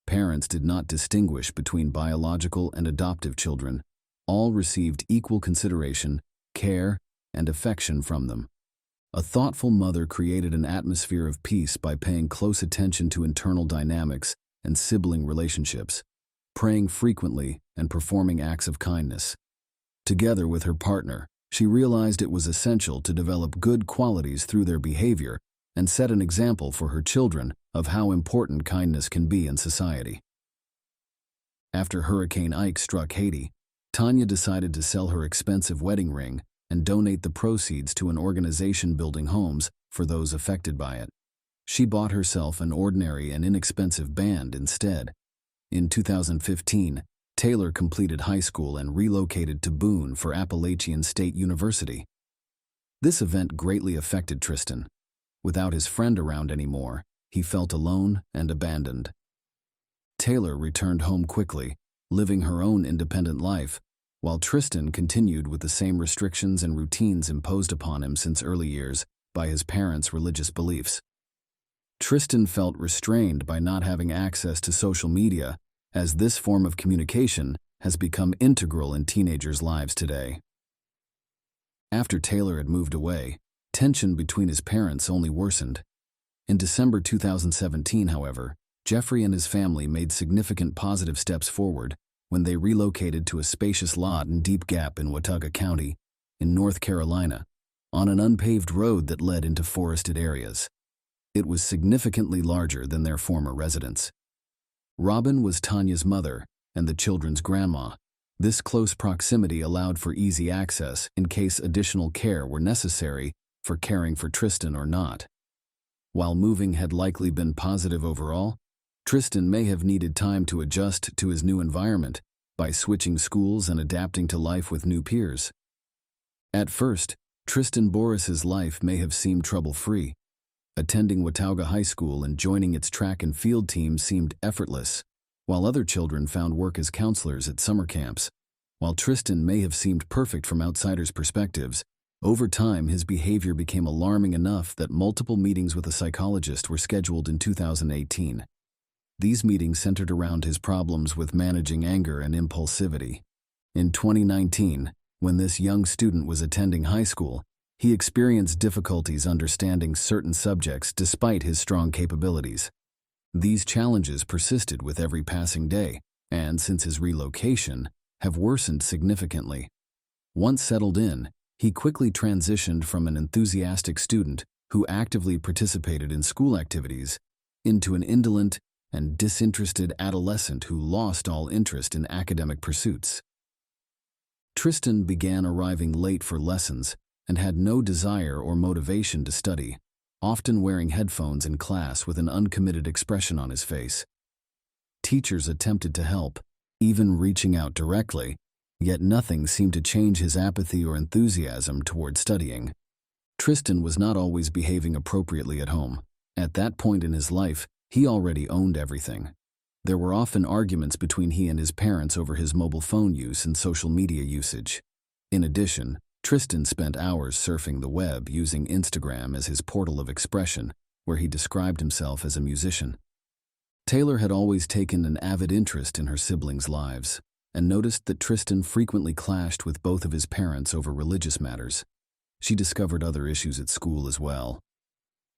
Parents did not distinguish between biological and adoptive children. All received equal consideration, care, and affection from them. A thoughtful mother created an atmosphere of peace by paying close attention to internal dynamics and sibling relationships, praying frequently and performing acts of kindness. Together with her partner, she realized it was essential to develop good qualities through their behavior and set an example for her children of how important kindness can be in society. After Hurricane Ike struck Haiti, Tanya decided to sell her expensive wedding ring and donate the proceeds to an organization building homes for those affected by it. She bought herself an ordinary and inexpensive band instead. In 2015, Taylor completed high school and relocated to Boone for Appalachian State University. This event greatly affected Tristan. Without his friend around anymore, he felt alone and abandoned. Taylor returned home quickly, living her own independent life, while Tristan continued with the same restrictions and routines imposed upon him since early years by his parents' religious beliefs. Tristan felt restrained by not having access to social media, as this form of communication has become integral in teenagers' lives today. After Taylor had moved away, tension between his parents only worsened. In December 2017, however, Jeffrey and his family made significant positive steps forward when they relocated to a spacious lot in Deep Gap in Watauga County, in North Carolina, on an unpaved road that led into forested areas. It was significantly larger than their former residence. Robin was Tanya's mother and the children's grandma. This close proximity allowed for easy access in case additional care were necessary for caring for Tristan or not. While moving had likely been positive overall, Tristan may have needed time to adjust to his new environment by switching schools and adapting to life with new peers. At first, Tristan Boris's life may have seemed trouble-free. Attending Watauga High School and joining its track and field team seemed effortless, while other children found work as counselors at summer camps. While Tristan may have seemed perfect from outsiders' perspectives, over time his behavior became alarming enough that multiple meetings with a psychologist were scheduled in 2018. These meetings centered around his problems with managing anger and impulsivity. In 2019, when this young student was attending high school, he experienced difficulties understanding certain subjects despite his strong capabilities. These challenges persisted with every passing day, and since his relocation, have worsened significantly. Once settled in, he quickly transitioned from an enthusiastic student who actively participated in school activities into an indolent and disinterested adolescent who lost all interest in academic pursuits. Tristan began arriving late for lessons and had no desire or motivation to study, often wearing headphones in class with an uncommitted expression on his face. Teachers attempted to help, even reaching out directly, yet nothing seemed to change his apathy or enthusiasm toward studying. Tristan was not always behaving appropriately at home. At that point in his life, he already owned everything. There were often arguments between he and his parents over his mobile phone use and social media usage. In addition, Tristan spent hours surfing the web using Instagram as his portal of expression, where he described himself as a musician. Taylor had always taken an avid interest in her siblings' lives, and noticed that Tristan frequently clashed with both of his parents over religious matters. She discovered other issues at school as well.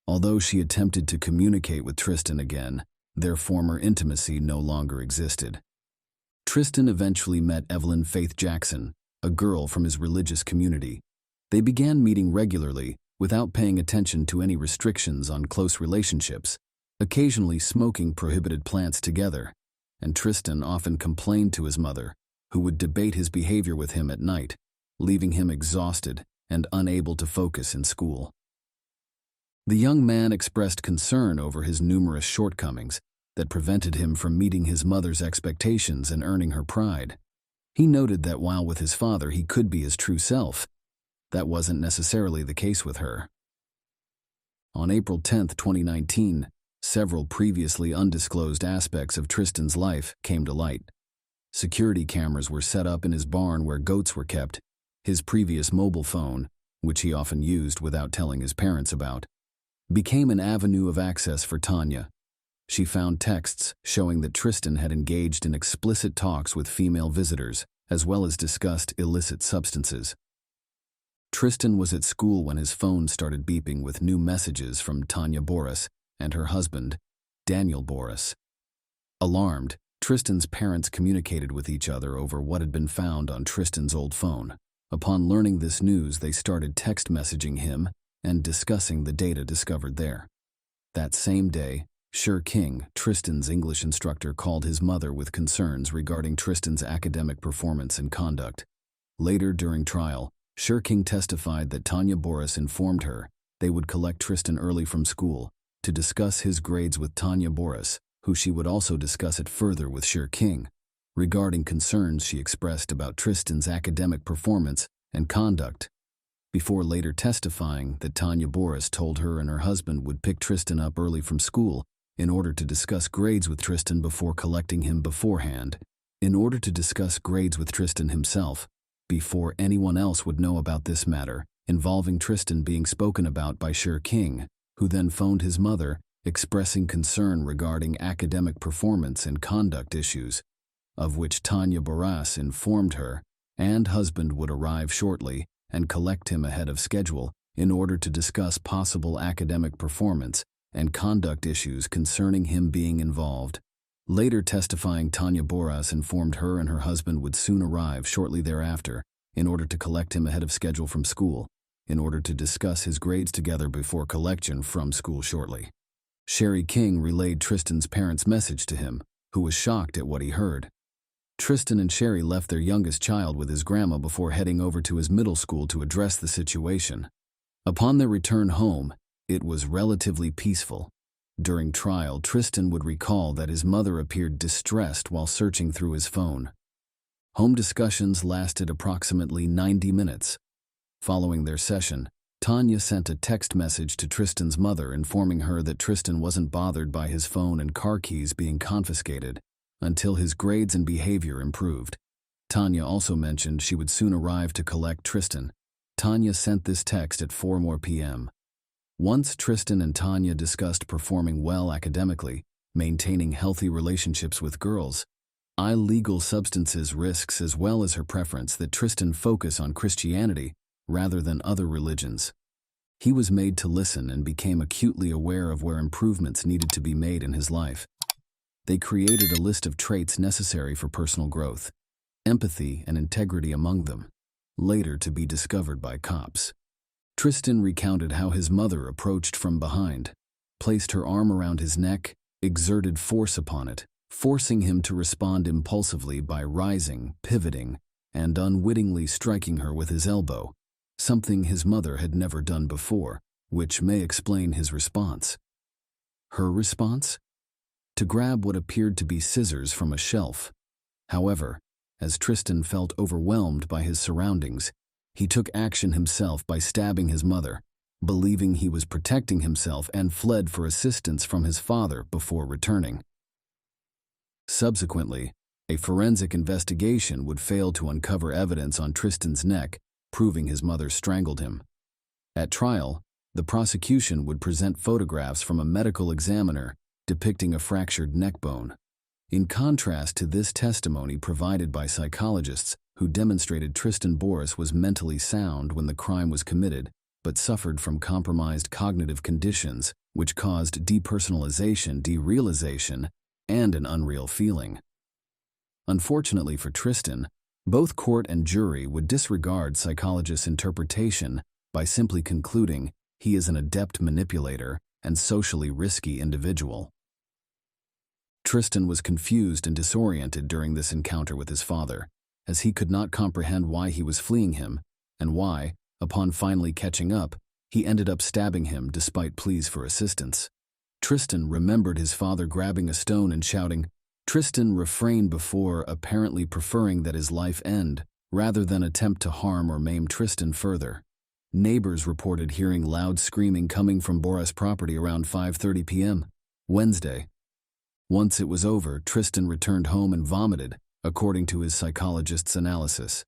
Although she attempted to communicate with Tristan again, their former intimacy no longer existed. Tristan eventually met Evelyn Faith Jackson, a girl from his religious community. They began meeting regularly without paying attention to any restrictions on close relationships, occasionally smoking prohibited plants together, and Tristan often complained to his mother, who would debate his behavior with him at night, leaving him exhausted and unable to focus in school. The young man expressed concern over his numerous shortcomings that prevented him from meeting his mother's expectations and earning her pride. He noted that while with his father he could be his true self, that wasn't necessarily the case with her. On April 10, 2019, several previously undisclosed aspects of Tristan's life came to light. Security cameras were set up in his barn where goats were kept. His previous mobile phone, which he often used without telling his parents about, became an avenue of access for Tanya. She found texts showing that Tristan had engaged in explicit talks with female visitors, as well as discussed illicit substances. Tristan was at school when his phone started beeping with new messages from Tanya Boris and her husband, Daniel Boris. Alarmed, Tristan's parents communicated with each other over what had been found on Tristan's old phone. Upon learning this news, they started text messaging him and discussing the data discovered there. That same day, Sher King, Tristan's English instructor, called his mother with concerns regarding Tristan's academic performance and conduct. Later during trial, Sher King testified that Tanya Boris informed her they would collect Tristan early from school to discuss his grades with Tanya Boris, who she would also discuss it further with Sher King, regarding concerns she expressed about Tristan's academic performance and conduct, before later testifying that Tanya Boris told her and her husband would pick Tristan up early from school in order to discuss grades with Tristan before collecting him beforehand, in order to discuss grades with Tristan himself, before anyone else would know about this matter, involving Tristan being spoken about by Sher King, who then phoned his mother, expressing concern regarding academic performance and conduct issues. of which Tanya Barras informed her, and husband would arrive shortly and collect him ahead of schedule in order to discuss possible academic performance and conduct issues concerning him being involved. Later testifying, Tanya Barras informed her and her husband would soon arrive shortly thereafter in order to collect him ahead of schedule from school, in order to discuss his grades together before collection from school shortly. Sherry King relayed Tristan's parents' message to him, who was shocked at what he heard. Tristan and Sherry left their youngest child with his grandma before heading over to his middle school to address the situation. Upon their return home, it was relatively peaceful. During trial, Tristan would recall that his mother appeared distressed while searching through his phone. Home discussions lasted approximately 90 minutes. Following their session, Tanya sent a text message to Tristan's mother informing her that Tristan wasn't bothered by his phone and car keys being confiscated until his grades and behavior improved. Tanya also mentioned she would soon arrive to collect Tristan. Tanya sent this text at 4 p.m. Once Tristan and Tanya discussed performing well academically, maintaining healthy relationships with girls, illegal substances risks, as well as her preference that Tristan focus on Christianity rather than other religions. He was made to listen and became acutely aware of where improvements needed to be made in his life. They created a list of traits necessary for personal growth, empathy and integrity among them, later to be discovered by cops. Tristan recounted how his mother approached from behind, placed her arm around his neck, exerted force upon it, forcing him to respond impulsively by rising, pivoting, and unwittingly striking her with his elbow, something his mother had never done before, which may explain his response. Her response? To grab what appeared to be scissors from a shelf. However, as Tristan felt overwhelmed by his surroundings, he took action himself by stabbing his mother, believing he was protecting himself, and fled for assistance from his father before returning. Subsequently, a forensic investigation would fail to uncover evidence on Tristan's neck, proving his mother strangled him. At trial, the prosecution would present photographs from a medical examiner depicting a fractured neck bone. In contrast to this testimony provided by psychologists who demonstrated Tristan Boris was mentally sound when the crime was committed, but suffered from compromised cognitive conditions which caused depersonalization, derealization, and an unreal feeling. Unfortunately for Tristan, both court and jury would disregard psychologists' interpretation by simply concluding he is an adept manipulator and socially risky individual. Tristan was confused and disoriented during this encounter with his father, as he could not comprehend why he was fleeing him, and why, upon finally catching up, he ended up stabbing him despite pleas for assistance. Tristan remembered his father grabbing a stone and shouting. Tristan refrained before apparently preferring that his life end, rather than attempt to harm or maim Tristan further. Neighbors reported hearing loud screaming coming from Boris' property around 5:30 p.m. Wednesday. Once it was over, Tristan returned home and vomited, according to his psychologist's analysis.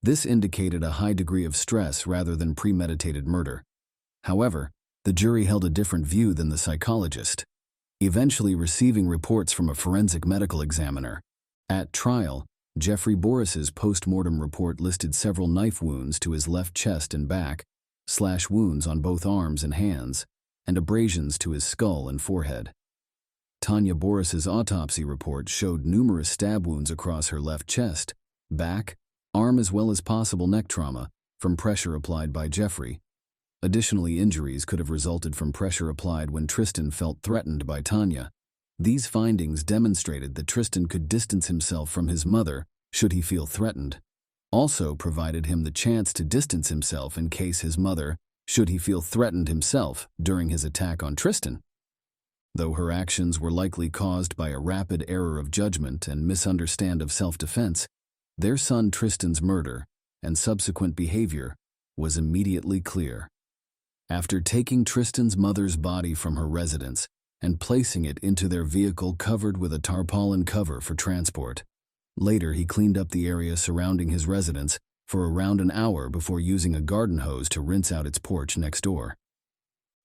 This indicated a high degree of stress rather than premeditated murder. However, the jury held a different view than the psychologist, eventually receiving reports from a forensic medical examiner. At trial, Jeffrey Boris's post-mortem report listed several knife wounds to his left chest and back, slash wounds on both arms and hands, and abrasions to his skull and forehead. Tanya Boris's autopsy report showed numerous stab wounds across her left chest, back, arm, as well as possible neck trauma from pressure applied by Jeffrey. Additionally, injuries could have resulted from pressure applied when Tristan felt threatened by Tanya. These findings demonstrated that Tristan could distance himself from his mother should he feel threatened. Also provided him the chance to distance himself in case his mother, should he feel threatened himself during his attack on Tristan. Though her actions were likely caused by a rapid error of judgment and misunderstanding of self-defense, their son Tristan's murder and subsequent behavior was immediately clear. After taking Tristan's mother's body from her residence and placing it into their vehicle covered with a tarpaulin cover for transport, later he cleaned up the area surrounding his residence for around an hour before using a garden hose to rinse out its porch next door.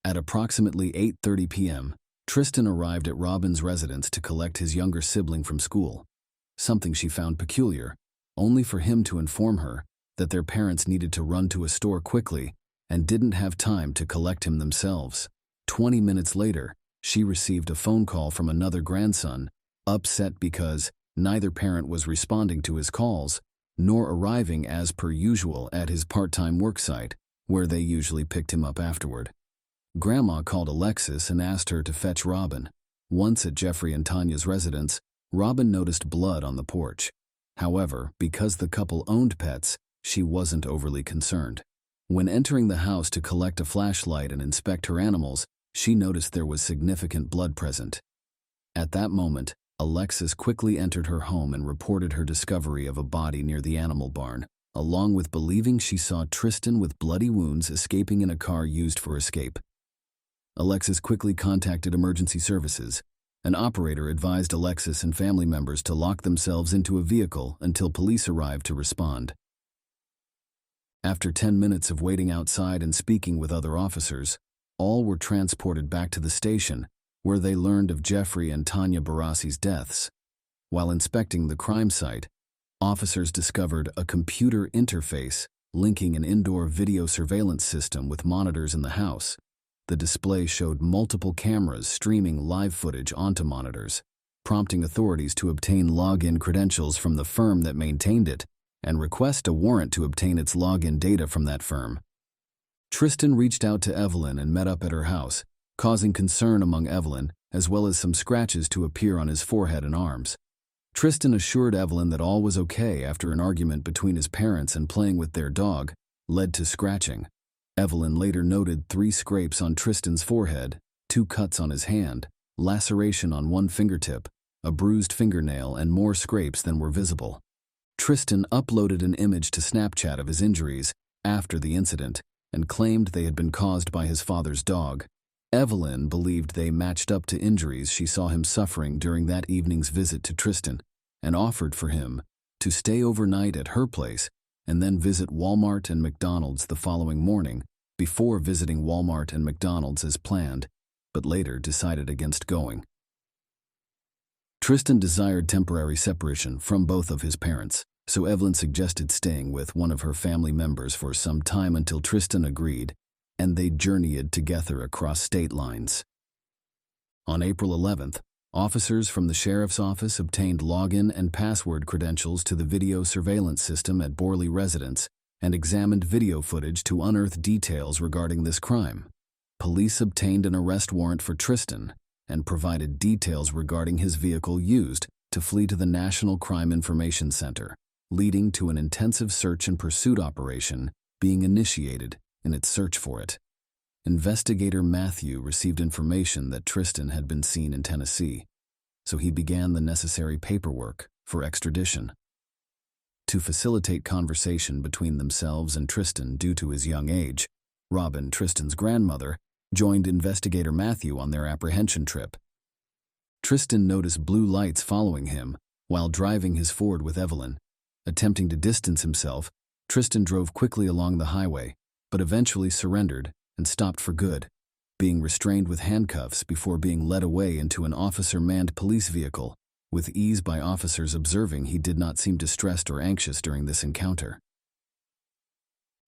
At approximately 8:30 p.m., Tristan arrived at Robin's residence to collect his younger sibling from school. something she found peculiar, only for him to inform her that their parents needed to run to a store quickly and didn't have time to collect him themselves. 20 minutes later, she received a phone call from another grandson, upset because neither parent was responding to his calls, nor arriving as per usual at his part-time worksite, where they usually picked him up afterward. Grandma called Alexis and asked her to fetch Robin. Once at Jeffrey and Tanya's residence, Robin noticed blood on the porch. However, because the couple owned pets, she wasn't overly concerned. When entering the house to collect a flashlight and inspect her animals, she noticed there was significant blood present. At that moment, Alexis quickly entered her home and reported her discovery of a body near the animal barn, along with believing she saw Tristan with bloody wounds escaping in a car used for escape. Alexis quickly contacted emergency services. An operator advised Alexis and family members to lock themselves into a vehicle until police arrived to respond. After 10 minutes of waiting outside and speaking with other officers, all were transported back to the station, where they learned of Jeffrey and Tanya Barassi's deaths. While inspecting the crime site, officers discovered a computer interface linking an indoor video surveillance system with monitors in the house. The display showed multiple cameras streaming live footage onto monitors, prompting authorities to obtain login credentials from the firm that maintained it and request a warrant to obtain its login data from that firm. Tristan reached out to Evelyn and met up at her house, causing concern among Evelyn, as well as some scratches to appear on his forehead and arms. Tristan assured Evelyn that all was okay after an argument between his parents and playing with their dog led to scratching. Evelyn later noted 3 scrapes on Tristan's forehead, 2 cuts on his hand, laceration on one fingertip, a bruised fingernail, and more scrapes than were visible. Tristan uploaded an image to Snapchat of his injuries after the incident and claimed they had been caused by his father's dog. Evelyn believed they matched up to injuries she saw him suffering during that evening's visit to Tristan and offered for him to stay overnight at her place and then visit Walmart and McDonald's the following morning before visiting Walmart and McDonald's as planned, but later decided against going. Tristan desired temporary separation from both of his parents, so Evelyn suggested staying with one of her family members for some time until Tristan agreed, and they journeyed together across state lines. On April 11th, officers from the sheriff's office obtained login and password credentials to the video surveillance system at Borley residence and examined video footage to unearth details regarding this crime. Police obtained an arrest warrant for Tristan and provided details regarding his vehicle used to flee to the National Crime Information Center, leading to an intensive search and pursuit operation being initiated in its search for it. Investigator Matthew received information that Tristan had been seen in Tennessee, so he began the necessary paperwork for extradition. To facilitate conversation between themselves and Tristan due to his young age, Robin, Tristan's grandmother, joined Investigator Matthew on their apprehension trip. Tristan noticed blue lights following him while driving his Ford with Evelyn. Attempting to distance himself, Tristan drove quickly along the highway, but eventually surrendered and stopped for good, being restrained with handcuffs before being led away into an officer-manned police vehicle, with ease by officers observing he did not seem distressed or anxious during this encounter.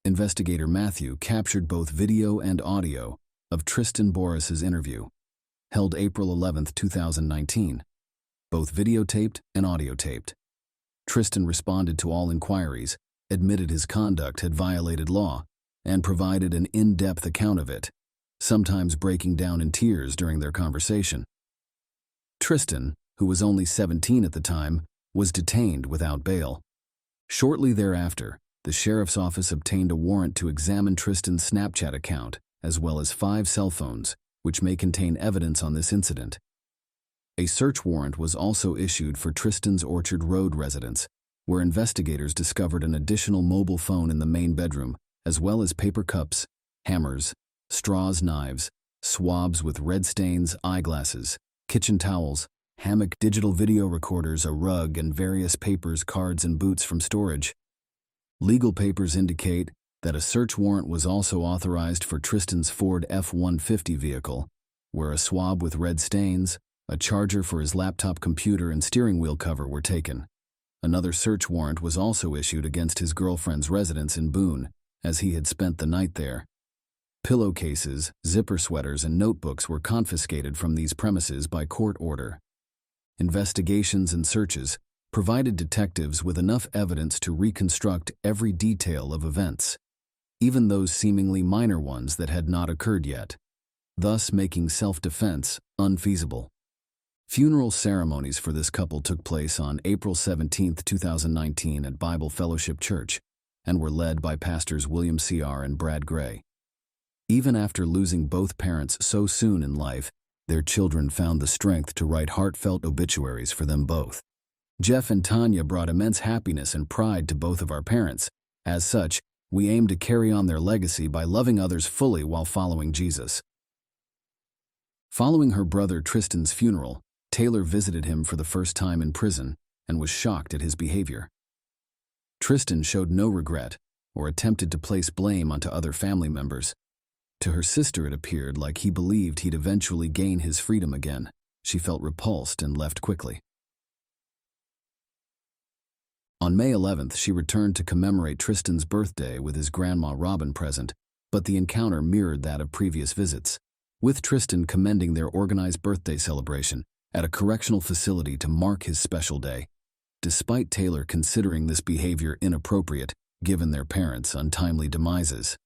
Investigator Matthew captured both video and audio of Tristan Boras's interview, held April 11, 2019, both videotaped and audiotaped. Tristan responded to all inquiries, admitted his conduct had violated law, and provided an in-depth account of it, sometimes breaking down in tears during their conversation. Tristan, who was only 17 at the time, was detained without bail. Shortly thereafter, the sheriff's office obtained a warrant to examine Tristan's Snapchat account, as well as 5 cell phones, which may contain evidence on this incident. A search warrant was also issued for Tristan's Orchard Road residence, where investigators discovered an additional mobile phone in the main bedroom, as well as paper cups, hammers, straws, knives, swabs with red stains, eyeglasses, kitchen towels, hammock, digital video recorders, a rug, and various papers, cards, and boots from storage. Legal papers indicate that a search warrant was also authorized for Tristan's Ford F-150 vehicle, where a swab with red stains, a charger for his laptop computer, and steering wheel cover were taken. Another search warrant was also issued against his girlfriend's residence in Boone, as he had spent the night there. Pillowcases, zipper sweaters, and notebooks were confiscated from these premises by court order. Investigations and searches provided detectives with enough evidence to reconstruct every detail of events, even those seemingly minor ones that had not occurred yet, thus making self-defense unfeasible. Funeral ceremonies for this couple took place on April 17, 2019 at Bible Fellowship Church and were led by pastors William C.R. and Brad Gray. Even after losing both parents so soon in life, their children found the strength to write heartfelt obituaries for them both. Jeff and Tanya brought immense happiness and pride to both of our parents. As such, we aim to carry on their legacy by loving others fully while following Jesus. Following her brother Tristan's funeral, Taylor visited him for the first time in prison and was shocked at his behavior. Tristan showed no regret or attempted to place blame onto other family members. To her sister, it appeared like he believed he'd eventually gain his freedom again. She felt repulsed and left quickly. On May 11th, she returned to commemorate Tristan's birthday with his grandma Robin present, but the encounter mirrored that of previous visits, with Tristan commending their organized birthday celebration at a correctional facility to mark his special day, despite Taylor considering this behavior inappropriate given their parents' untimely demises.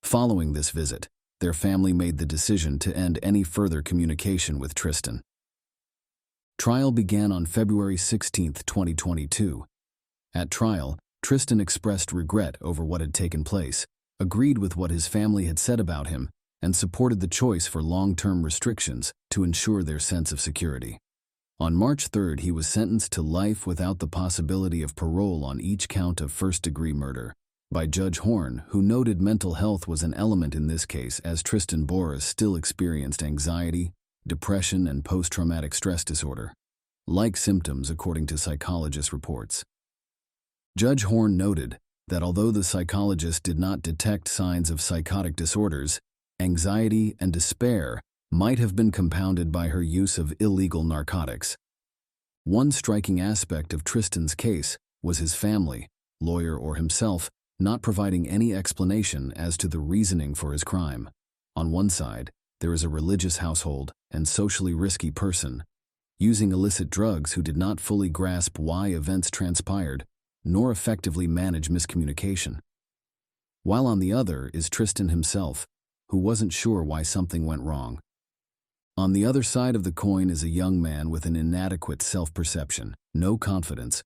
Following this visit, their family made the decision to end any further communication with Tristan. Trial began on February 16, 2022. At trial, Tristan expressed regret over what had taken place, agreed with what his family had said about him, and supported the choice for long-term restrictions to ensure their sense of security. On March 3rd, he was sentenced to life without the possibility of parole on each count of first-degree murder by Judge Horn, who noted mental health was an element in this case as Tristan Boris still experienced anxiety, depression, and post-traumatic stress disorder, like symptoms according to psychologist reports. Judge Horn noted that although the psychologist did not detect signs of psychotic disorders, anxiety and despair might have been compounded by her use of illegal narcotics. One striking aspect of Tristan's case was his family, lawyer or himself, not providing any explanation as to the reasoning for his crime. On one side, there is a religious household and socially risky person, using illicit drugs who did not fully grasp why events transpired, nor effectively manage miscommunication. While on the other is Tristan himself, who wasn't sure why something went wrong. On the other side of the coin is a young man with an inadequate self-perception, no confidence,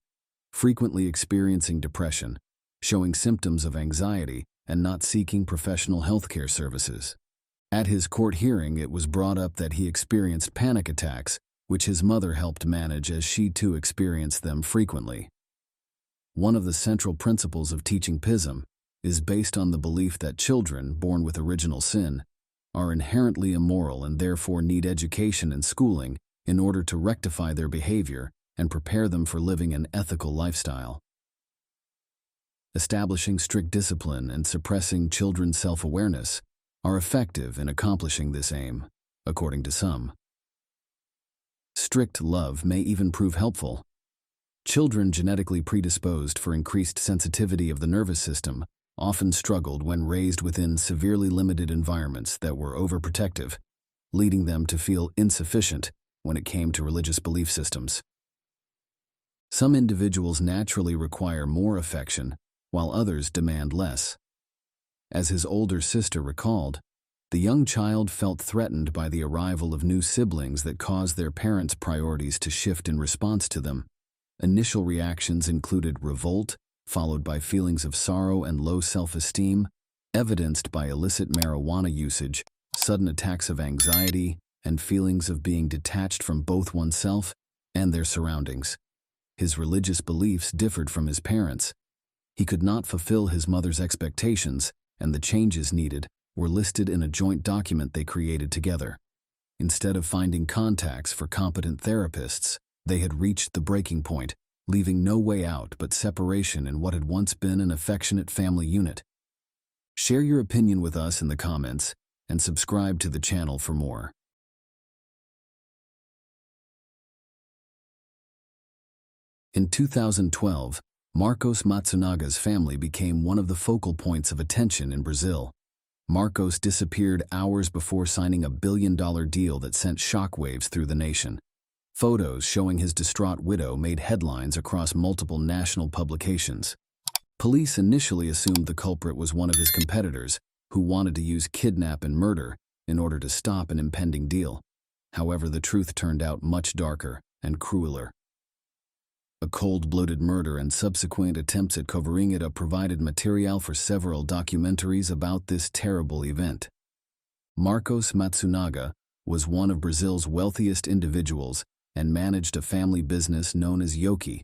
frequently experiencing depression, showing symptoms of anxiety, and not seeking professional healthcare services. At his court hearing, it was brought up that he experienced panic attacks, which his mother helped manage as she too experienced them frequently. One of the central principles of teaching PISM is based on the belief that children born with original sin are inherently immoral and therefore need education and schooling in order to rectify their behavior and prepare them for living an ethical lifestyle. Establishing strict discipline and suppressing children's self-awareness are effective in accomplishing this aim, according to some. Strict love may even prove helpful. Children genetically predisposed for increased sensitivity of the nervous system often struggled when raised within severely limited environments that were overprotective, leading them to feel insufficient when it came to religious belief systems. Some individuals naturally require more affection, while others demand less. As his older sister recalled, the young child felt threatened by the arrival of new siblings that caused their parents' priorities to shift in response to them. Initial reactions included revolt, followed by feelings of sorrow and low self-esteem, evidenced by illicit marijuana usage, sudden attacks of anxiety, and feelings of being detached from both oneself and their surroundings. His religious beliefs differed from his parents. He could not fulfill his mother's expectations, and the changes needed were listed in a joint document they created together. Instead of finding contacts for competent therapists, they had reached the breaking point, leaving no way out but separation in what had once been an affectionate family unit. Share your opinion with us in the comments, and subscribe to the channel for more. In 2012, Marcos Matsunaga's family became one of the focal points of attention in Brazil. Marcos disappeared hours before signing a billion-dollar deal that sent shockwaves through the nation. Photos showing his distraught widow made headlines across multiple national publications. Police initially assumed the culprit was one of his competitors, who wanted to use kidnap and murder in order to stop an impending deal. However, the truth turned out much darker and crueler. A cold-blooded murder and subsequent attempts at covering it up provided material for several documentaries about this terrible event. Marcos Matsunaga was one of Brazil's wealthiest individuals and managed a family business known as Yoki,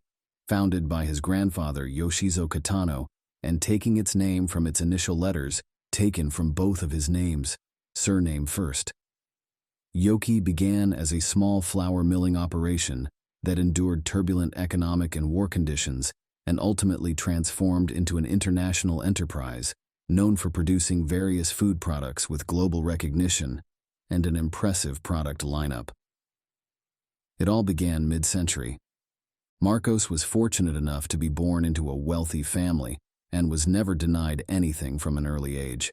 founded by his grandfather Yoshizo Kitano and taking its name from its initial letters, taken from both of his names, surname first. Yoki began as a small flour milling operation that endured turbulent economic and war conditions and ultimately transformed into an international enterprise known for producing various food products with global recognition and an impressive product lineup. It all began mid-century. Marcos was fortunate enough to be born into a wealthy family and was never denied anything from an early age.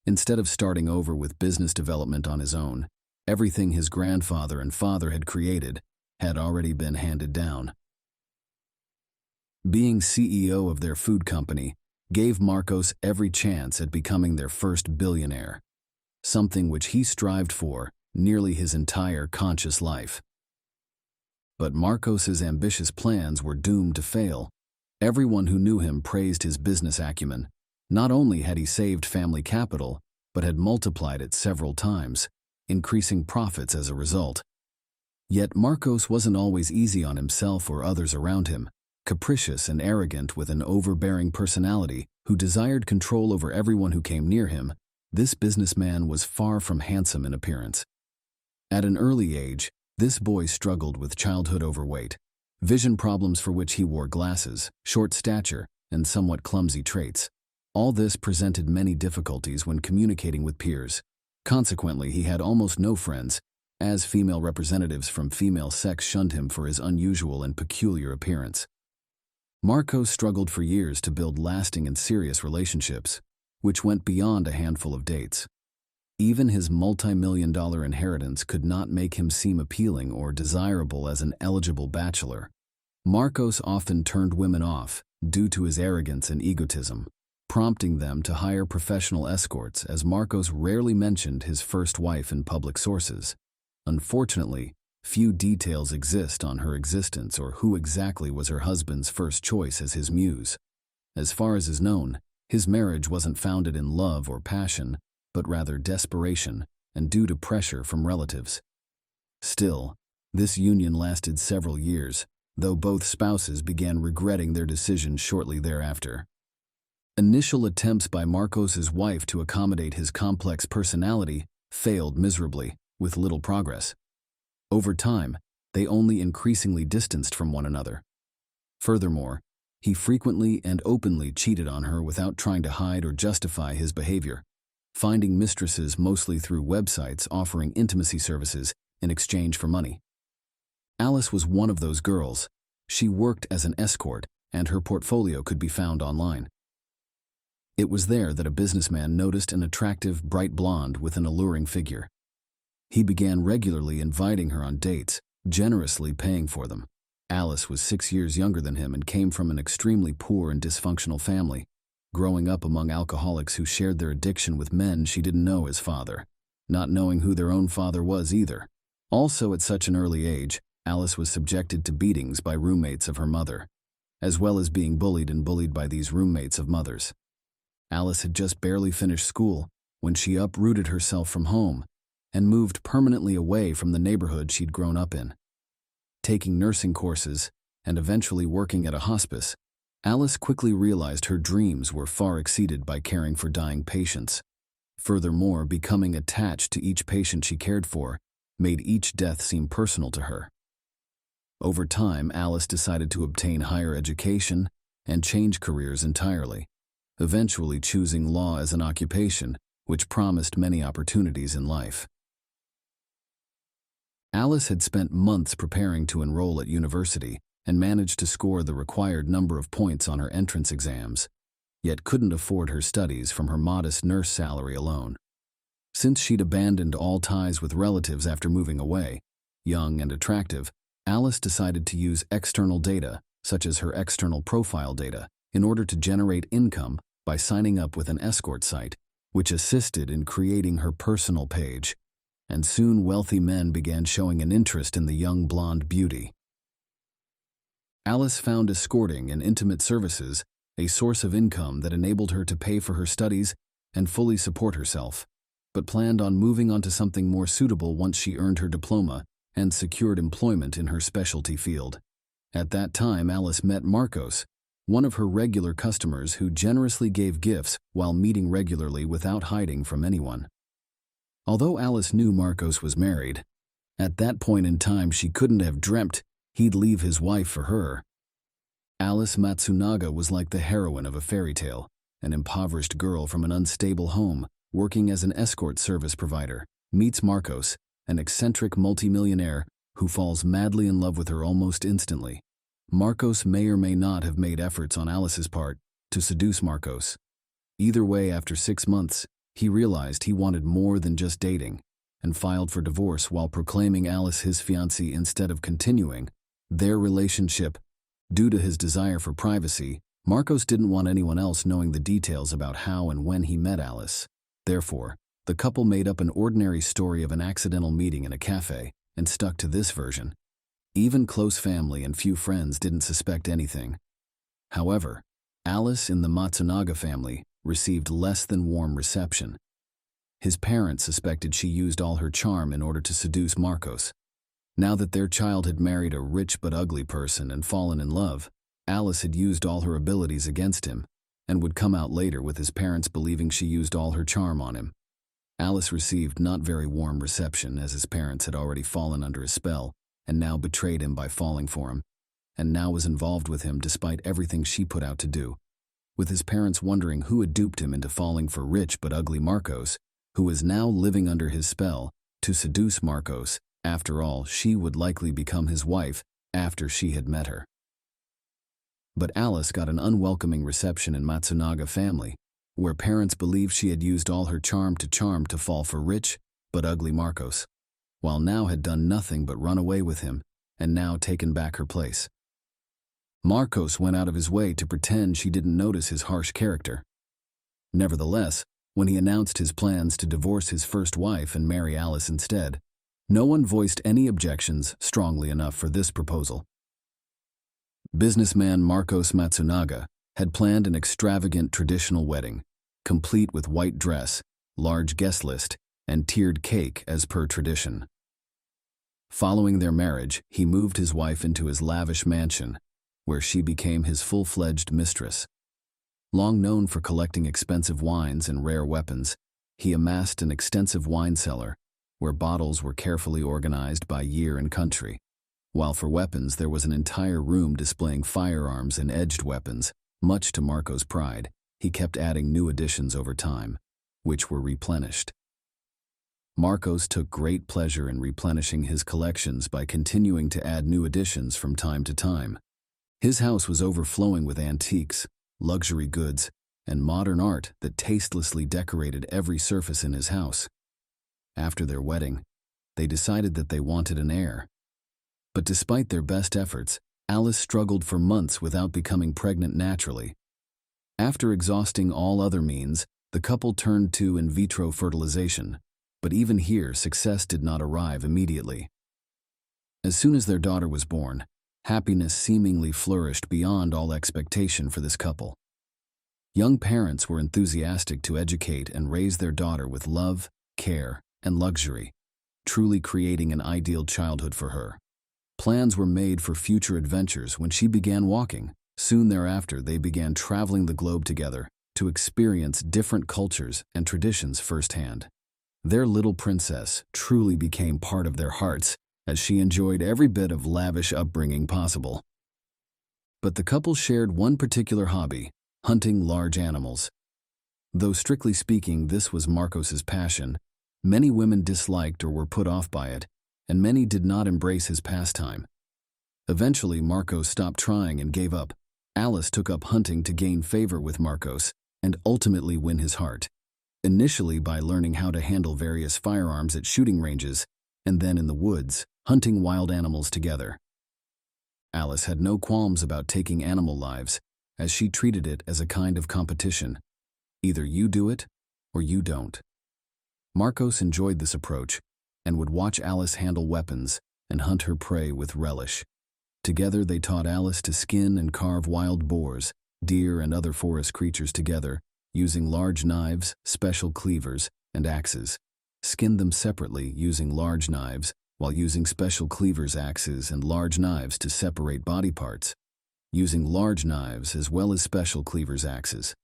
Instead of starting over with business development on his own, everything his grandfather and father had created had already been handed down. Being CEO of their food company gave Marcos every chance at becoming their first billionaire, something which he strived for nearly his entire conscious life. But Marcos's ambitious plans were doomed to fail. Everyone who knew him praised his business acumen. Not only had he saved family capital, but had multiplied it several times, increasing profits as a result. Yet Marcos wasn't always easy on himself or others around him, capricious and arrogant with an overbearing personality who desired control over everyone who came near him. This businessman was far from handsome in appearance. At an early age, this boy struggled with childhood overweight, vision problems for which he wore glasses, short stature, and somewhat clumsy traits. All this presented many difficulties when communicating with peers. Consequently, he had almost no friends, as female representatives from female sex shunned him for his unusual and peculiar appearance. Marcos struggled for years to build lasting and serious relationships, which went beyond a handful of dates. Even his multi-million-dollar inheritance could not make him seem appealing or desirable as an eligible bachelor. Marcos often turned women off due to his arrogance and egotism, prompting them to hire professional escorts, as Marcos rarely mentioned his first wife in public sources. Unfortunately, few details exist on her existence or who exactly was her husband's first choice as his muse. As far as is known, his marriage wasn't founded in love or passion, but rather desperation and due to pressure from relatives. Still, this union lasted several years, though both spouses began regretting their decision shortly thereafter. Initial attempts by Marcos's wife to accommodate his complex personality failed miserably, with little progress. Over time, they only increasingly distanced from one another. Furthermore, he frequently and openly cheated on her without trying to hide or justify his behavior, finding mistresses mostly through websites offering intimacy services in exchange for money. Alice was one of those girls. She worked as an escort, and her portfolio could be found online. It was there that a businessman noticed an attractive, bright blonde with an alluring figure. He began regularly inviting her on dates, generously paying for them. Alice was 6 years younger than him and came from an extremely poor and dysfunctional family, growing up among alcoholics who shared their addiction with men she didn't know as father, not knowing who their own father was either. Also, at such an early age, Alice was subjected to beatings by roommates of her mother, as well as being bullied by these roommates of mothers. Alice had just barely finished school when she uprooted herself from home and moved permanently away from the neighborhood she'd grown up in. Taking nursing courses and eventually working at a hospice, Alice quickly realized her dreams were far exceeded by caring for dying patients. Furthermore, becoming attached to each patient she cared for made each death seem personal to her. Over time, Alice decided to obtain higher education and change careers entirely, eventually choosing law as an occupation, which promised many opportunities in life. Alice had spent months preparing to enroll at university, and managed to score the required number of points on her entrance exams, yet couldn't afford her studies from her modest nurse salary alone. Since she'd abandoned all ties with relatives after moving away, young and attractive, Alice decided to use external data, such as her external profile data, in order to generate income by signing up with an escort site, which assisted in creating her personal page. And soon wealthy men began showing an interest in the young blonde beauty. Alice found escorting and intimate services a source of income that enabled her to pay for her studies and fully support herself, but planned on moving on to something more suitable once she earned her diploma and secured employment in her specialty field. At that time, Alice met Marcos, one of her regular customers who generously gave gifts while meeting regularly without hiding from anyone. Although Alice knew Marcos was married, at that point in time she couldn't have dreamt he'd leave his wife for her. Alice Matsunaga was like the heroine of a fairy tale, an impoverished girl from an unstable home, working as an escort service provider, meets Marcos, an eccentric multimillionaire who falls madly in love with her almost instantly. Marcos may or may not have made efforts on Alice's part to seduce Marcos. Either way, after 6 months, he realized he wanted more than just dating and filed for divorce while proclaiming Alice his fiancée instead of continuing their relationship. Due to his desire for privacy, Marcos didn't want anyone else knowing the details about how and when he met Alice. Therefore, the couple made up an ordinary story of an accidental meeting in a cafe and stuck to this version. Even close family and few friends didn't suspect anything. However, Alice in the Matsunaga family received less than warm reception. His parents suspected she used all her charm in order to seduce Marcos. Now that their child had married a rich but ugly person and fallen in love, Alice had used all her abilities against him and would come out later with his parents believing she used all her charm on him. Alice received not very warm reception as his parents had already fallen under his spell and now betrayed him by falling for him, and now was involved with him despite everything she put out to do, with his parents wondering who had duped him into falling for rich but ugly Marcos, who was now living under his spell to seduce Marcos. After all, she would likely become his wife after she had met her. But Alice got an unwelcoming reception in Matsunaga family, where parents believed she had used all her charm to fall for rich but ugly Marcos, while now had done nothing but run away with him and now taken back her place. Marcos went out of his way to pretend she didn't notice his harsh character. Nevertheless, when he announced his plans to divorce his first wife and marry Alice instead, no one voiced any objections strongly enough for this proposal. Businessman Marcos Matsunaga had planned an extravagant traditional wedding, complete with white dress, large guest list, and tiered cake as per tradition. Following their marriage, he moved his wife into his lavish mansion, where she became his full-fledged mistress. Long known for collecting expensive wines and rare weapons, he amassed an extensive wine cellar, where bottles were carefully organized by year and country, while for weapons there was an entire room displaying firearms and edged weapons. Much to Marco's pride, he kept adding new additions over time, which were replenished. Marcos took great pleasure in replenishing his collections by continuing to add new additions from time to time. His house was overflowing with antiques, luxury goods, and modern art that tastelessly decorated every surface in his house. After their wedding, they decided that they wanted an heir. But despite their best efforts, Alice struggled for months without becoming pregnant naturally. After exhausting all other means, the couple turned to in vitro fertilization, but even here success did not arrive immediately. As soon as their daughter was born, happiness seemingly flourished beyond all expectation for this couple. Young parents were enthusiastic to educate and raise their daughter with love, care, and luxury, truly creating an ideal childhood for her. Plans were made for future adventures when she began walking. Soon thereafter, they began traveling the globe together to experience different cultures and traditions firsthand. Their little princess truly became part of their hearts as she enjoyed every bit of lavish upbringing possible. But the couple shared one particular hobby: hunting large animals. Though strictly speaking this was Marcos's passion, many women disliked or were put off by it, and many did not embrace his pastime. Eventually, Marcos stopped trying and gave up. Alice took up hunting to gain favor with Marcos and ultimately win his heart. Initially by learning how to handle various firearms at shooting ranges, and then in the woods, hunting wild animals together. Alice had no qualms about taking animal lives, as she treated it as a kind of competition. Either you do it, or you don't. Marcos enjoyed this approach, and would watch Alice handle weapons and hunt her prey with relish. Together they taught Alice to skin and carve wild boars, deer and other forest creatures together, using large knives, special cleavers, and axes. Skinned them separately using large knives, while using special cleavers, axes, and large knives to separate body parts, using large knives as well as special cleavers, axes.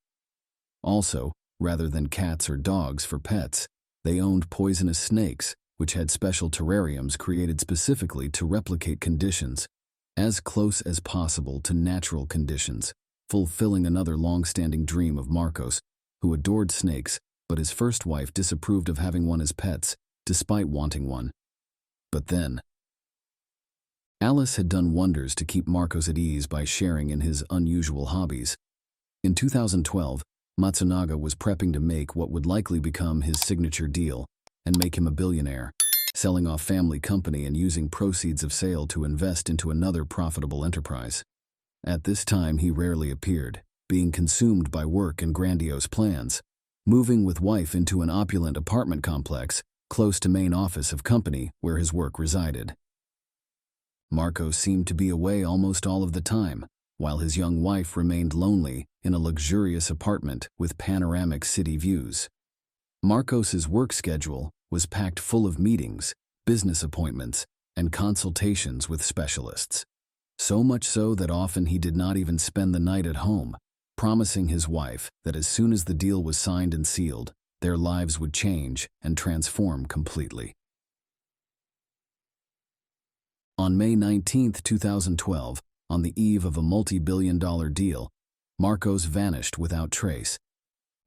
Also, rather than cats or dogs for pets, they owned poisonous snakes, which had special terrariums created specifically to replicate conditions as close as possible to natural conditions, fulfilling another long-standing dream of Marcos, who adored snakes, but his first wife disapproved of having one as pets, despite wanting one. But then, Alice had done wonders to keep Marcos at ease by sharing in his unusual hobbies. In 2012, Matsunaga was prepping to make what would likely become his signature deal and make him a billionaire, selling off family company and using proceeds of sale to invest into another profitable enterprise. At this time he rarely appeared, being consumed by work and grandiose plans, moving with wife into an opulent apartment complex close to main office of company where his work resided. Marcos seemed to be away almost all of the time, while his young wife remained lonely in a luxurious apartment with panoramic city views. Marcos's work schedule was packed full of meetings, business appointments, and consultations with specialists. So much so that often he did not even spend the night at home, promising his wife that as soon as the deal was signed and sealed, their lives would change and transform completely. On May 19, 2012, on the eve of a multi-billion-dollar deal, Marcos vanished without trace.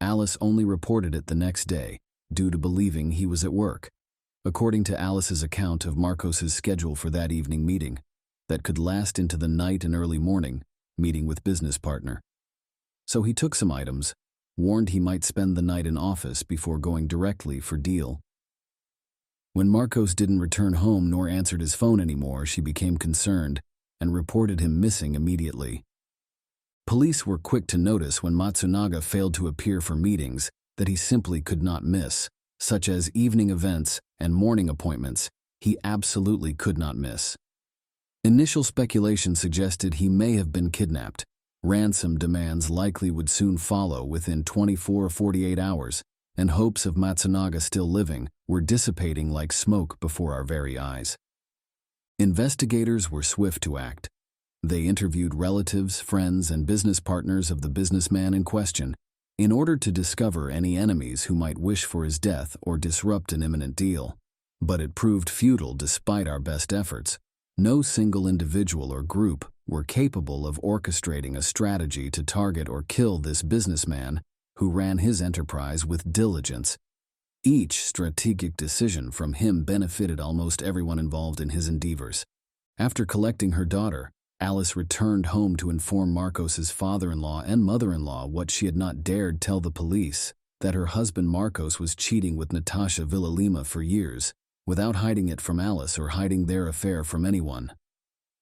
Alice only reported it the next day, due to believing he was at work. According to Alice's account of Marcos's schedule for that evening meeting, that could last into the night and early morning, meeting with business partner. So he took some items, warned he might spend the night in office before going directly for deal. When Marcos didn't return home nor answered his phone anymore, she became concerned and reported him missing immediately. Police were quick to notice when Matsunaga failed to appear for meetings that he simply could not miss, such as evening events and morning appointments. He absolutely could not miss. Initial speculation suggested he may have been kidnapped. Ransom demands likely would soon follow within 24 or 48 hours, and hopes of Matsunaga still living were dissipating like smoke before our very eyes. Investigators were swift to act. They interviewed relatives, friends, and business partners of the businessman in question in order to discover any enemies who might wish for his death or disrupt an imminent deal. But it proved futile despite our best efforts. No single individual or group were capable of orchestrating a strategy to target or kill this businessman who ran his enterprise with diligence. Each strategic decision from him benefited almost everyone involved in his endeavors. After collecting her daughter, Alice returned home to inform Marcos's father-in-law and mother-in-law what she had not dared tell the police, that her husband Marcos was cheating with Natasha Villalima for years, without hiding it from Alice or hiding their affair from anyone.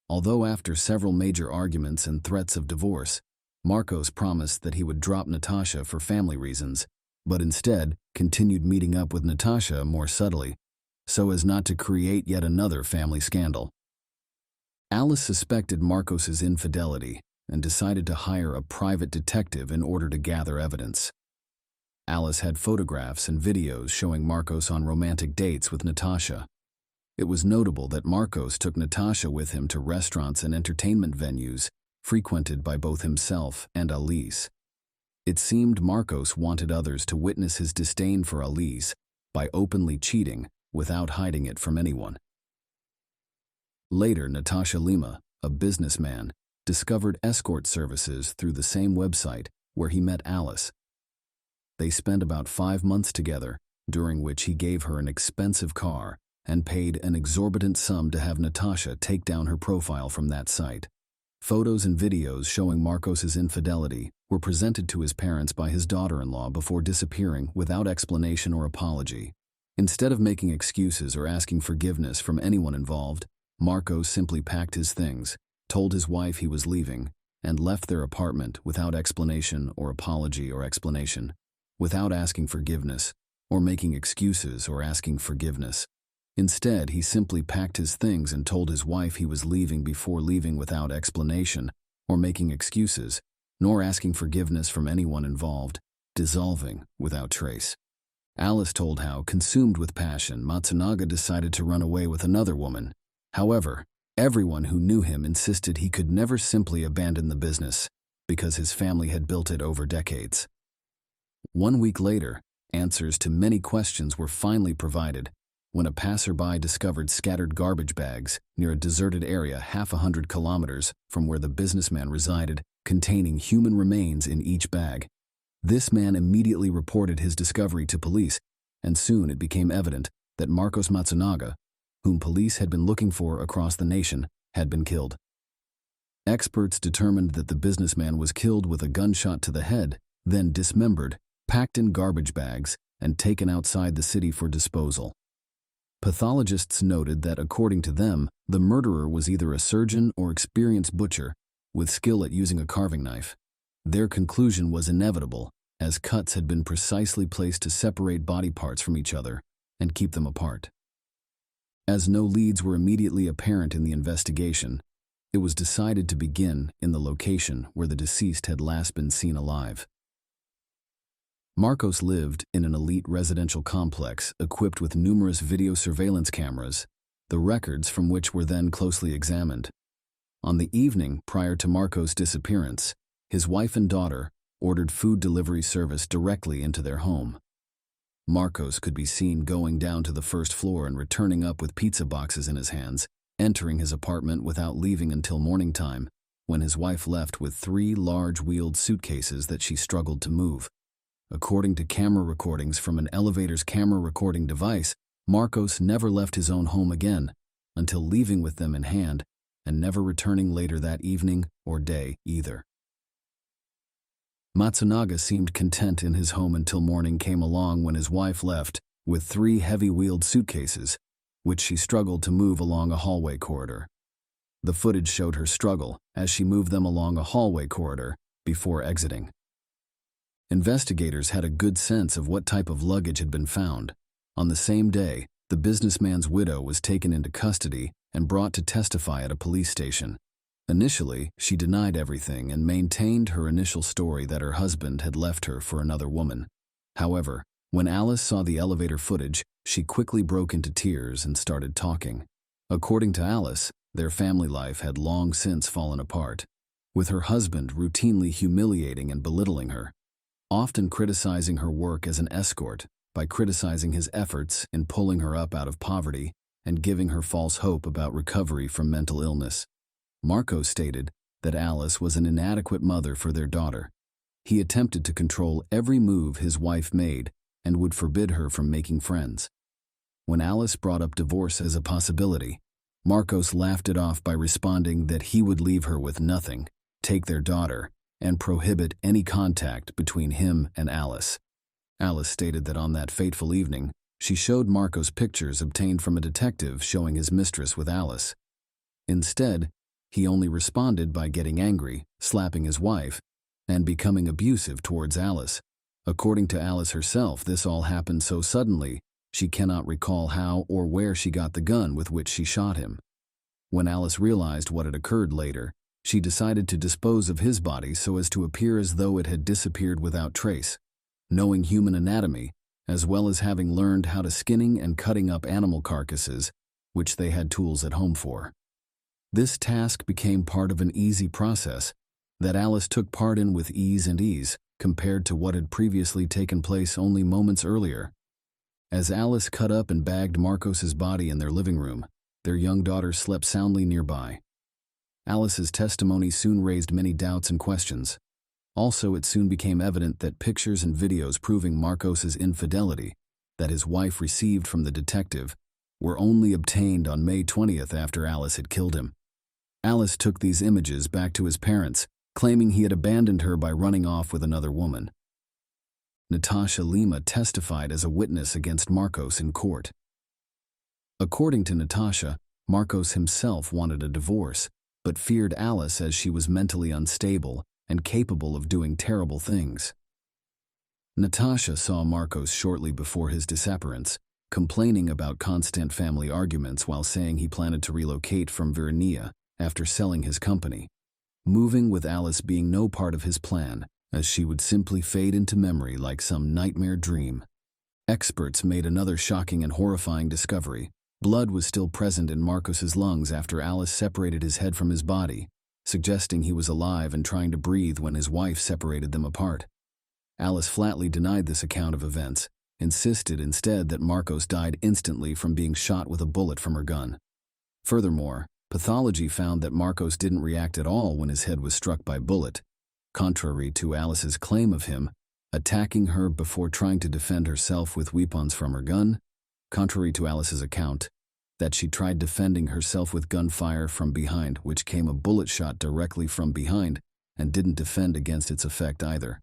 Although after several major arguments and threats of divorce, Marcos promised that he would drop Natasha for family reasons, but instead continued meeting up with Natasha more subtly, so as not to create yet another family scandal. Alice suspected Marcos's infidelity and decided to hire a private detective in order to gather evidence. Alice had photographs and videos showing Marcos on romantic dates with Natasha. It was notable that Marcos took Natasha with him to restaurants and entertainment venues frequented by both himself and Alice. It seemed Marcos wanted others to witness his disdain for Alice by openly cheating without hiding it from anyone. Later, Natasha Lima, a businessman, discovered escort services through the same website where he met Alice. They spent about 5 months together, during which he gave her an expensive car and paid an exorbitant sum to have Natasha take down her profile from that site. Photos and videos showing Marcos's infidelity were presented to his parents by his daughter-in-law before disappearing without explanation or apology. Instead of making excuses or asking forgiveness from anyone involved, Marcos simply packed his things, told his wife he was leaving, and left their apartment without explanation or apology or explanation, without asking forgiveness or making excuses or asking forgiveness. Instead, he simply packed his things and told his wife he was leaving before leaving without explanation or making excuses, nor asking forgiveness from anyone involved, dissolving without trace. Alice told how, consumed with passion, Matsunaga decided to run away with another woman. However, everyone who knew him insisted he could never simply abandon the business, because his family had built it over decades. 1 week later, answers to many questions were finally provided, when a passerby discovered scattered garbage bags near a deserted area 100 kilometers from where the businessman resided, containing human remains in each bag. This man immediately reported his discovery to police, and soon it became evident that Marcos Matsunaga, whom police had been looking for across the nation, had been killed. Experts determined that the businessman was killed with a gunshot to the head, then dismembered, packed in garbage bags, and taken outside the city for disposal. Pathologists noted that, according to them, the murderer was either a surgeon or experienced butcher, with skill at using a carving knife. Their conclusion was inevitable, as cuts had been precisely placed to separate body parts from each other and keep them apart. As no leads were immediately apparent in the investigation, it was decided to begin in the location where the deceased had last been seen alive. Marcos lived in an elite residential complex equipped with numerous video surveillance cameras, the records from which were then closely examined. On the evening prior to Marcos' disappearance, his wife and daughter ordered food delivery service directly into their home. Marcos could be seen going down to the first floor and returning up with pizza boxes in his hands, entering his apartment without leaving until morning time, when his wife left with 3 large wheeled suitcases that she struggled to move. According to camera recordings from an elevator's camera recording device, Marcos never left his own home again, until leaving with them in hand, and never returning later that evening or day either. Matsunaga seemed content in his home until morning came along, when his wife left with 3 heavy-wheeled suitcases, which she struggled to move along a hallway corridor. The footage showed her struggle as she moved them along a hallway corridor before exiting. Investigators had a good sense of what type of luggage had been found. On the same day, the businessman's widow was taken into custody and brought to testify at a police station. Initially, she denied everything and maintained her initial story that her husband had left her for another woman. However, when Alice saw the elevator footage, she quickly broke into tears and started talking. According to Alice, their family life had long since fallen apart, with her husband routinely humiliating and belittling her, often criticizing her work as an escort by criticizing his efforts in pulling her up out of poverty and giving her false hope about recovery from mental illness. Marcos stated that Alice was an inadequate mother for their daughter. He attempted to control every move his wife made and would forbid her from making friends. When Alice brought up divorce as a possibility, Marcos laughed it off by responding that he would leave her with nothing, take their daughter, and prohibit any contact between him and Alice. Alice stated that on that fateful evening, she showed Marcos pictures obtained from a detective showing his mistress with Alice. Instead, he only responded by getting angry, slapping his wife, and becoming abusive towards Alice. According to Alice herself, this all happened so suddenly, she cannot recall how or where she got the gun with which she shot him. When Alice realized what had occurred later, she decided to dispose of his body so as to appear as though it had disappeared without trace. Knowing human anatomy, as well as having learned how to skinning and cutting up animal carcasses, which they had tools at home for. This task became part of an easy process that Alice took part in with ease compared to what had previously taken place only moments earlier. As Alice cut up and bagged Marcos's body in their living room, their young daughter slept soundly nearby. Alice's testimony soon raised many doubts and questions. Also, it soon became evident that pictures and videos proving Marcos's infidelity that his wife received from the detective were only obtained on May 20th after Alice had killed him. Alice took these images back to his parents, claiming he had abandoned her by running off with another woman. Natasha Lima testified as a witness against Marcos in court. According to Natasha, Marcos himself wanted a divorce, but feared Alice as she was mentally unstable and capable of doing terrible things. Natasha saw Marcos shortly before his disappearance, complaining about constant family arguments while saying he planned to relocate from Virginia after selling his company, moving with Alice being no part of his plan, as she would simply fade into memory like some nightmare dream. Experts made another shocking and horrifying discovery. Blood was still present in Marcos's lungs after Alice separated his head from his body, suggesting he was alive and trying to breathe when his wife separated them apart. Alice flatly denied this account of events, insisted instead that Marcos died instantly from being shot with a bullet from her gun. Furthermore, pathology found that Marcos didn't react at all when his head was struck by a bullet, contrary to Alice's claim of him attacking her before trying to defend herself with weapons from her gun, contrary to Alice's account that she tried defending herself with gunfire from behind, which came a bullet shot directly from behind and didn't defend against its effect either.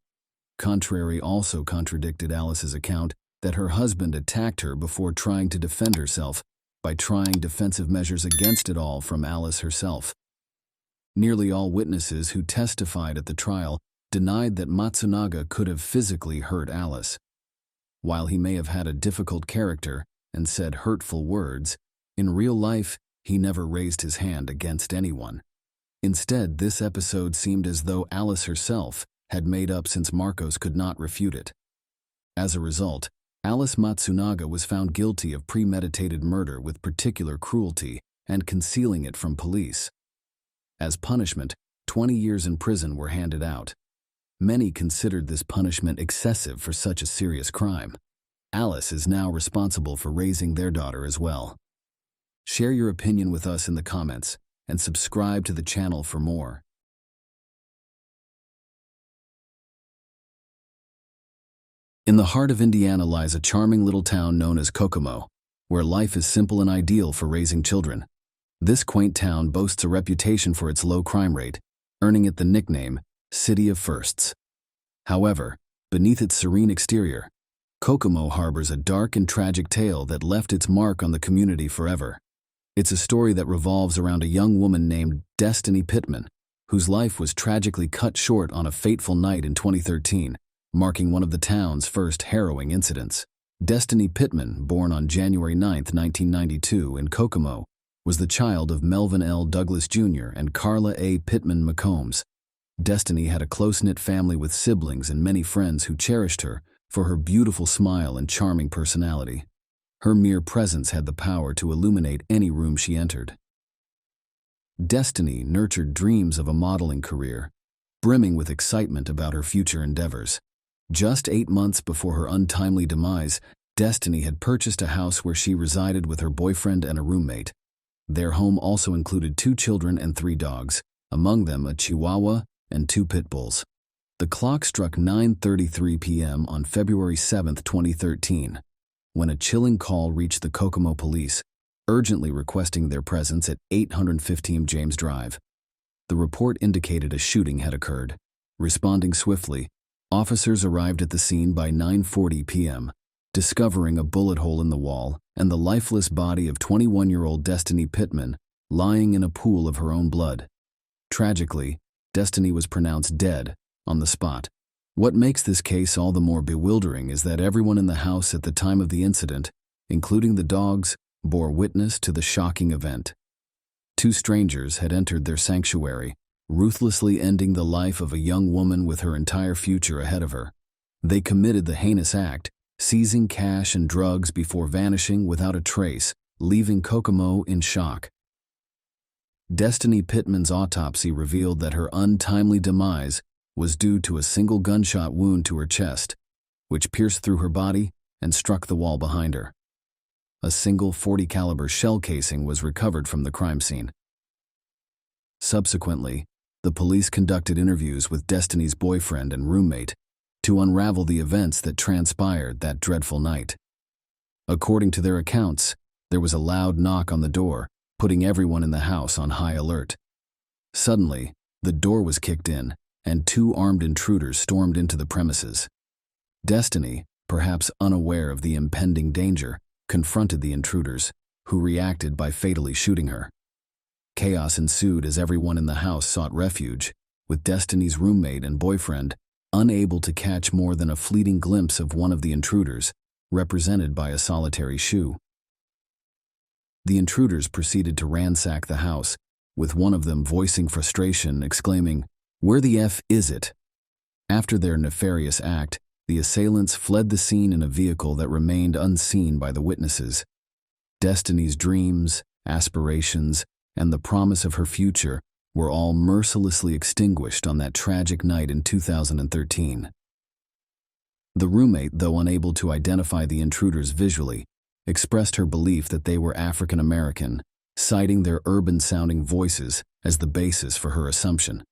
Contrary also contradicted Alice's account that her husband attacked her before trying to defend herself by trying defensive measures against it all from Alice herself. Nearly all witnesses who testified at the trial denied that Matsunaga could have physically hurt Alice. While he may have had a difficult character and said hurtful words, in real life he never raised his hand against anyone. Instead, this episode seemed as though Alice herself had made up since Marcos could not refute it. As a result, Alice Matsunaga was found guilty of premeditated murder with particular cruelty and concealing it from police. As punishment, 20 years in prison were handed out. Many considered this punishment excessive for such a serious crime. Alice is now responsible for raising their daughter as well. Share your opinion with us in the comments and subscribe to the channel for more. In the heart of Indiana lies a charming little town known as Kokomo, where life is simple and ideal for raising children. This quaint town boasts a reputation for its low crime rate, earning it the nickname City of Firsts. However, beneath its serene exterior, Kokomo harbors a dark and tragic tale that left its mark on the community forever. It's a story that revolves around a young woman named Destiny Pittman, whose life was tragically cut short on a fateful night in 2013, marking one of the town's first harrowing incidents. Destiny Pittman, born on January 9, 1992 in Kokomo, was the child of Melvin L. Douglas Jr. and Carla A. Pittman McCombs. Destiny had a close-knit family with siblings and many friends who cherished her for her beautiful smile and charming personality. Her mere presence had the power to illuminate any room she entered. Destiny nurtured dreams of a modeling career, brimming with excitement about her future endeavors. Just 8 months before her untimely demise, Destiny had purchased a house where she resided with her boyfriend and a roommate. Their home also included 2 children and 3 dogs, among them a Chihuahua and 2 pit bulls. The clock struck 9:33 p.m. on February 7, 2013, when a chilling call reached the Kokomo police, urgently requesting their presence at 815 James Drive. The report indicated a shooting had occurred. Responding swiftly, officers arrived at the scene by 9:40 p.m., discovering a bullet hole in the wall and the lifeless body of 21-year-old Destiny Pittman lying in a pool of her own blood. Tragically, Destiny was pronounced dead on the spot. What makes this case all the more bewildering is that everyone in the house at the time of the incident, including the dogs, bore witness to the shocking event. 2 strangers had entered their sanctuary, ruthlessly ending the life of a young woman with her entire future ahead of her. They committed the heinous act, seizing cash and drugs before vanishing without a trace, leaving Kokomo in shock. Destiny Pittman's autopsy revealed that her untimely demise was due to a single gunshot wound to her chest, which pierced through her body and struck the wall behind her. A single .40 caliber shell casing was recovered from the crime scene. Subsequently, the police conducted interviews with Destiny's boyfriend and roommate to unravel the events that transpired that dreadful night. According to their accounts, There was a loud knock on the door, putting everyone in the house on high alert. Suddenly, the door was kicked in, and two armed intruders stormed into the premises. Destiny, perhaps unaware of the impending danger, confronted the intruders, who reacted by fatally shooting her. Chaos ensued as everyone in the house sought refuge, with Destiny's roommate and boyfriend unable to catch more than a fleeting glimpse of one of the intruders, represented by a solitary shoe. The intruders proceeded to ransack the house, with one of them voicing frustration, exclaiming, "Where the F is it?" After their nefarious act, the assailants fled the scene in a vehicle that remained unseen by the witnesses. Destiny's dreams, aspirations, and the promise of her future were all mercilessly extinguished on that tragic night in 2013. The roommate, though unable to identify the intruders visually, expressed her belief that they were African American, citing their urban-sounding voices as the basis for her assumption.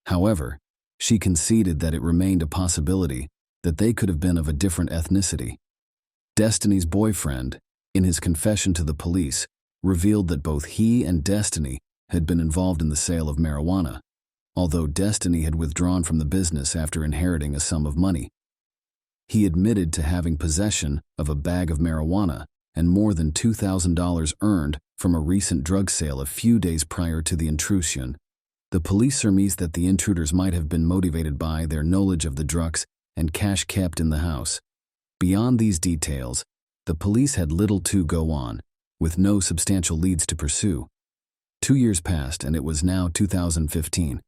However, she conceded that it remained a possibility that they could have been of a different ethnicity. Destiny's boyfriend, in his confession to the police, revealed that both he and Destiny had been involved in the sale of marijuana, although Destiny had withdrawn from the business after inheriting a sum of money. He admitted to having possession of a bag of marijuana and more than $2,000 earned from a recent drug sale a few days prior to the intrusion. The police surmised that the intruders might have been motivated by their knowledge of the drugs and cash kept in the house. Beyond these details, the police had little to go on, with no substantial leads to pursue. 2 years passed, and it was now 2015,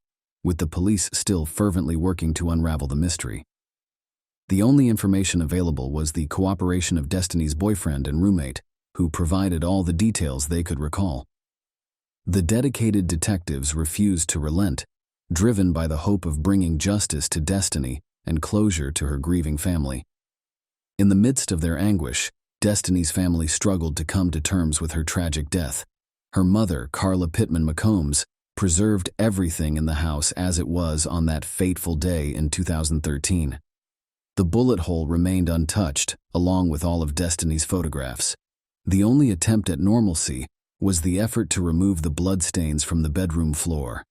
with the police still fervently working to unravel the mystery. The only information available was the cooperation of Destiny's boyfriend and roommate, who provided all the details they could recall. The dedicated detectives refused to relent, driven by the hope of bringing justice to Destiny and closure to her grieving family. In the midst of their anguish, Destiny's family struggled to come to terms with her tragic death. Her mother, Carla Pittman McCombs, preserved everything in the house as it was on that fateful day in 2013. The bullet hole remained untouched, along with all of Destiny's photographs. The only attempt at normalcy was the effort to remove the bloodstains from the bedroom floor.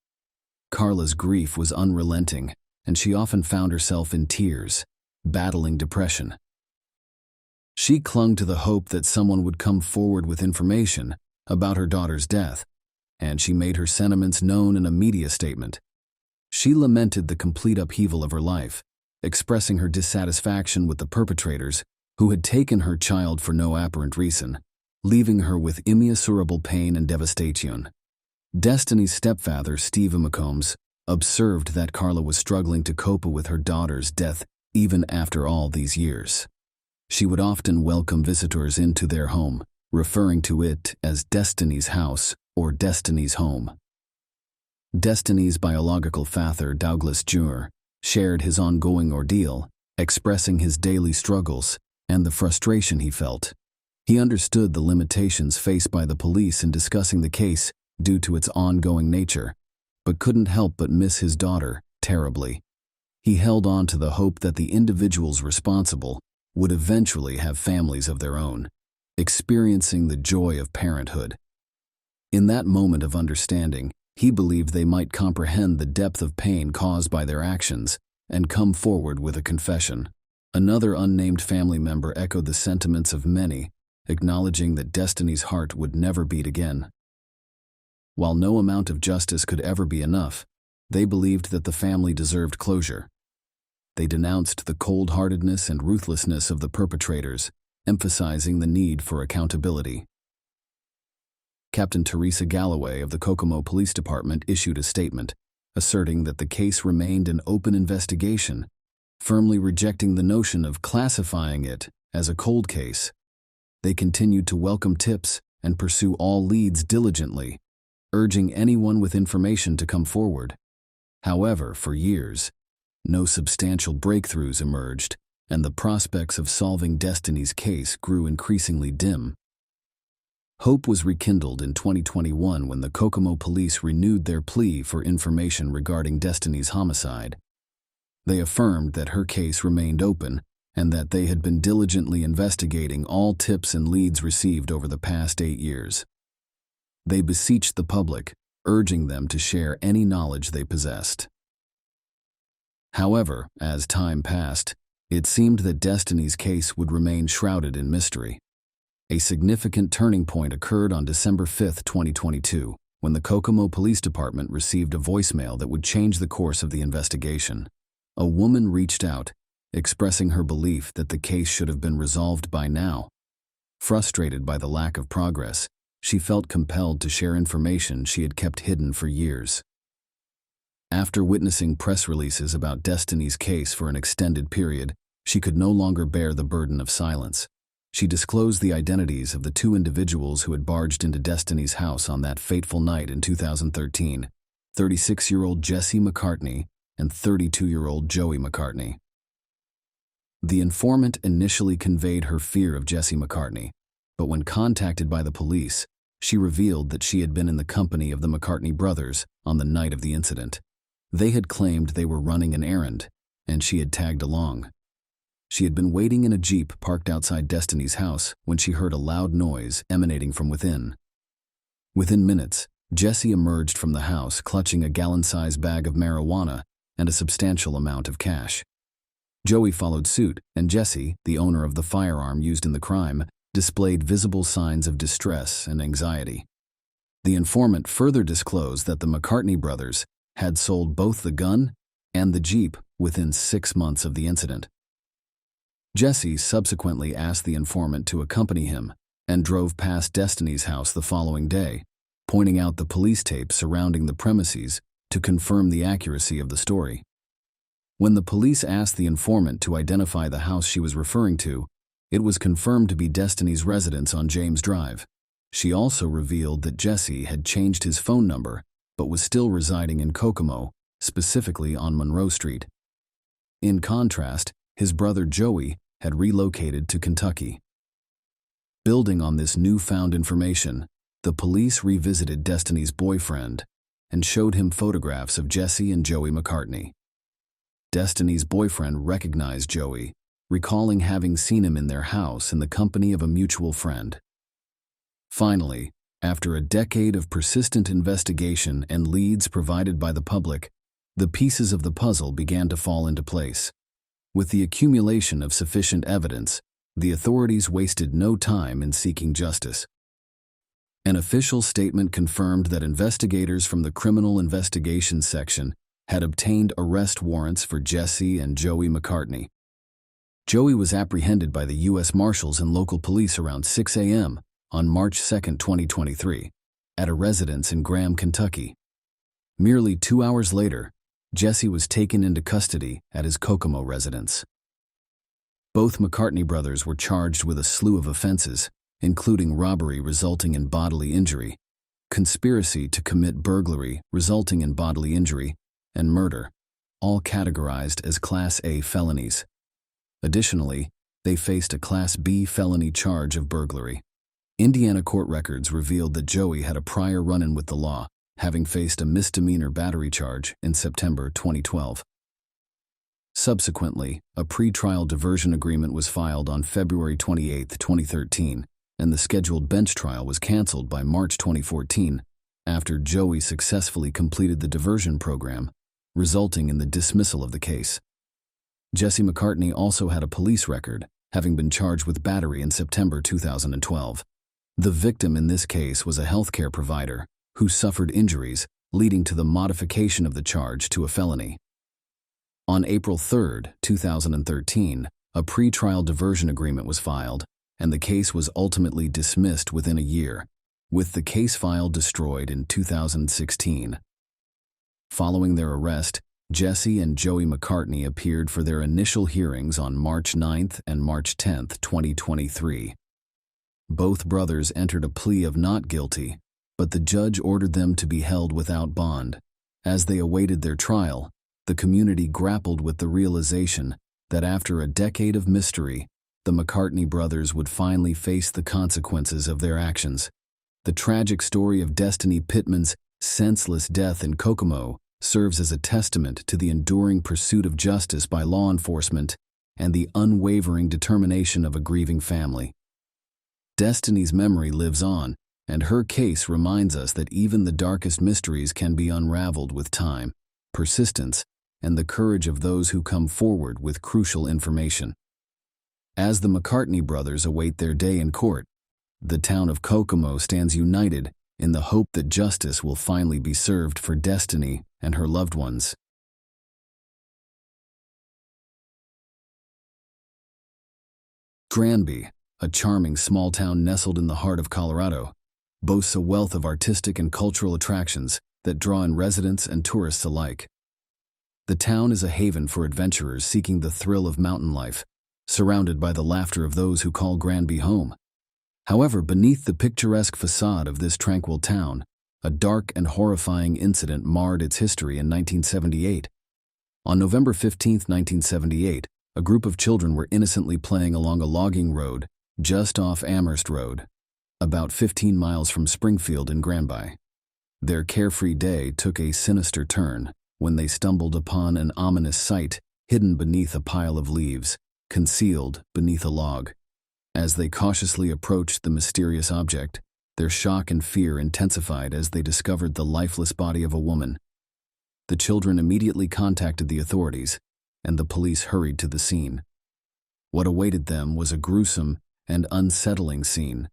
Carla's grief was unrelenting, and she often found herself in tears, battling depression. She clung to the hope that someone would come forward with information about her daughter's death, and she made her sentiments known in a media statement. She lamented the complete upheaval of her life, expressing her dissatisfaction with the perpetrators who had taken her child for no apparent reason, leaving her with immeasurable pain and devastation. Destiny's stepfather, Steve McCombs, observed that Carla was struggling to cope with her daughter's death even after all these years. She would often welcome visitors into their home, referring to it as Destiny's house or Destiny's home. Destiny's biological father, Douglas Jr., shared his ongoing ordeal, expressing his daily struggles and the frustration he felt. He understood the limitations faced by the police in discussing the case due to its ongoing nature, but couldn't help but miss his daughter terribly. He held on to the hope that the individuals responsible would eventually have families of their own, experiencing the joy of parenthood. In that moment of understanding, he believed they might comprehend the depth of pain caused by their actions and come forward with a confession. Another unnamed family member echoed the sentiments of many, acknowledging that Destiny's heart would never beat again. While no amount of justice could ever be enough, they believed that the family deserved closure. They denounced the cold-heartedness and ruthlessness of the perpetrators, emphasizing the need for accountability. Captain Teresa Galloway of the Kokomo Police Department issued a statement, asserting that the case remained an open investigation, firmly rejecting the notion of classifying it as a cold case. They continued to welcome tips and pursue all leads diligently, urging anyone with information to come forward. However, for years, no substantial breakthroughs emerged, and the prospects of solving Destiny's case grew increasingly dim. Hope was rekindled in 2021 when the Kokomo police renewed their plea for information regarding Destiny's homicide. They affirmed that her case remained open and that they had been diligently investigating all tips and leads received over the past 8 years. They beseeched the public, urging them to share any knowledge they possessed. However, as time passed, it seemed that Destiny's case would remain shrouded in mystery. A significant turning point occurred on December 5, 2022, when the Kokomo Police Department received a voicemail that would change the course of the investigation. A woman reached out, expressing her belief that the case should have been resolved by now. Frustrated by the lack of progress, she felt compelled to share information she had kept hidden for years. After witnessing press releases about Destiny's case for an extended period, she could no longer bear the burden of silence. She disclosed the identities of the 2 individuals who had barged into Destiny's house on that fateful night in 2013, 36-year-old Jesse McCartney and 32-year-old Joey McCartney. The informant initially conveyed her fear of Jesse McCartney, but when contacted by the police, she revealed that she had been in the company of the McCartney brothers on the night of the incident. They had claimed they were running an errand, and she had tagged along. She had been waiting in a Jeep parked outside Destiny's house when she heard a loud noise emanating from within. Within minutes, Jesse emerged from the house clutching a gallon-sized bag of marijuana and a substantial amount of cash. Joey followed suit, and Jesse, the owner of the firearm used in the crime, displayed visible signs of distress and anxiety. The informant further disclosed that the McCartney brothers had sold both the gun and the Jeep within 6 months of the incident. Jesse subsequently asked the informant to accompany him and drove past Destiny's house the following day, pointing out the police tape surrounding the premises to confirm the accuracy of the story. When the police asked the informant to identify the house she was referring to, it was confirmed to be Destiny's residence on James Drive. She also revealed that Jesse had changed his phone number but was still residing in Kokomo, specifically on Monroe Street. In contrast, his brother Joey had relocated to Kentucky. Building on this newfound information, the police revisited Destiny's boyfriend and showed him photographs of Jesse and Joey McCartney. Destiny's boyfriend recognized Joey, recalling having seen him in their house in the company of a mutual friend. Finally, after a decade of persistent investigation and leads provided by the public, the pieces of the puzzle began to fall into place. With the accumulation of sufficient evidence, the authorities wasted no time in seeking justice. An official statement confirmed that investigators from the Criminal Investigations Section had obtained arrest warrants for Jesse and Joey McCartney. Joey was apprehended by the U.S. Marshals and local police around 6 a.m. on March 2, 2023, at a residence in Graham, Kentucky. Merely 2 hours later, Jesse was taken into custody at his Kokomo residence. Both McCartney brothers were charged with a slew of offenses, including robbery resulting in bodily injury, conspiracy to commit burglary resulting in bodily injury, and murder, all categorized as Class A felonies. Additionally, they faced a Class B felony charge of burglary. Indiana court records revealed that Joey had a prior run-in with the law, having faced a misdemeanor battery charge in September 2012. Subsequently, a pretrial diversion agreement was filed on February 28, 2013, and the scheduled bench trial was canceled by March 2014 after Joey successfully completed the diversion program, resulting in the dismissal of the case. Jesse McCartney also had a police record, having been charged with battery in September 2012. The victim in this case was a healthcare provider who suffered injuries, leading to the modification of the charge to a felony. On April 3, 2013, a pretrial diversion agreement was filed, and the case was ultimately dismissed within a year, with the case file destroyed in 2016. Following their arrest, Jesse and Joey McCartney appeared for their initial hearings on March 9 and March 10, 2023. Both brothers entered a plea of not guilty, but the judge ordered them to be held without bond. As they awaited their trial, the community grappled with the realization that after a decade of mystery, the McCartney brothers would finally face the consequences of their actions. The tragic story of Destiny Pittman's senseless death in Kokomo serves as a testament to the enduring pursuit of justice by law enforcement and the unwavering determination of a grieving family. Destiny's memory lives on, and her case reminds us that even the darkest mysteries can be unraveled with time, persistence, and the courage of those who come forward with crucial information. As the McCartney brothers await their day in court, the town of Kokomo stands united in the hope that justice will finally be served for Destiny and her loved ones. Granby, a charming small town nestled in the heart of Colorado, boasts a wealth of artistic and cultural attractions that draw in residents and tourists alike. The town is a haven for adventurers seeking the thrill of mountain life, surrounded by the laughter of those who call Granby home. However, beneath the picturesque facade of this tranquil town, a dark and horrifying incident marred its history in 1978. On November 15, 1978, a group of children were innocently playing along a logging road just off Amherst Road, about 15 miles from Springfield in Granby. Their carefree day took a sinister turn when they stumbled upon an ominous sight hidden beneath a pile of leaves, concealed beneath a log. As they cautiously approached the mysterious object, their shock and fear intensified as they discovered the lifeless body of a woman. The children immediately contacted the authorities, and the police hurried to the scene. What awaited them was a gruesome and unsettling scene: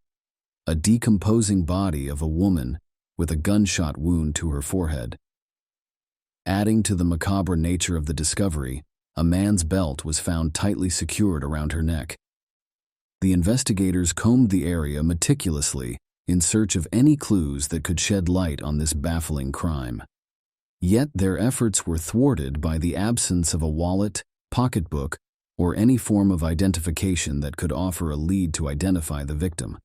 a decomposing body of a woman with a gunshot wound to her forehead. Adding to the macabre nature of the discovery, a man's belt was found tightly secured around her neck. The investigators combed the area meticulously in search of any clues that could shed light on this baffling crime. Yet their efforts were thwarted by the absence of a wallet, pocketbook, or any form of identification that could offer a lead to identify the victim.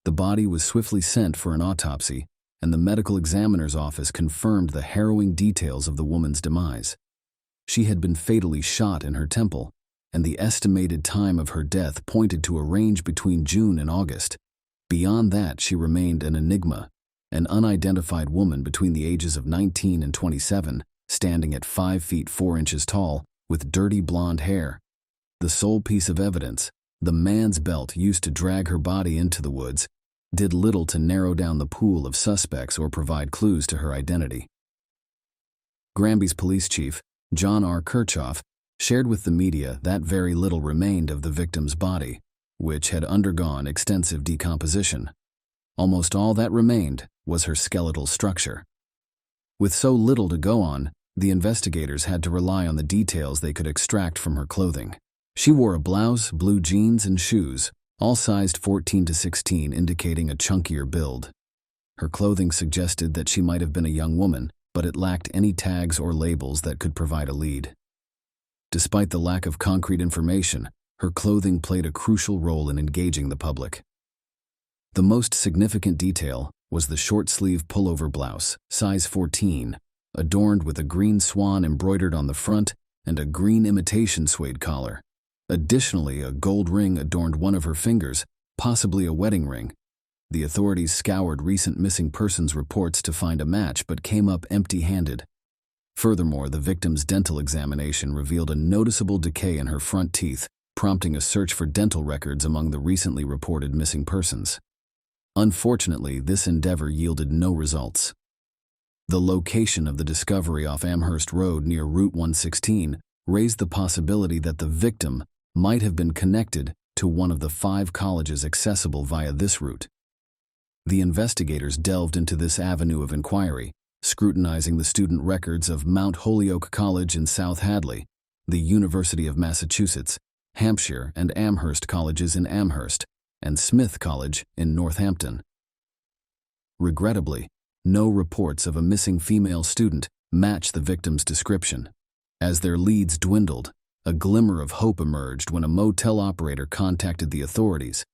The body was swiftly sent for an autopsy, and the medical examiner's office confirmed the harrowing details of the woman's demise. She had been fatally shot in her temple, and the estimated time of her death pointed to a range between June and August. Beyond that, she remained an enigma, an unidentified woman between the ages of 19 and 27, standing at 5 feet 4 inches tall, with dirty blonde hair. The sole piece of evidence, the man's belt used to drag her body into the woods, did little to narrow down the pool of suspects or provide clues to her identity. Granby's police chief, John R. Kirchhoff, shared with the media that very little remained of the victim's body, which had undergone extensive decomposition. Almost all that remained was her skeletal structure. With so little to go on, the investigators had to rely on the details they could extract from her clothing. She wore a blouse, blue jeans, and shoes, all sized 14 to 16, indicating a chunkier build. Her clothing suggested that she might have been a young woman, but it lacked any tags or labels that could provide a lead. Despite the lack of concrete information, her clothing played a crucial role in engaging the public. The most significant detail was the short-sleeve pullover blouse, size 14, adorned with a green swan embroidered on the front and a green imitation suede collar. Additionally, a gold ring adorned one of her fingers, possibly a wedding ring. The authorities scoured recent missing persons reports to find a match but came up empty-handed. Furthermore, the victim's dental examination revealed a noticeable decay in her front teeth, prompting a search for dental records among the recently reported missing persons. Unfortunately, this endeavor yielded no results. The location of the discovery off Amherst Road near Route 116 raised the possibility that the victim might have been connected to one of the 5 colleges accessible via this route. The investigators delved into this avenue of inquiry, scrutinizing the student records of Mount Holyoke College in South Hadley, the University of Massachusetts, Hampshire and Amherst colleges in Amherst, and Smith College in Northampton. Regrettably, no reports of a missing female student matched the victim's description. As their leads dwindled, a glimmer of hope emerged when a motel operator contacted the authorities,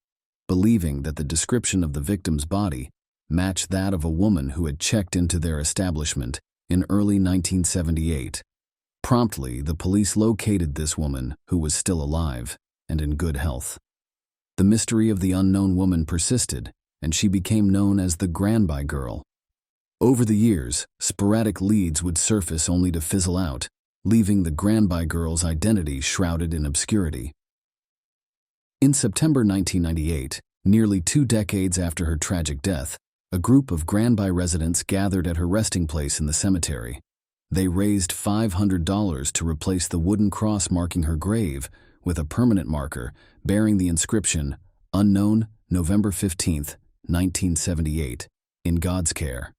believing that the description of the victim's body matched that of a woman who had checked into their establishment in early 1978. Promptly, the police located this woman, who was still alive and in good health. The mystery of the unknown woman persisted, and she became known as the Granby Girl. Over the years, sporadic leads would surface only to fizzle out, leaving the Granby girl's identity shrouded in obscurity. In September 1998, nearly 2 decades after her tragic death, a group of Granby residents gathered at her resting place in the cemetery. They raised $500 to replace the wooden cross marking her grave with a permanent marker bearing the inscription, "Unknown, November 15, 1978, in God's care."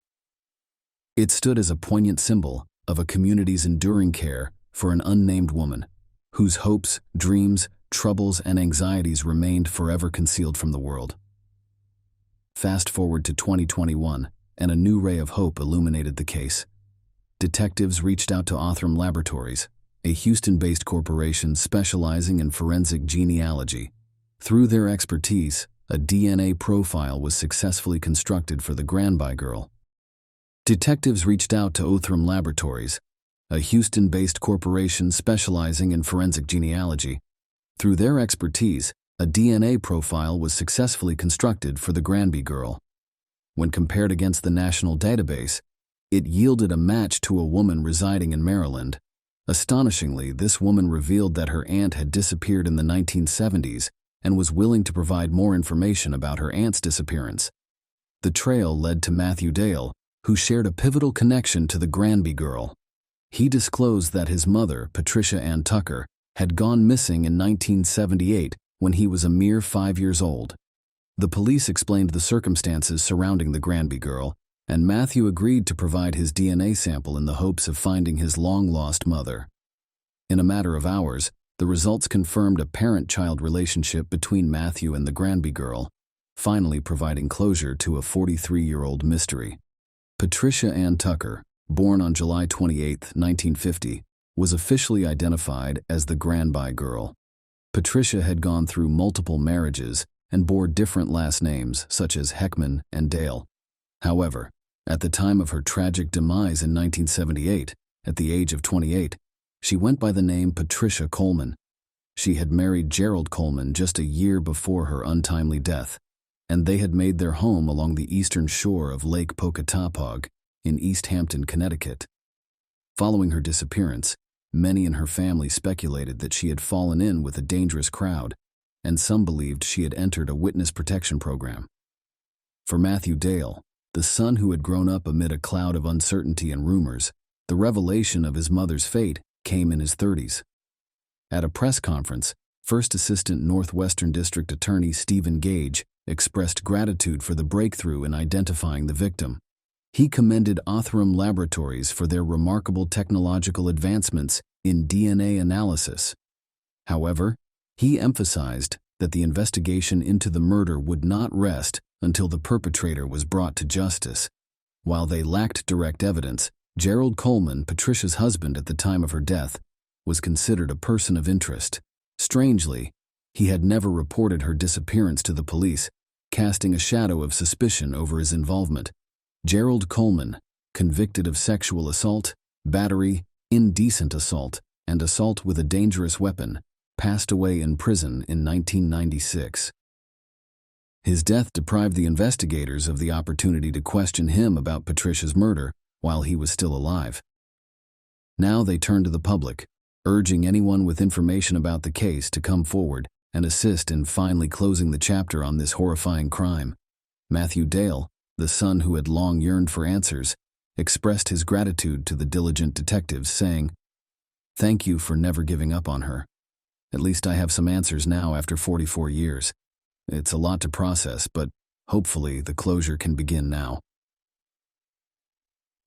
It stood as a poignant symbol of a community's enduring care for an unnamed woman, whose hopes, dreams, troubles, and anxieties remained forever concealed from the world. Fast forward to 2021, and a new ray of hope illuminated the case. Detectives reached out to Othram Laboratories, a Houston-based corporation specializing in forensic genealogy. Through their expertise, a DNA profile was successfully constructed for the Granby girl. Detectives reached out to Othram Laboratories, a Houston-based corporation specializing in forensic genealogy. Through their expertise, a DNA profile was successfully constructed for the Granby girl. When compared against the national database, it yielded a match to a woman residing in Maryland. Astonishingly, this woman revealed that her aunt had disappeared in the 1970s and was willing to provide more information about her aunt's disappearance. The trail led to Matthew Dale, who shared a pivotal connection to the Granby girl. He disclosed that his mother, Patricia Ann Tucker, had gone missing in 1978 when he was a mere 5 years old. The police explained the circumstances surrounding the Granby girl, and Matthew agreed to provide his DNA sample in the hopes of finding his long-lost mother. In a matter of hours, the results confirmed a parent-child relationship between Matthew and the Granby girl, finally providing closure to a 43-year-old mystery. Patricia Ann Tucker, born on July 28, 1950, was officially identified as the Granby girl. Patricia had gone through multiple marriages and bore different last names such as Heckman and Dale. However, at the time of her tragic demise in 1978, at the age of 28, she went by the name Patricia Coleman. She had married Gerald Coleman just a year before her untimely death, and they had made their home along the eastern shore of Lake Pocatapog in East Hampton, Connecticut. Following her disappearance, many in her family speculated that she had fallen in with a dangerous crowd, and some believed she had entered a witness protection program. For Matthew Dale, the son who had grown up amid a cloud of uncertainty and rumors, the revelation of his mother's fate came in his 30s. At a press conference, First Assistant Northwestern District Attorney Stephen Gage expressed gratitude for the breakthrough in identifying the victim. He commended Othram Laboratories for their remarkable technological advancements in DNA analysis. However, he emphasized that the investigation into the murder would not rest until the perpetrator was brought to justice. While they lacked direct evidence, Gerald Coleman, Patricia's husband at the time of her death, was considered a person of interest. Strangely, he had never reported her disappearance to the police, casting a shadow of suspicion over his involvement. Gerald Coleman, convicted of sexual assault, battery, indecent assault, and assault with a dangerous weapon, passed away in prison in 1996. His death deprived the investigators of the opportunity to question him about Patricia's murder while he was still alive. Now they turned to the public, urging anyone with information about the case to come forward and assist in finally closing the chapter on this horrifying crime. Matthew Dale, the son who had long yearned for answers, expressed his gratitude to the diligent detectives, saying, "Thank you for never giving up on her. At least I have some answers now after 44 years. It's a lot to process, but hopefully the closure can begin now."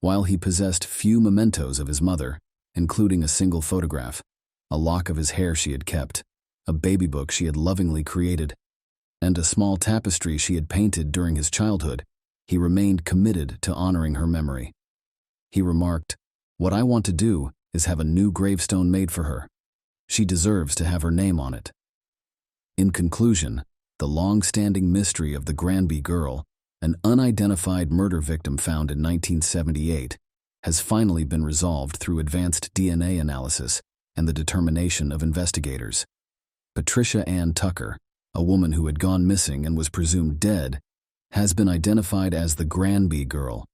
While he possessed few mementos of his mother, including a single photograph, a lock of his hair she had kept, a baby book she had lovingly created, and a small tapestry she had painted during his childhood, he remained committed to honoring her memory. He remarked, "What I want to do is have a new gravestone made for her. She deserves to have her name on it." In conclusion, the long-standing mystery of the Granby girl, an unidentified murder victim found in 1978, has finally been resolved through advanced DNA analysis and the determination of investigators. Patricia Ann Tucker, a woman who had gone missing and was presumed dead, has been identified as the Granby girl.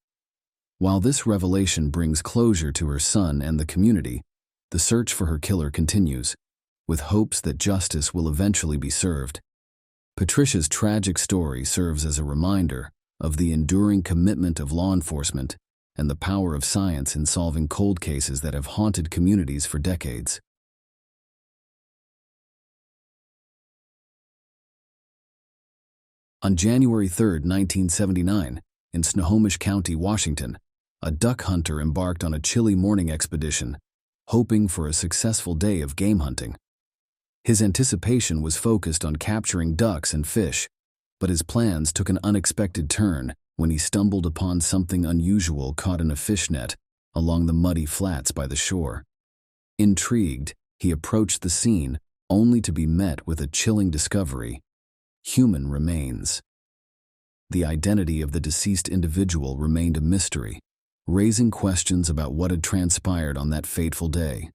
While this revelation brings closure to her son and the community, The search for her killer continues, with hopes that justice will eventually be served. Patricia's tragic story serves as a reminder of the enduring commitment of law enforcement and the power of science in solving cold cases that have haunted communities for decades. On January 3, 1979, in Snohomish County, Washington, a duck hunter embarked on a chilly morning expedition, hoping for a successful day of game hunting. His anticipation was focused on capturing ducks and fish, but his plans took an unexpected turn when he stumbled upon something unusual caught in a fish net along the muddy flats by the shore. Intrigued, he approached the scene only to be met with a chilling discovery: human remains. The identity of the deceased individual remained a mystery, raising questions about what had transpired on that fateful day.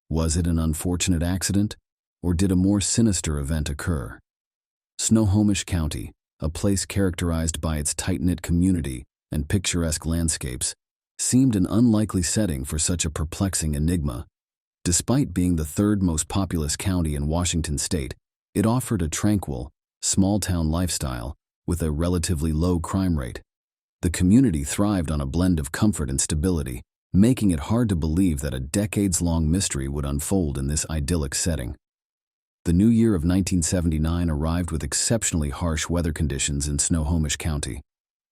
Was it an unfortunate accident, or did a more sinister event occur? Snohomish County, a place characterized by its tight-knit community and picturesque landscapes, seemed an unlikely setting for such a perplexing enigma. Despite being the third most populous county in Washington state, it offered a tranquil, small-town lifestyle with a relatively low crime rate. The community thrived on a blend of comfort and stability, making it hard to believe that a decades-long mystery would unfold in this idyllic setting. The new year of 1979 arrived with exceptionally harsh weather conditions in Snohomish County.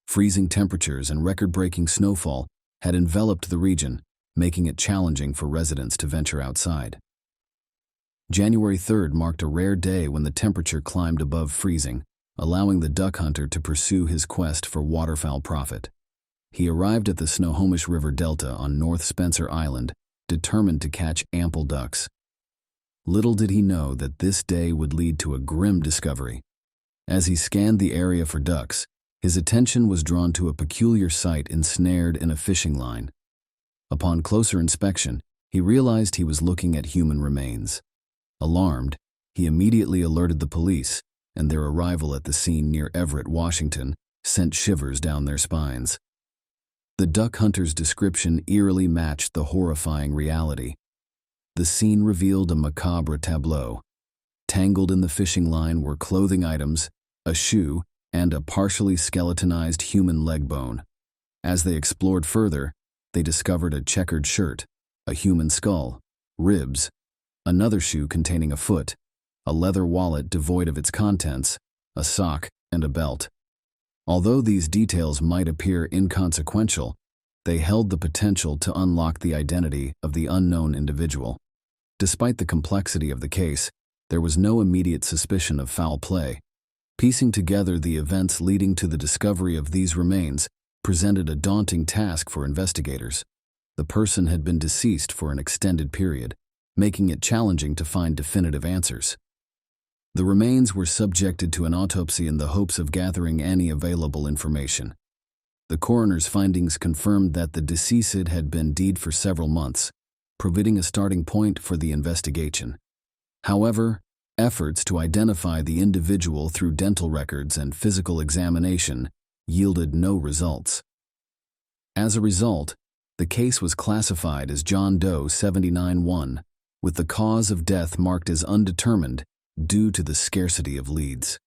Freezing temperatures and record-breaking snowfall had enveloped the region, making it challenging for residents to venture outside. January 3rd marked a rare day when the temperature climbed above freezing, allowing the duck hunter to pursue his quest for waterfowl profit. He arrived at the Snohomish River Delta on North Spencer Island, determined to catch ample ducks. Little did he know that this day would lead to a grim discovery. As he scanned the area for ducks, his attention was drawn to a peculiar sight ensnared in a fishing line. Upon closer inspection, he realized he was looking at human remains. Alarmed, he immediately alerted the police, and their arrival at the scene near Everett, Washington, sent shivers down their spines. The duck hunter's description eerily matched the horrifying reality. The scene revealed a macabre tableau. Tangled in the fishing line were clothing items, a shoe, and a partially skeletonized human leg bone. As they explored further, they discovered a checkered shirt, a human skull, ribs, another shoe containing a foot, a leather wallet devoid of its contents, a sock, and a belt. Although these details might appear inconsequential, they held the potential to unlock the identity of the unknown individual. Despite the complexity of the case, there was no immediate suspicion of foul play. Piecing together the events leading to the discovery of these remains presented a daunting task for investigators. The person had been deceased for an extended period, making it challenging to find definitive answers. The remains were subjected to an autopsy in the hopes of gathering any available information. The coroner's findings confirmed that the deceased had been dead for several months, providing a starting point for the investigation. However, efforts to identify the individual through dental records and physical examination yielded no results. As a result, the case was classified as John Doe 79-1, with the cause of death marked as undetermined due to the scarcity of leads.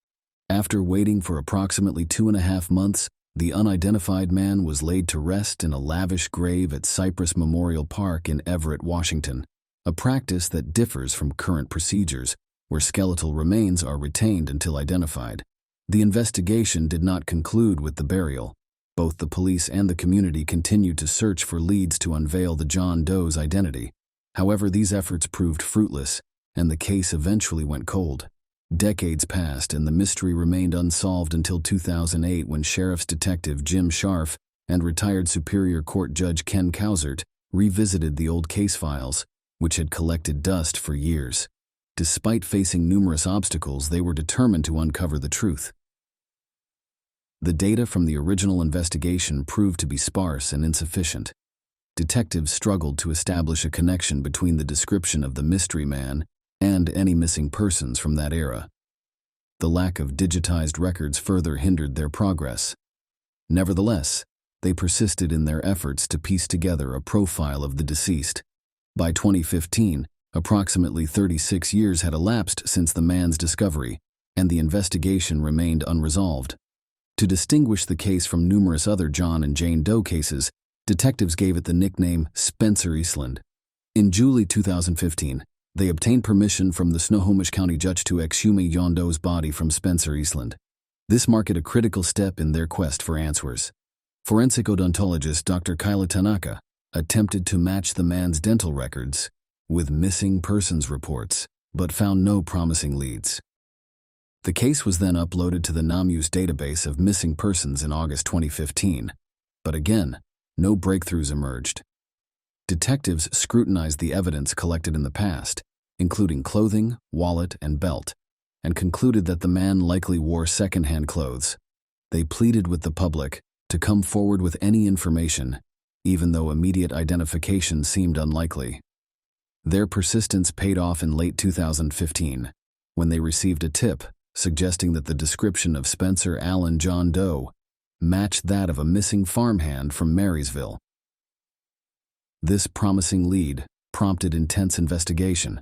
After waiting for approximately 2.5 months, the unidentified man was laid to rest in a lavish grave at Cypress Memorial Park in Everett, Washington, a practice that differs from current procedures, where skeletal remains are retained until identified. The investigation did not conclude with the burial. Both the police and the community continued to search for leads to unveil the John Doe's identity. However, these efforts proved fruitless, and the case eventually went cold. Decades passed and the mystery remained unsolved until 2008, when Sheriff's Detective Jim Scharf and retired Superior Court Judge Ken Kausert revisited the old case files, which had collected dust for years. Despite facing numerous obstacles, they were determined to uncover the truth. The data from the original investigation proved to be sparse and insufficient. Detectives struggled to establish a connection between the description of the mystery man and any missing persons from that era. The lack of digitized records further hindered their progress. Nevertheless, they persisted in their efforts to piece together a profile of the deceased. By 2015, approximately 36 years had elapsed since the man's discovery, and the investigation remained unresolved. To distinguish the case from numerous other John and Jane Doe cases, detectives gave it the nickname Spencer Eastland. In July 2015, they obtained permission from the Snohomish County Judge to exhume John Doe's body from Spencer Eastland. This marked a critical step in their quest for answers. Forensic odontologist Dr. Kyla Tanaka attempted to match the man's dental records with missing persons reports, but found no promising leads. The case was then uploaded to the NAMU's database of missing persons in August 2015, but again, no breakthroughs emerged. Detectives scrutinized the evidence collected in the past, including clothing, wallet, and belt, and concluded that the man likely wore secondhand clothes. They pleaded with the public to come forward with any information, even though immediate identification seemed unlikely. Their persistence paid off in late 2015, when they received a tip suggesting that the description of Spencer Allen John Doe matched that of a missing farmhand from Marysville. This promising lead prompted intense investigation.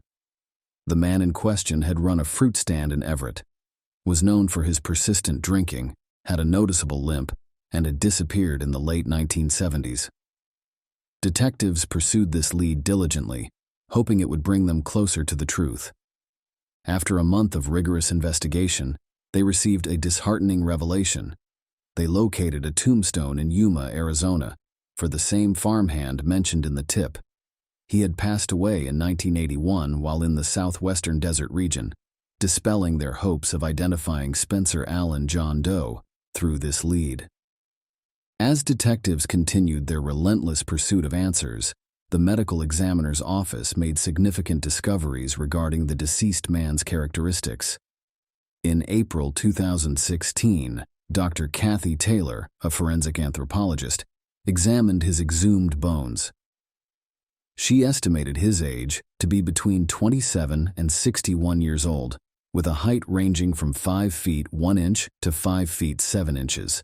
The man in question had run a fruit stand in Everett, was known for his persistent drinking, had a noticeable limp, and had disappeared in the late 1970s. Detectives pursued this lead diligently, hoping it would bring them closer to the truth. After a month of rigorous investigation, they received a disheartening revelation. They located a tombstone in Yuma, Arizona, for the same farmhand mentioned in the tip. He had passed away in 1981 while in the southwestern desert region, dispelling their hopes of identifying Spencer Allen John Doe through this lead. As detectives continued their relentless pursuit of answers, the medical examiner's office made significant discoveries regarding the deceased man's characteristics. In April 2016, Dr. Kathy Taylor, a forensic anthropologist, examined his exhumed bones. She estimated his age to be between 27 and 61 years old, with a height ranging from 5 feet 1 inch to 5 feet 7 inches.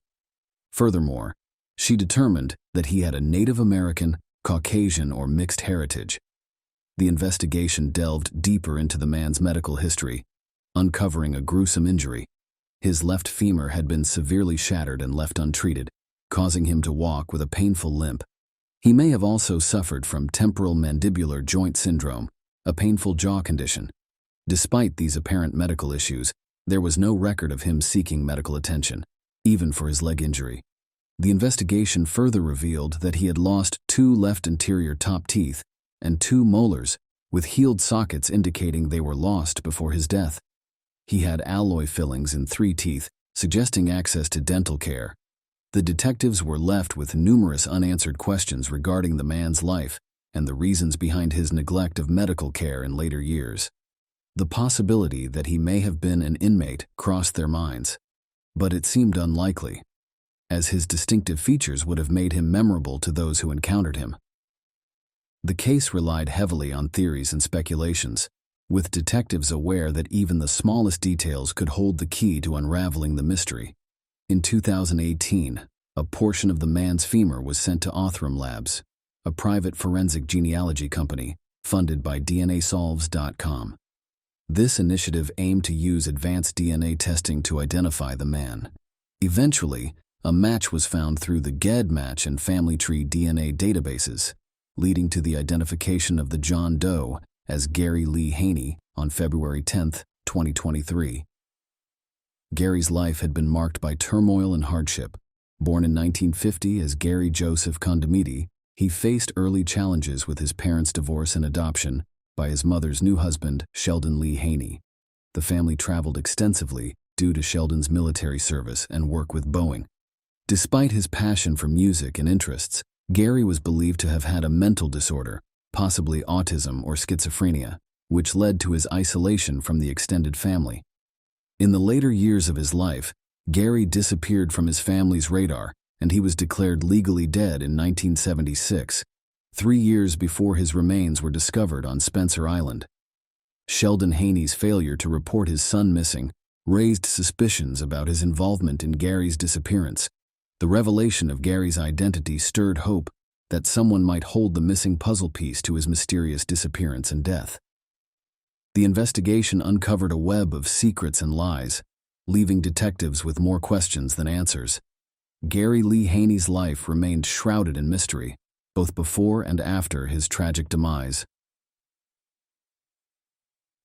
Furthermore, she determined that he had a Native American, Caucasian, or mixed heritage. The investigation delved deeper into the man's medical history, uncovering a gruesome injury. His left femur had been severely shattered and left untreated, causing him to walk with a painful limp. He may have also suffered from temporal mandibular joint syndrome, a painful jaw condition. Despite these apparent medical issues, there was no record of him seeking medical attention, even for his leg injury. The investigation further revealed that he had lost 2 left anterior top teeth and 2 molars, with healed sockets indicating they were lost before his death. He had alloy fillings in 3 teeth, suggesting access to dental care. The detectives were left with numerous unanswered questions regarding the man's life and the reasons behind his neglect of medical care in later years. The possibility that he may have been an inmate crossed their minds, but it seemed unlikely, as his distinctive features would have made him memorable to those who encountered him. The case relied heavily on theories and speculations, with detectives aware that even the smallest details could hold the key to unraveling the mystery. In 2018, a portion of the man's femur was sent to Othram Labs, a private forensic genealogy company funded by DNAsolves.com. This initiative aimed to use advanced DNA testing to identify the man. Eventually, a match was found through the GEDmatch and Family Tree DNA databases, leading to the identification of the John Doe as Gary Lee Haney on February 10, 2023. Gary's life had been marked by turmoil and hardship. Born in 1950 as Gary Joseph Condamiti, he faced early challenges with his parents' divorce and adoption by his mother's new husband, Sheldon Lee Haney. The family traveled extensively due to Sheldon's military service and work with Boeing. Despite his passion for music and interests, Gary was believed to have had a mental disorder, possibly autism or schizophrenia, which led to his isolation from the extended family. In the later years of his life, Gary disappeared from his family's radar, and he was declared legally dead in 1976, 3 years before his remains were discovered on Spencer Island. Sheldon Haney's failure to report his son missing raised suspicions about his involvement in Gary's disappearance. The revelation of Gary's identity stirred hope that someone might hold the missing puzzle piece to his mysterious disappearance and death. The investigation uncovered a web of secrets and lies, leaving detectives with more questions than answers. Gary Lee Haney's life remained shrouded in mystery, both before and after his tragic demise.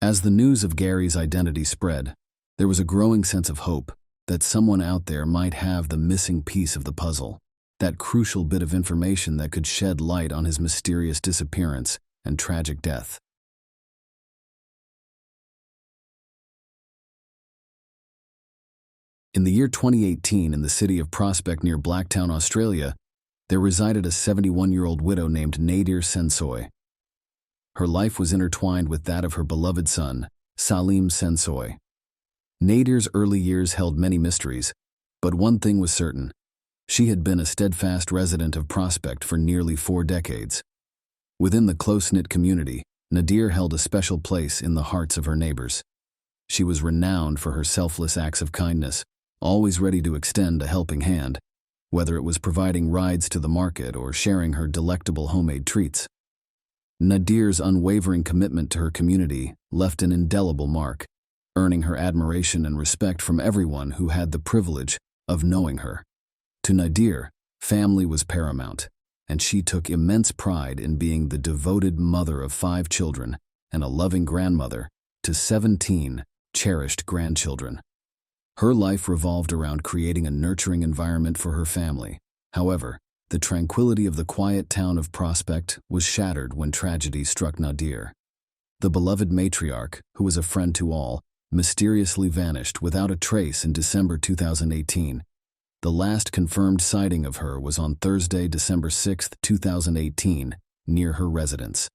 As the news of Gary's identity spread, there was a growing sense of hope that someone out there might have the missing piece of the puzzle, that crucial bit of information that could shed light on his mysterious disappearance and tragic death. In the year 2018, in the city of Prospect near Blacktown, Australia, there resided a 71-year-old widow named Nadir Sensoy. Her life was intertwined with that of her beloved son, Salim Sensoy. Nadir's early years held many mysteries, but one thing was certain: she had been a steadfast resident of Prospect for nearly 4 decades. Within the close-knit community, Nadir held a special place in the hearts of her neighbors. She was renowned for her selfless acts of kindness, always ready to extend a helping hand, whether it was providing rides to the market or sharing her delectable homemade treats. Nadir's unwavering commitment to her community left an indelible mark, earning her admiration and respect from everyone who had the privilege of knowing her. To Nadir, family was paramount, and she took immense pride in being the devoted mother of 5 children and a loving grandmother to 17 cherished grandchildren. Her life revolved around creating a nurturing environment for her family. However, the tranquility of the quiet town of Prospect was shattered when tragedy struck Nadir. The beloved matriarch, who was a friend to all, mysteriously vanished without a trace in December 2018. The last confirmed sighting of her was on Thursday, December 6, 2018, near her residence.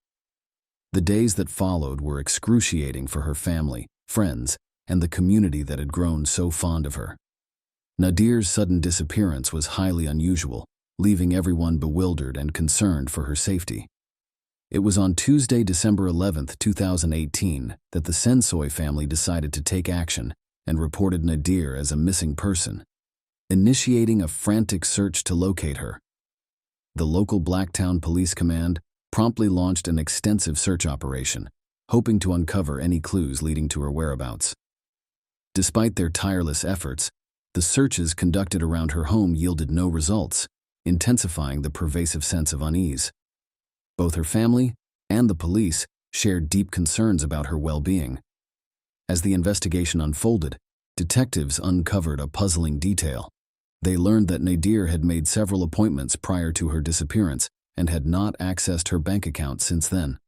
The days that followed were excruciating for her family, friends, and the community that had grown so fond of her. Nadir's sudden disappearance was highly unusual, leaving everyone bewildered and concerned for her safety. It was on Tuesday, December 11, 2018, that the Sensoy family decided to take action and reported Nadir as a missing person, initiating a frantic search to locate her. The local Blacktown Police Command promptly launched an extensive search operation, hoping to uncover any clues leading to her whereabouts. Despite their tireless efforts, the searches conducted around her home yielded no results, intensifying the pervasive sense of unease. Both her family and the police shared deep concerns about her well-being. As the investigation unfolded, detectives uncovered a puzzling detail. They learned that Nadir had made several appointments prior to her disappearance and had not accessed her bank account since then.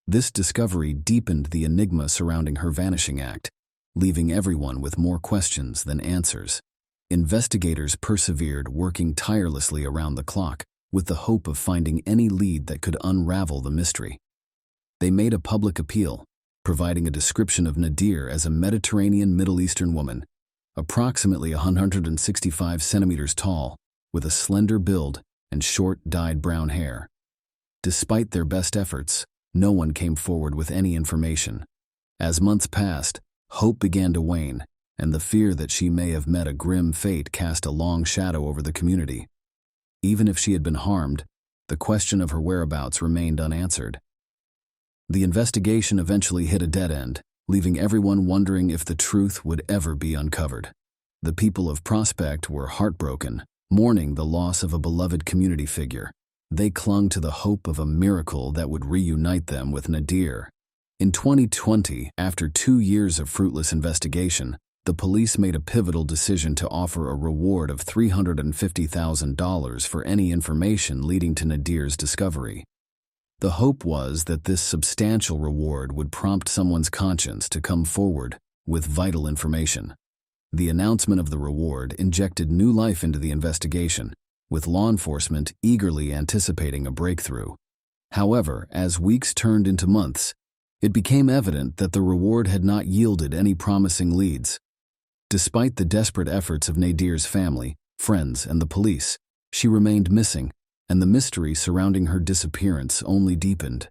This discovery deepened the enigma surrounding her vanishing act, leaving everyone with more questions than answers. Investigators persevered, working tirelessly around the clock, with the hope of finding any lead that could unravel the mystery. They made a public appeal, providing a description of Nadir as a Mediterranean Middle Eastern woman, approximately 165 centimeters tall, with a slender build and short, dyed brown hair. Despite their best efforts, no one came forward with any information. As months passed, hope began to wane, and the fear that she may have met a grim fate cast a long shadow over the community. Even if she had been harmed, the question of her whereabouts remained unanswered. The investigation eventually hit a dead end, leaving everyone wondering if the truth would ever be uncovered. The people of Prospect were heartbroken, mourning the loss of a beloved community figure. They clung to the hope of a miracle that would reunite them with Nadir. In 2020, after 2 years of fruitless investigation, the police made a pivotal decision to offer a reward of $350,000 for any information leading to Nadir's discovery. The hope was that this substantial reward would prompt someone's conscience to come forward with vital information. The announcement of the reward injected new life into the investigation, with law enforcement eagerly anticipating a breakthrough. However, as weeks turned into months, it became evident that the reward had not yielded any promising leads. Despite the desperate efforts of Nadir's family, friends, and the police, she remained missing, and the mystery surrounding her disappearance only deepened.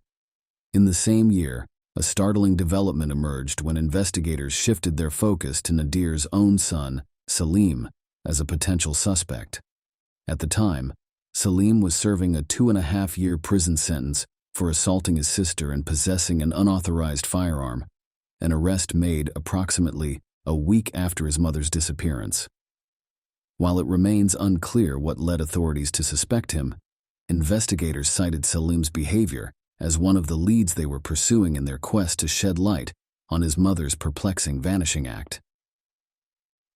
In the same year, a startling development emerged when investigators shifted their focus to Nadir's own son, Salim, as a potential suspect. At the time, Salim was serving a 2.5-year prison sentence for assaulting his sister and possessing an unauthorized firearm, an arrest made approximately a week after his mother's disappearance. While it remains unclear what led authorities to suspect him, investigators cited Salim's behavior as one of the leads they were pursuing in their quest to shed light on his mother's perplexing vanishing act.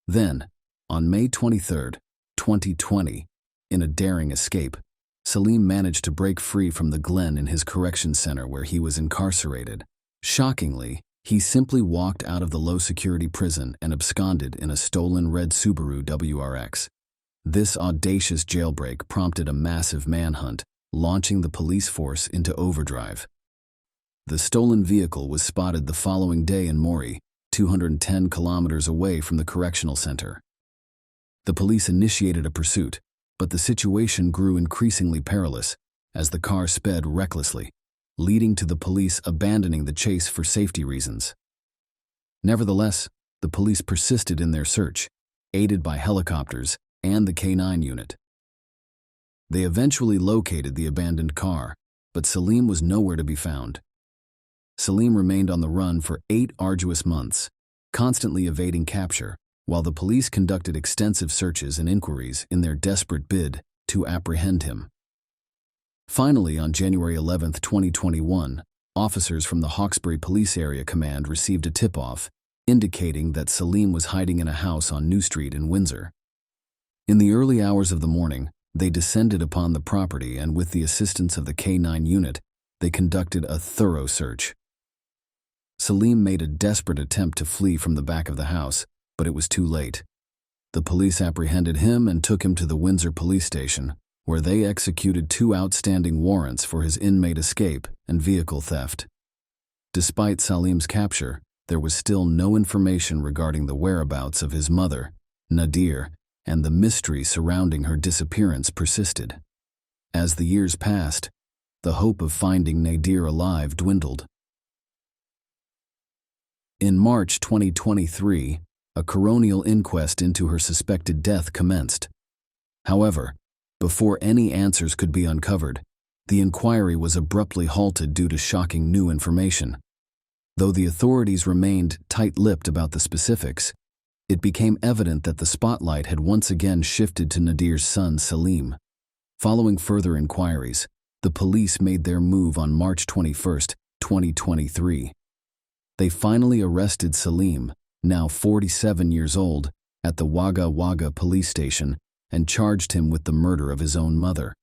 Then, on May 23, 2020, in a daring escape, Salim managed to break free from the Glen in his correction center where he was incarcerated. Shockingly, he simply walked out of the low-security prison and absconded in a stolen red Subaru WRX. This audacious jailbreak prompted a massive manhunt, launching the police force into overdrive. The stolen vehicle was spotted the following day in Mori, 210 kilometers away from the correctional center. The police initiated a pursuit, but the situation grew increasingly perilous as the car sped recklessly, leading to the police abandoning the chase for safety reasons. Nevertheless, the police persisted in their search, aided by helicopters and the K9 unit. They eventually located the abandoned car, but Salim was nowhere to be found. Salim remained on the run for 8 arduous months, constantly evading capture, while the police conducted extensive searches and inquiries in their desperate bid to apprehend him. Finally, on January 11, 2021, officers from the Hawkesbury Police Area Command received a tip-off indicating that Salim was hiding in a house on New Street in Windsor. In the early hours of the morning, they descended upon the property and with the assistance of the K9 unit, they conducted a thorough search. Salim made a desperate attempt to flee from the back of the house, but it was too late. The police apprehended him and took him to the Windsor police station, where they executed 2 outstanding warrants for his inmate escape and vehicle theft. Despite Salim's capture, there was still no information regarding the whereabouts of his mother, Nadir, and the mystery surrounding her disappearance persisted. As the years passed, the hope of finding Nadir alive dwindled. In March 2023, a coronial inquest into her suspected death commenced. However, before any answers could be uncovered, the inquiry was abruptly halted due to shocking new information. Though the authorities remained tight-lipped about the specifics, it became evident that the spotlight had once again shifted to Nadir's son Salim. Following further inquiries, the police made their move on March 21, 2023. They finally arrested Salim, now 47 years old, at the Wagga Wagga police station and charged him with the murder of his own mother.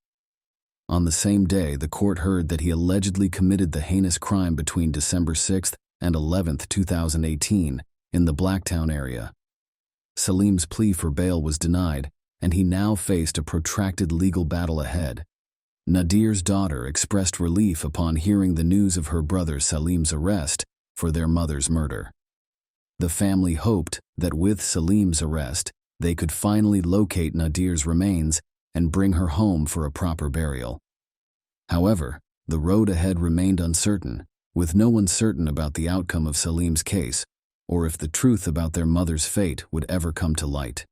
On the same day, the court heard that he allegedly committed the heinous crime between December 6 and 11, 2018, in the Blacktown area. Salim's plea for bail was denied, and he now faced a protracted legal battle ahead. Nadir's daughter expressed relief upon hearing the news of her brother Salim's arrest for their mother's murder. The family hoped that with Salim's arrest, they could finally locate Nadir's remains and bring her home for a proper burial. However, the road ahead remained uncertain, with no one certain about the outcome of Salim's case or if the truth about their mother's fate would ever come to light.